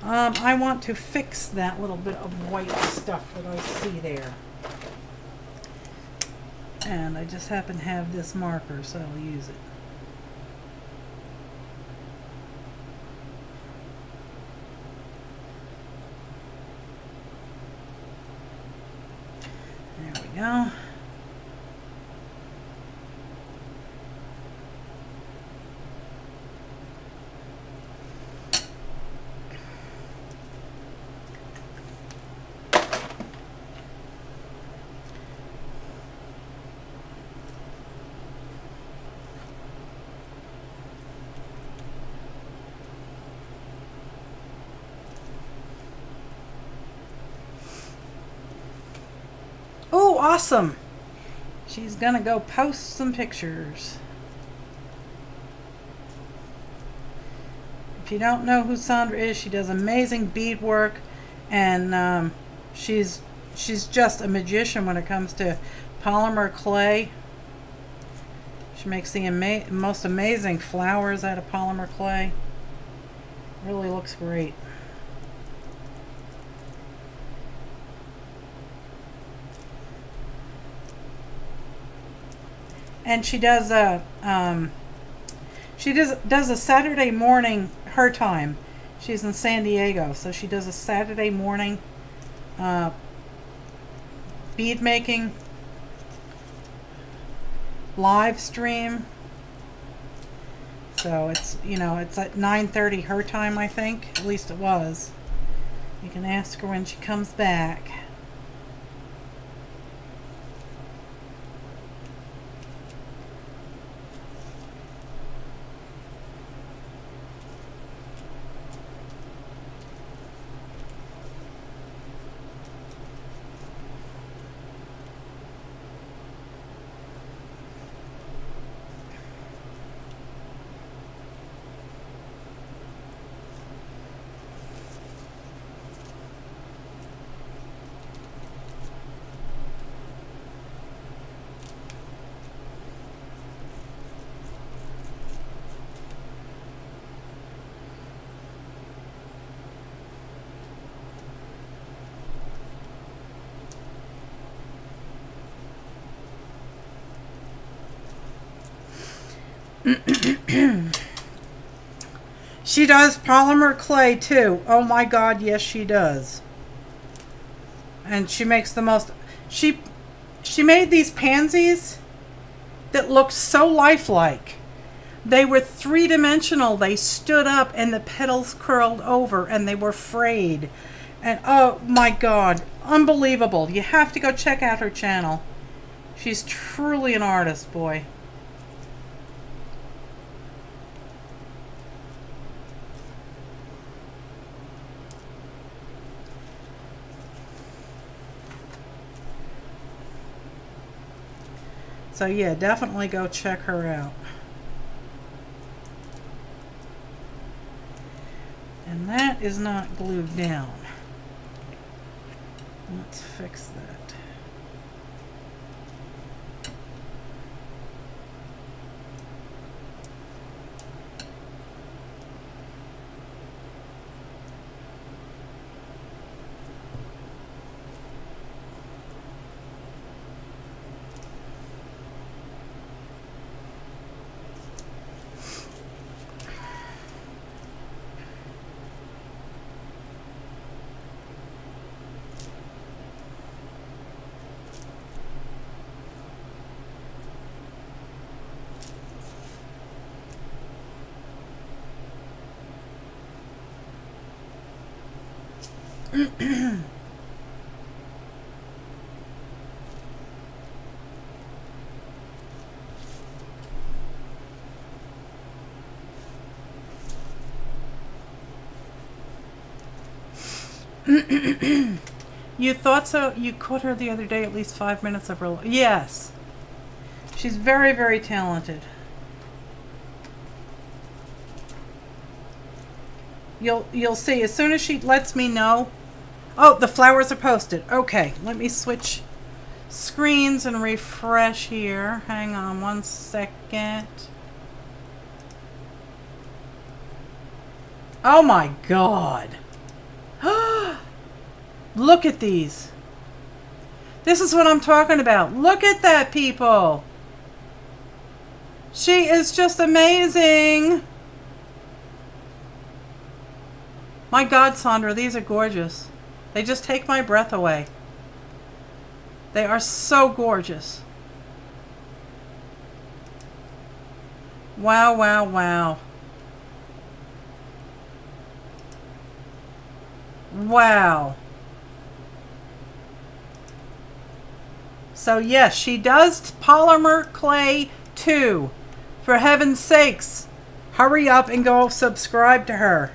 I want to fix that little bit of white stuff that I see there. And I just happen to have this marker, so I'll use it. There we go. Oh, awesome. She's gonna go post some pictures. If you don't know who Sandra is, she does amazing beadwork, and she's just a magician when it comes to polymer clay. She makes the most amazing flowers out of polymer clay. Really looks great. And she does a Saturday morning, her time. She's in San Diego, so she does a Saturday morning bead making Livestream. So it's, you know, it's at 9:30 her time, I think. At least it was. You can ask her when she comes back. She does polymer clay too. Oh my God, yes she does. And she makes the most. She made these pansies that looked so lifelike. They were three-dimensional. They stood up and the petals curled over and they were frayed. And oh my God, unbelievable. You have to go check out her channel. She's truly an artist, boy. So yeah, definitely go check her out. And that is not glued down. Let's fix that. You thought so? You caught her the other day, at least 5 minutes of her. Yes. She's very, very talented. You'll see as soon as she lets me know. Oh, the flowers are posted. Okay, let me switch screens and refresh here. Hang on 1 second. Oh my God. Look at these. This is what I'm talking about. Look at that, people. She is just amazing. My God, Sandra, these are gorgeous. They just take my breath away. They are so gorgeous. Wow, wow, wow. Wow. So yes, she does polymer clay too. For heaven's sakes, hurry up and go subscribe to her.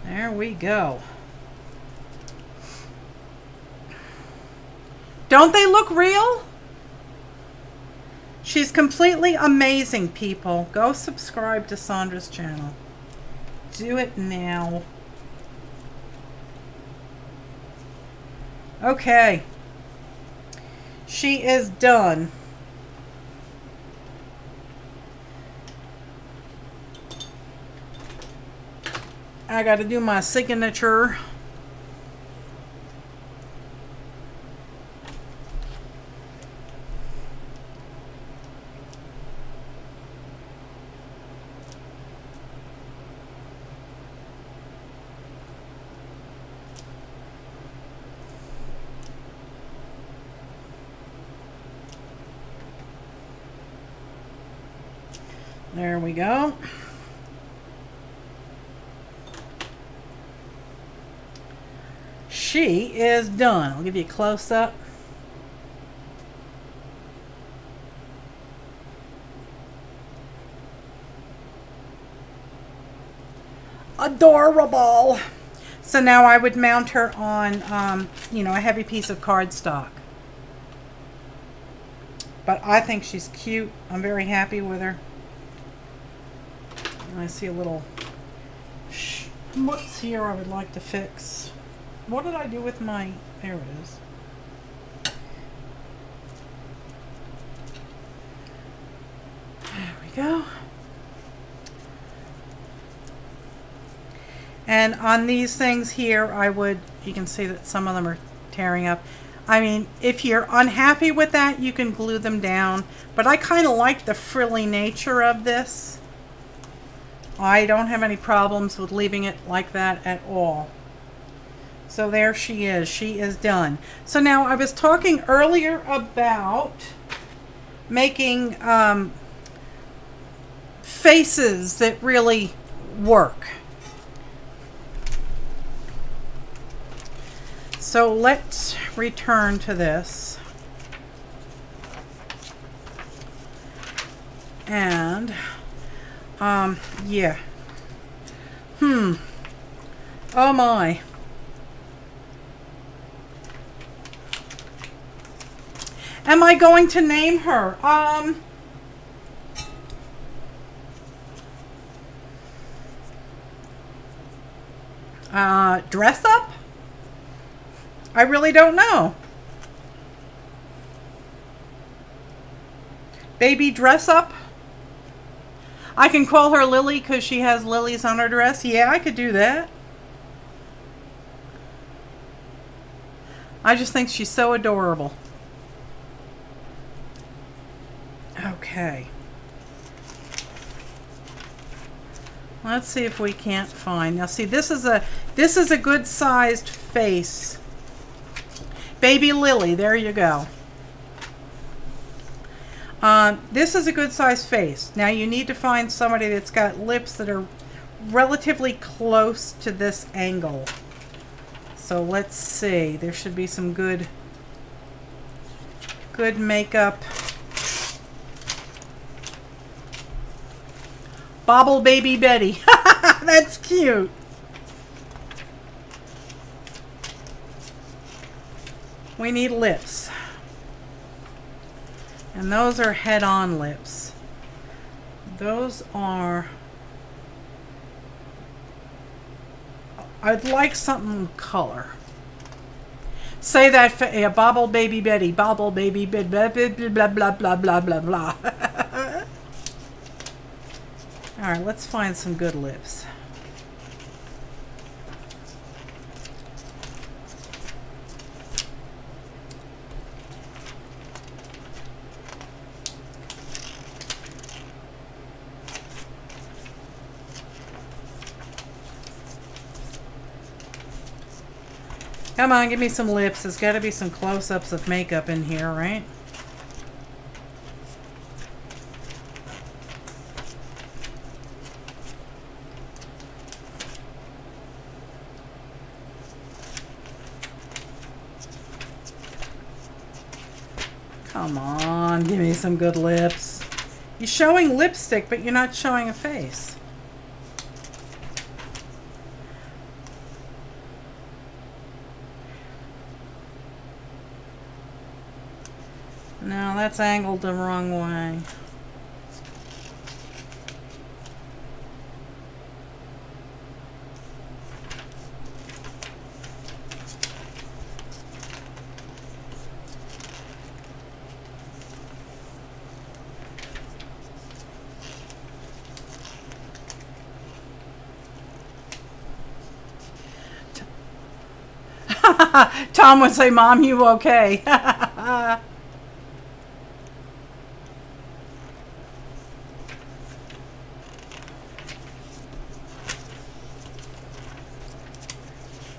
There we go. Don't they look real? She's completely amazing, people. Go subscribe to Sandra's channel. Do it now. Okay. She is done. I got to do my signature. There we go. She is done. I'll give you a close-up. Adorable. So now I would mount her on, you know, a heavy piece of cardstock. But I think she's cute. I'm very happy with her. I see a little schmutz here I would like to fix. What did I do with my... There it is. There we go. And on these things here, I would... You can see that some of them are tearing up. I mean, if you're unhappy with that, you can glue them down. But I kind of like the frilly nature of this. I don't have any problems with leaving it like that at all. So there she is. She is done. So now I was talking earlier about making faces that really work. So let's return to this. And, yeah. Oh my. Am I going to name her? Dress Up? I really don't know. Baby Dress Up? I can call her Lily because she has lilies on her dress. Yeah, I could do that. I just think she's so adorable. Okay. Let's see if we can't find. Now see, this is a good sized face. Baby Lily, there you go. This is a good sized face. Now you need to find somebody that's got lips that are relatively close to this angle. So let's see. There should be some good makeup. Bobble Baby Betty. That's cute. We need lips. And those are head-on lips. Those are... I'd like something color. Say that for yeah, Bobble Baby Betty. Bobble Baby Betty. Blah, blah, blah, blah, blah, blah, blah. Alright, let's find some good lips. Come on, give me some lips. There's got to be some close-ups of makeup in here, right? Come on, give me some good lips. You're showing lipstick, but you're not showing a face. No, that's angled the wrong way. Tom would say, "Mom, you okay?"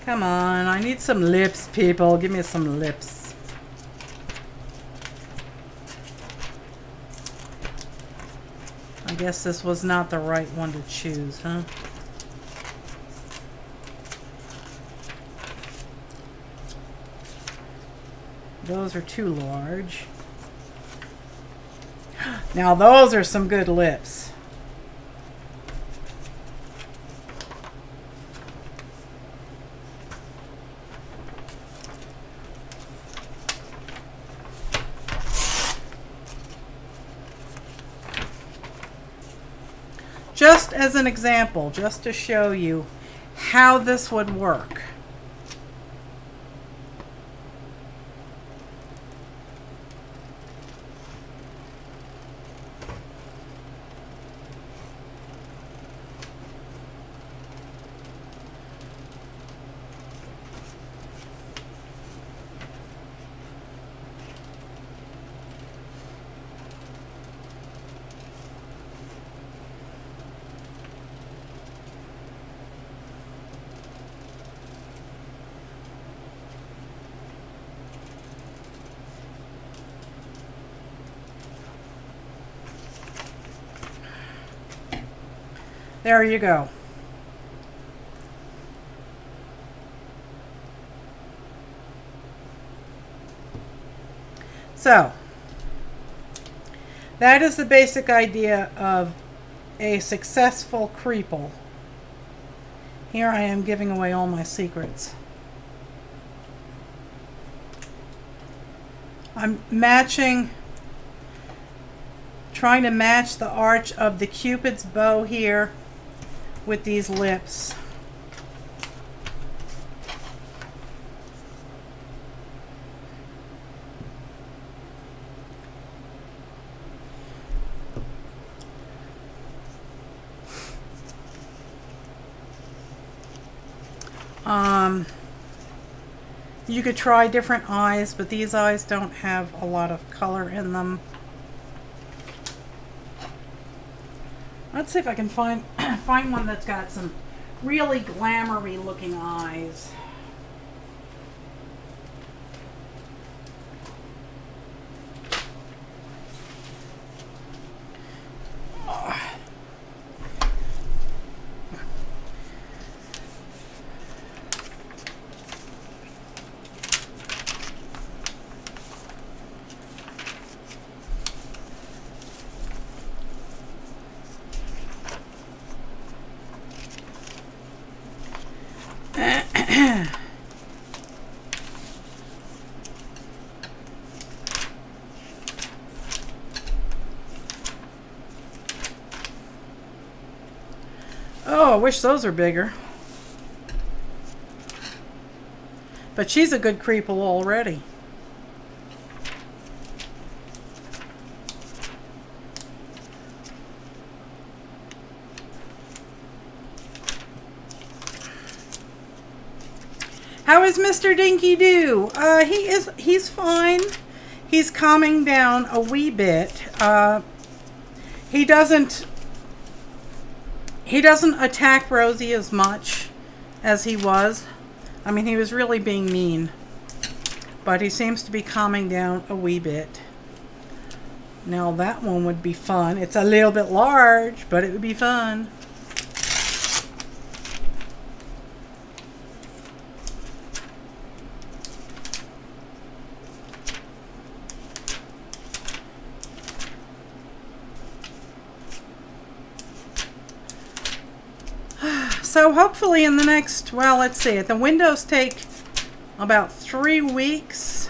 Come on, I need some lips, people. Give me some lips. I guess this was not the right one to choose, huh? Those are too large. Now those are some good lips. Just as an example, just to show you how this would work. There you go. So, that is the basic idea of a successful creeple. Here I am giving away all my secrets. I'm trying to match the arch of the Cupid's bow here with these lips. You could try different eyes, but these eyes don't have a lot of color in them. Let's see if I can find one that's got some really glamoury looking eyes. Oh, I wish those were bigger. But she's a good creeple already. How is Mr. Dinky Doo? He's fine. He's calming down a wee bit. He doesn't attack Rosie as much as he was. I mean, he was really being mean. But he seems to be calming down a wee bit. Now that one would be fun. It's a little bit large, but it would be fun. So hopefully in the next, well, let's see, the windows take about 3 weeks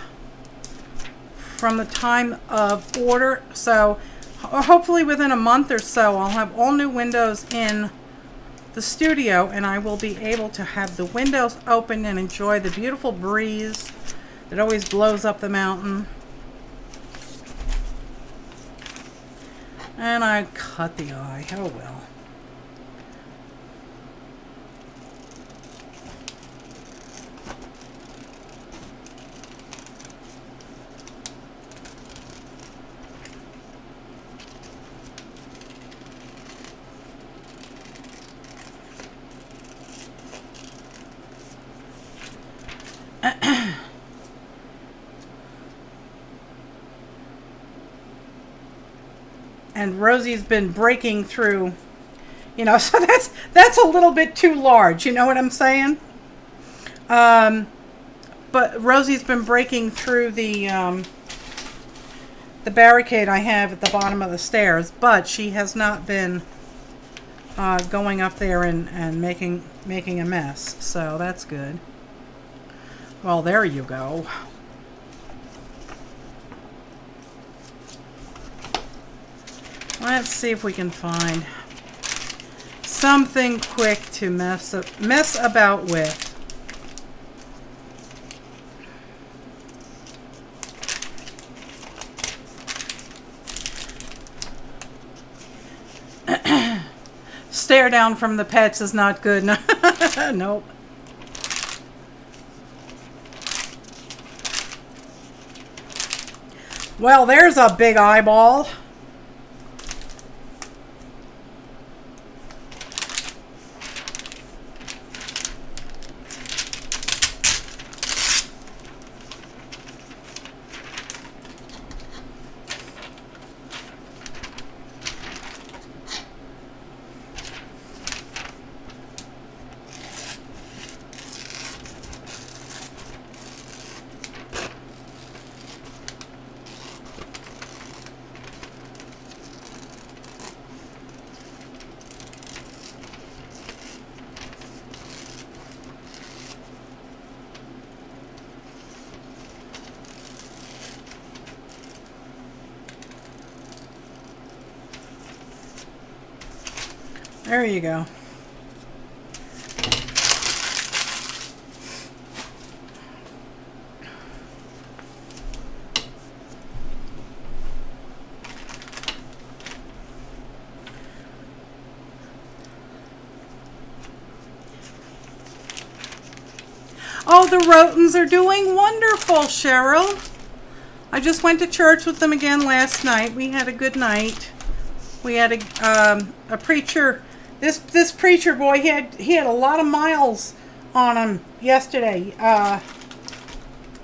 from the time of order. So hopefully within a month or so, I'll have all new windows in the studio, and I will be able to have the windows open and enjoy the beautiful breeze that always blows up the mountain. And I cut the eye. Oh well. and Rosie's been breaking through, you know, so that's a little bit too large, you know what I'm saying? But Rosie's been breaking through the barricade I have at the bottom of the stairs, but she has not been going up there and making a mess, so that's good. Well, there you go. Let's see if we can find something quick to mess about with. Stare down from the pets is not good. Nope. Well, there's a big eyeball. There you go. Oh, the Rotens are doing wonderful, Cheryl. I just went to church with them again last night. We had a good night. We had a preacher. This preacher boy, he had a lot of miles on him yesterday.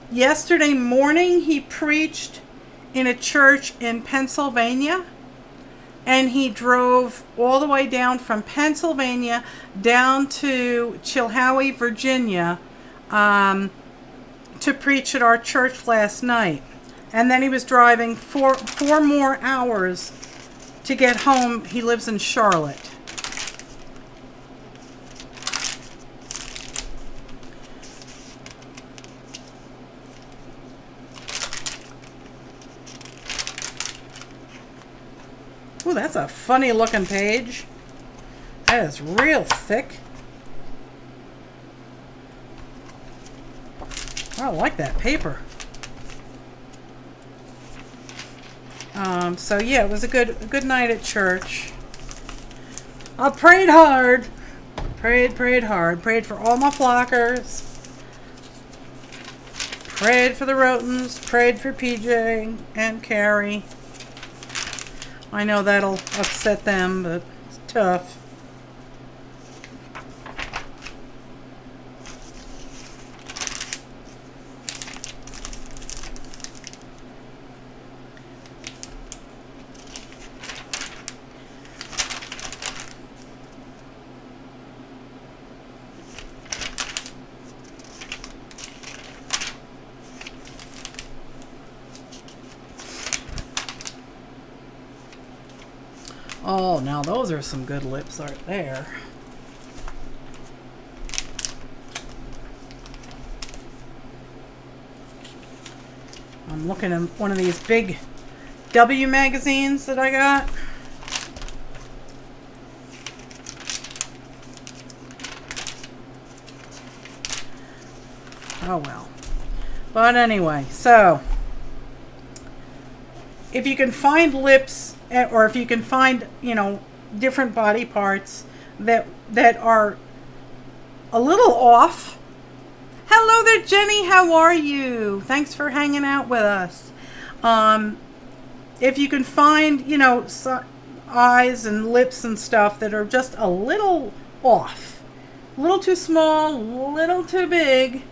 Yesterday morning, he preached in a church in Pennsylvania, and he drove all the way down from Pennsylvania down to Chilhowie, Virginia, to preach at our church last night. And then he was driving four more hours to get home. He lives in Charlotte. Ooh, that's a funny looking page. That is real thick. I like that paper. So yeah, it was a good night at church. I prayed hard. Prayed hard. Prayed for all my flockers. Prayed for the Rotens. Prayed for PJ and Carrie. I know that'll upset them, but it's tough. Oh, now those are some good lips right there. I'm looking at one of these big W magazines that I got. Oh well. But anyway, so if you can find lips, or if you can find, you know, different body parts that are a little off. Hello there, Jenny. How are you? Thanks for hanging out with us. If you can find, you know, eyes and lips and stuff that are just a little off, a little too small, a little too big,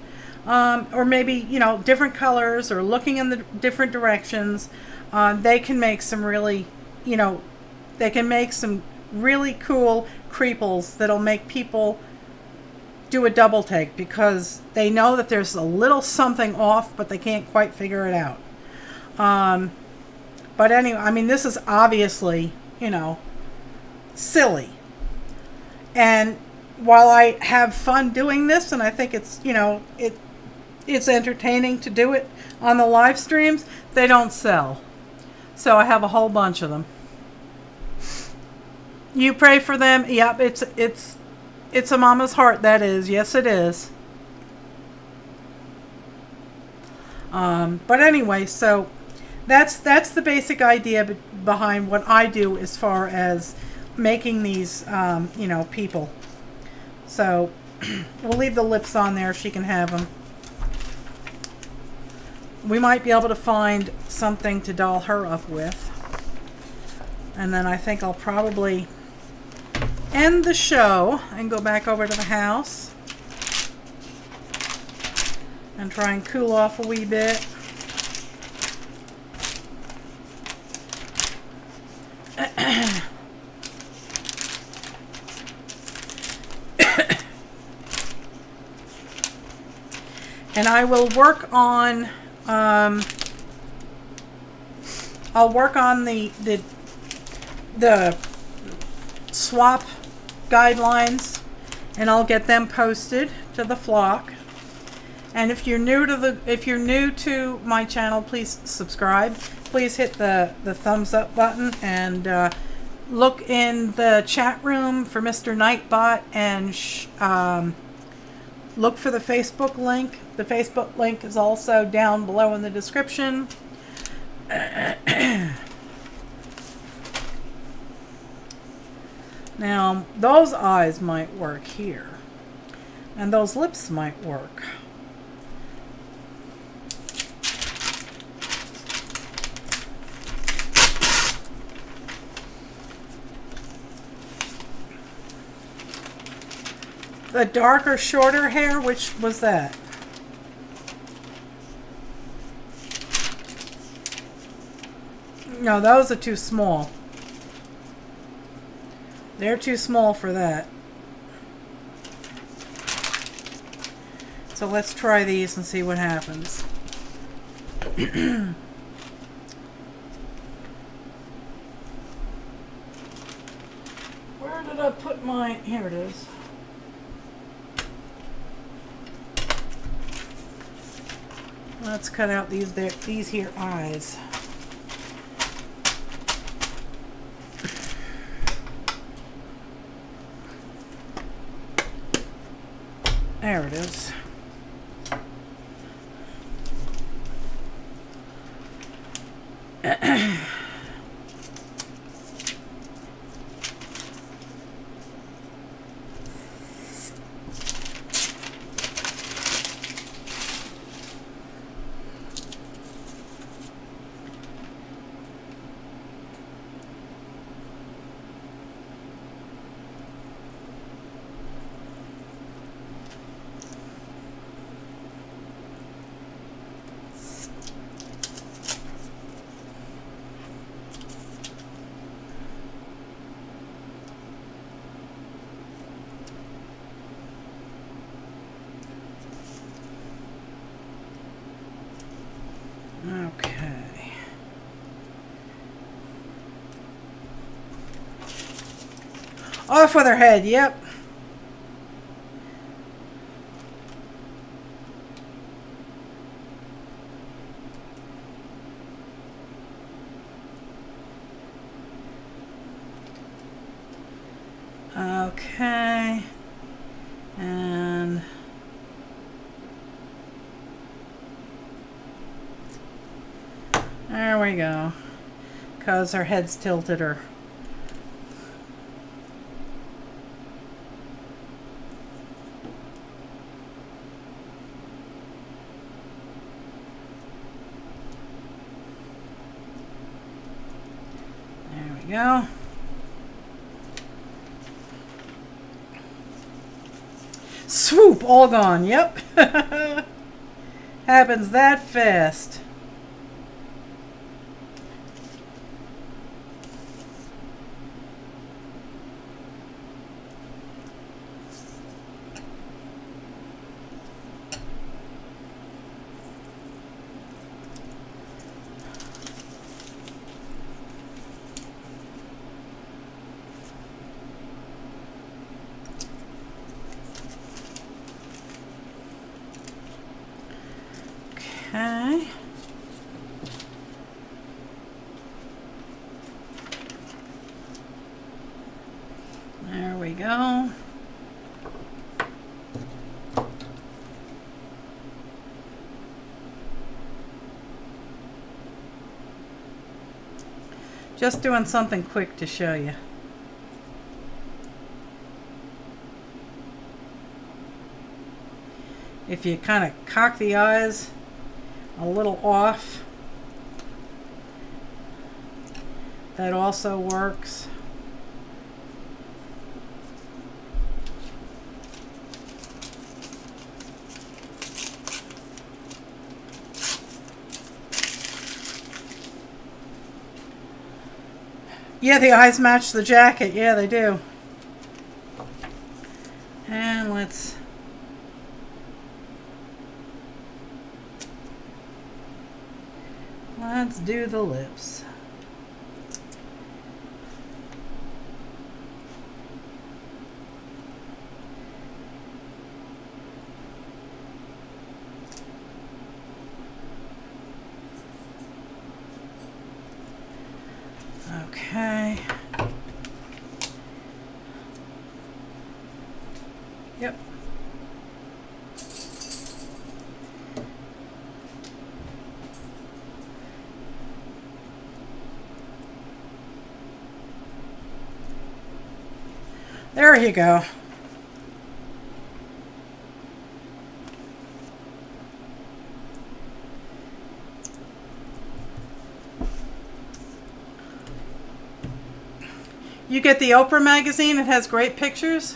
or maybe, you know, different colors or looking in the different directions, they can make some really, you know, They can make some really cool creeples that'll make people do a double take because they know that there's a little something off, but they can't quite figure it out. But anyway, I mean, this is obviously, you know, silly. And while I have fun doing this, and I think it's, you know, it's entertaining to do it on the live streams, they don't sell. So I have a whole bunch of them. You pray for them. Yep, it's a mama's heart, that is. Yes, it is. But anyway, so that's the basic idea behind what I do as far as making these, you know, people. So we'll leave the lips on there. She can have them. We might be able to find something to doll her up with. And then I think I'll probably end the show and go back over to the house and try and cool off a wee bit. And I will work on I'll work on the swap guidelines, and I'll get them posted to the flock. And if you're new to my channel, please subscribe. Please hit the thumbs up button and look in the chat room for Mr. Nightbot and look for the Facebook link. The Facebook link is also down below in the description. Now, those eyes might work here, and those lips might work. The darker, shorter hair, which was that? No, those are too small. They're too small for that. So let's try these and see what happens. Where did I put my... Here it is. Let's cut out these here eyes. There it is. Okay. Off with her head, yep. Okay. And there we go. Because her head's tilted her. There we go. Swoop, all gone. Yep. Happens that fast. Okay. There we go. Just doing something quick to show you. If you kind of cock the eyes a little off, that also works. Yeah, the eyes match the jacket. Yeah, they do. And let's do the lips. Okay. Yep. There you go. You get the Oprah magazine. It has great pictures.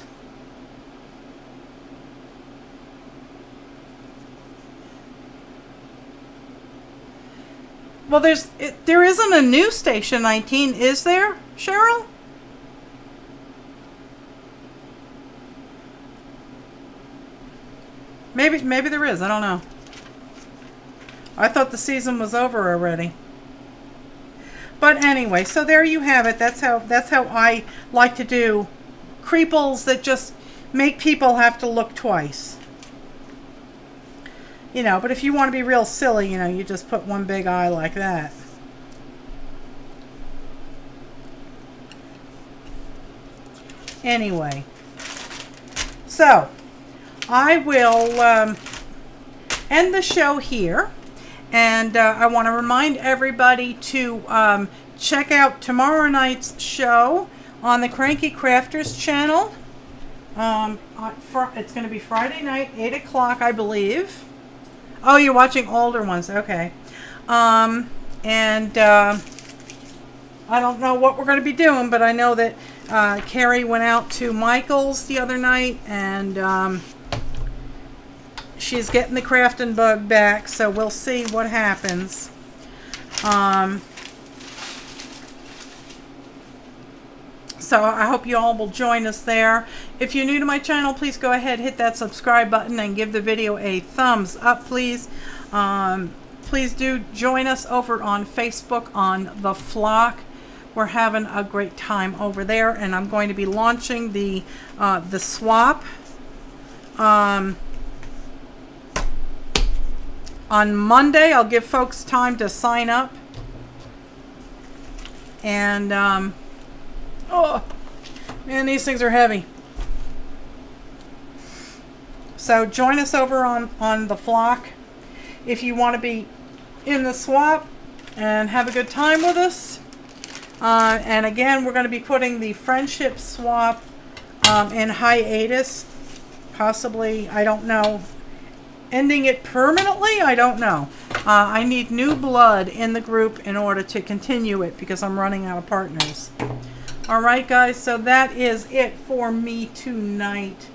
Well, there isn't a news station 19, is there, Cheryl? Maybe there is. I don't know. I thought the season was over already. But anyway, so there you have it. That's how I like to do creeples that just make people have to look twice. You know, but if you want to be real silly, you know, you just put one big eye like that. Anyway, so I will end the show here. And I want to remind everybody to check out tomorrow night's show on the Cranky Crafters channel. It's going to be Friday night, 8 o'clock, I believe. Oh, you're watching older ones. Okay. I don't know what we're going to be doing, but I know that Carrie went out to Michael's the other night, and she's getting the crafting bug back, so we'll see what happens. So I hope you all will join us there. If you're new to my channel, please go ahead, hit that subscribe button, and give the video a thumbs up, please. Please do join us over on Facebook on The Flock. We're having a great time over there, and I'm going to be launching the swap on Monday. I'll give folks time to sign up. And, oh, man, these things are heavy. So join us over on The Flock if you want to be in the swap and have a good time with us. And again, we're going to be putting the friendship swap in hiatus. Possibly, I don't know. Ending it permanently? I don't know. I need new blood in the group in order to continue it because I'm running out of partners. Alright guys, so that is it for me tonight.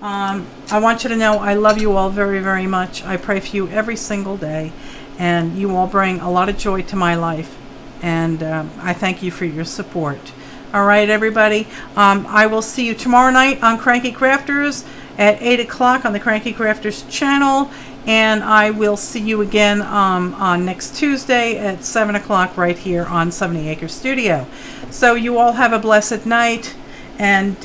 I want you to know I love you all very, very much. I pray for you every single day. And you all bring a lot of joy to my life. And I thank you for your support. Alright everybody, I will see you tomorrow night on Cranky Crafters at 8 o'clock on the Cranky Crafters channel, and I will see you again on next Tuesday at 7 o'clock right here on 70 Acre Studio. So you all have a blessed night, and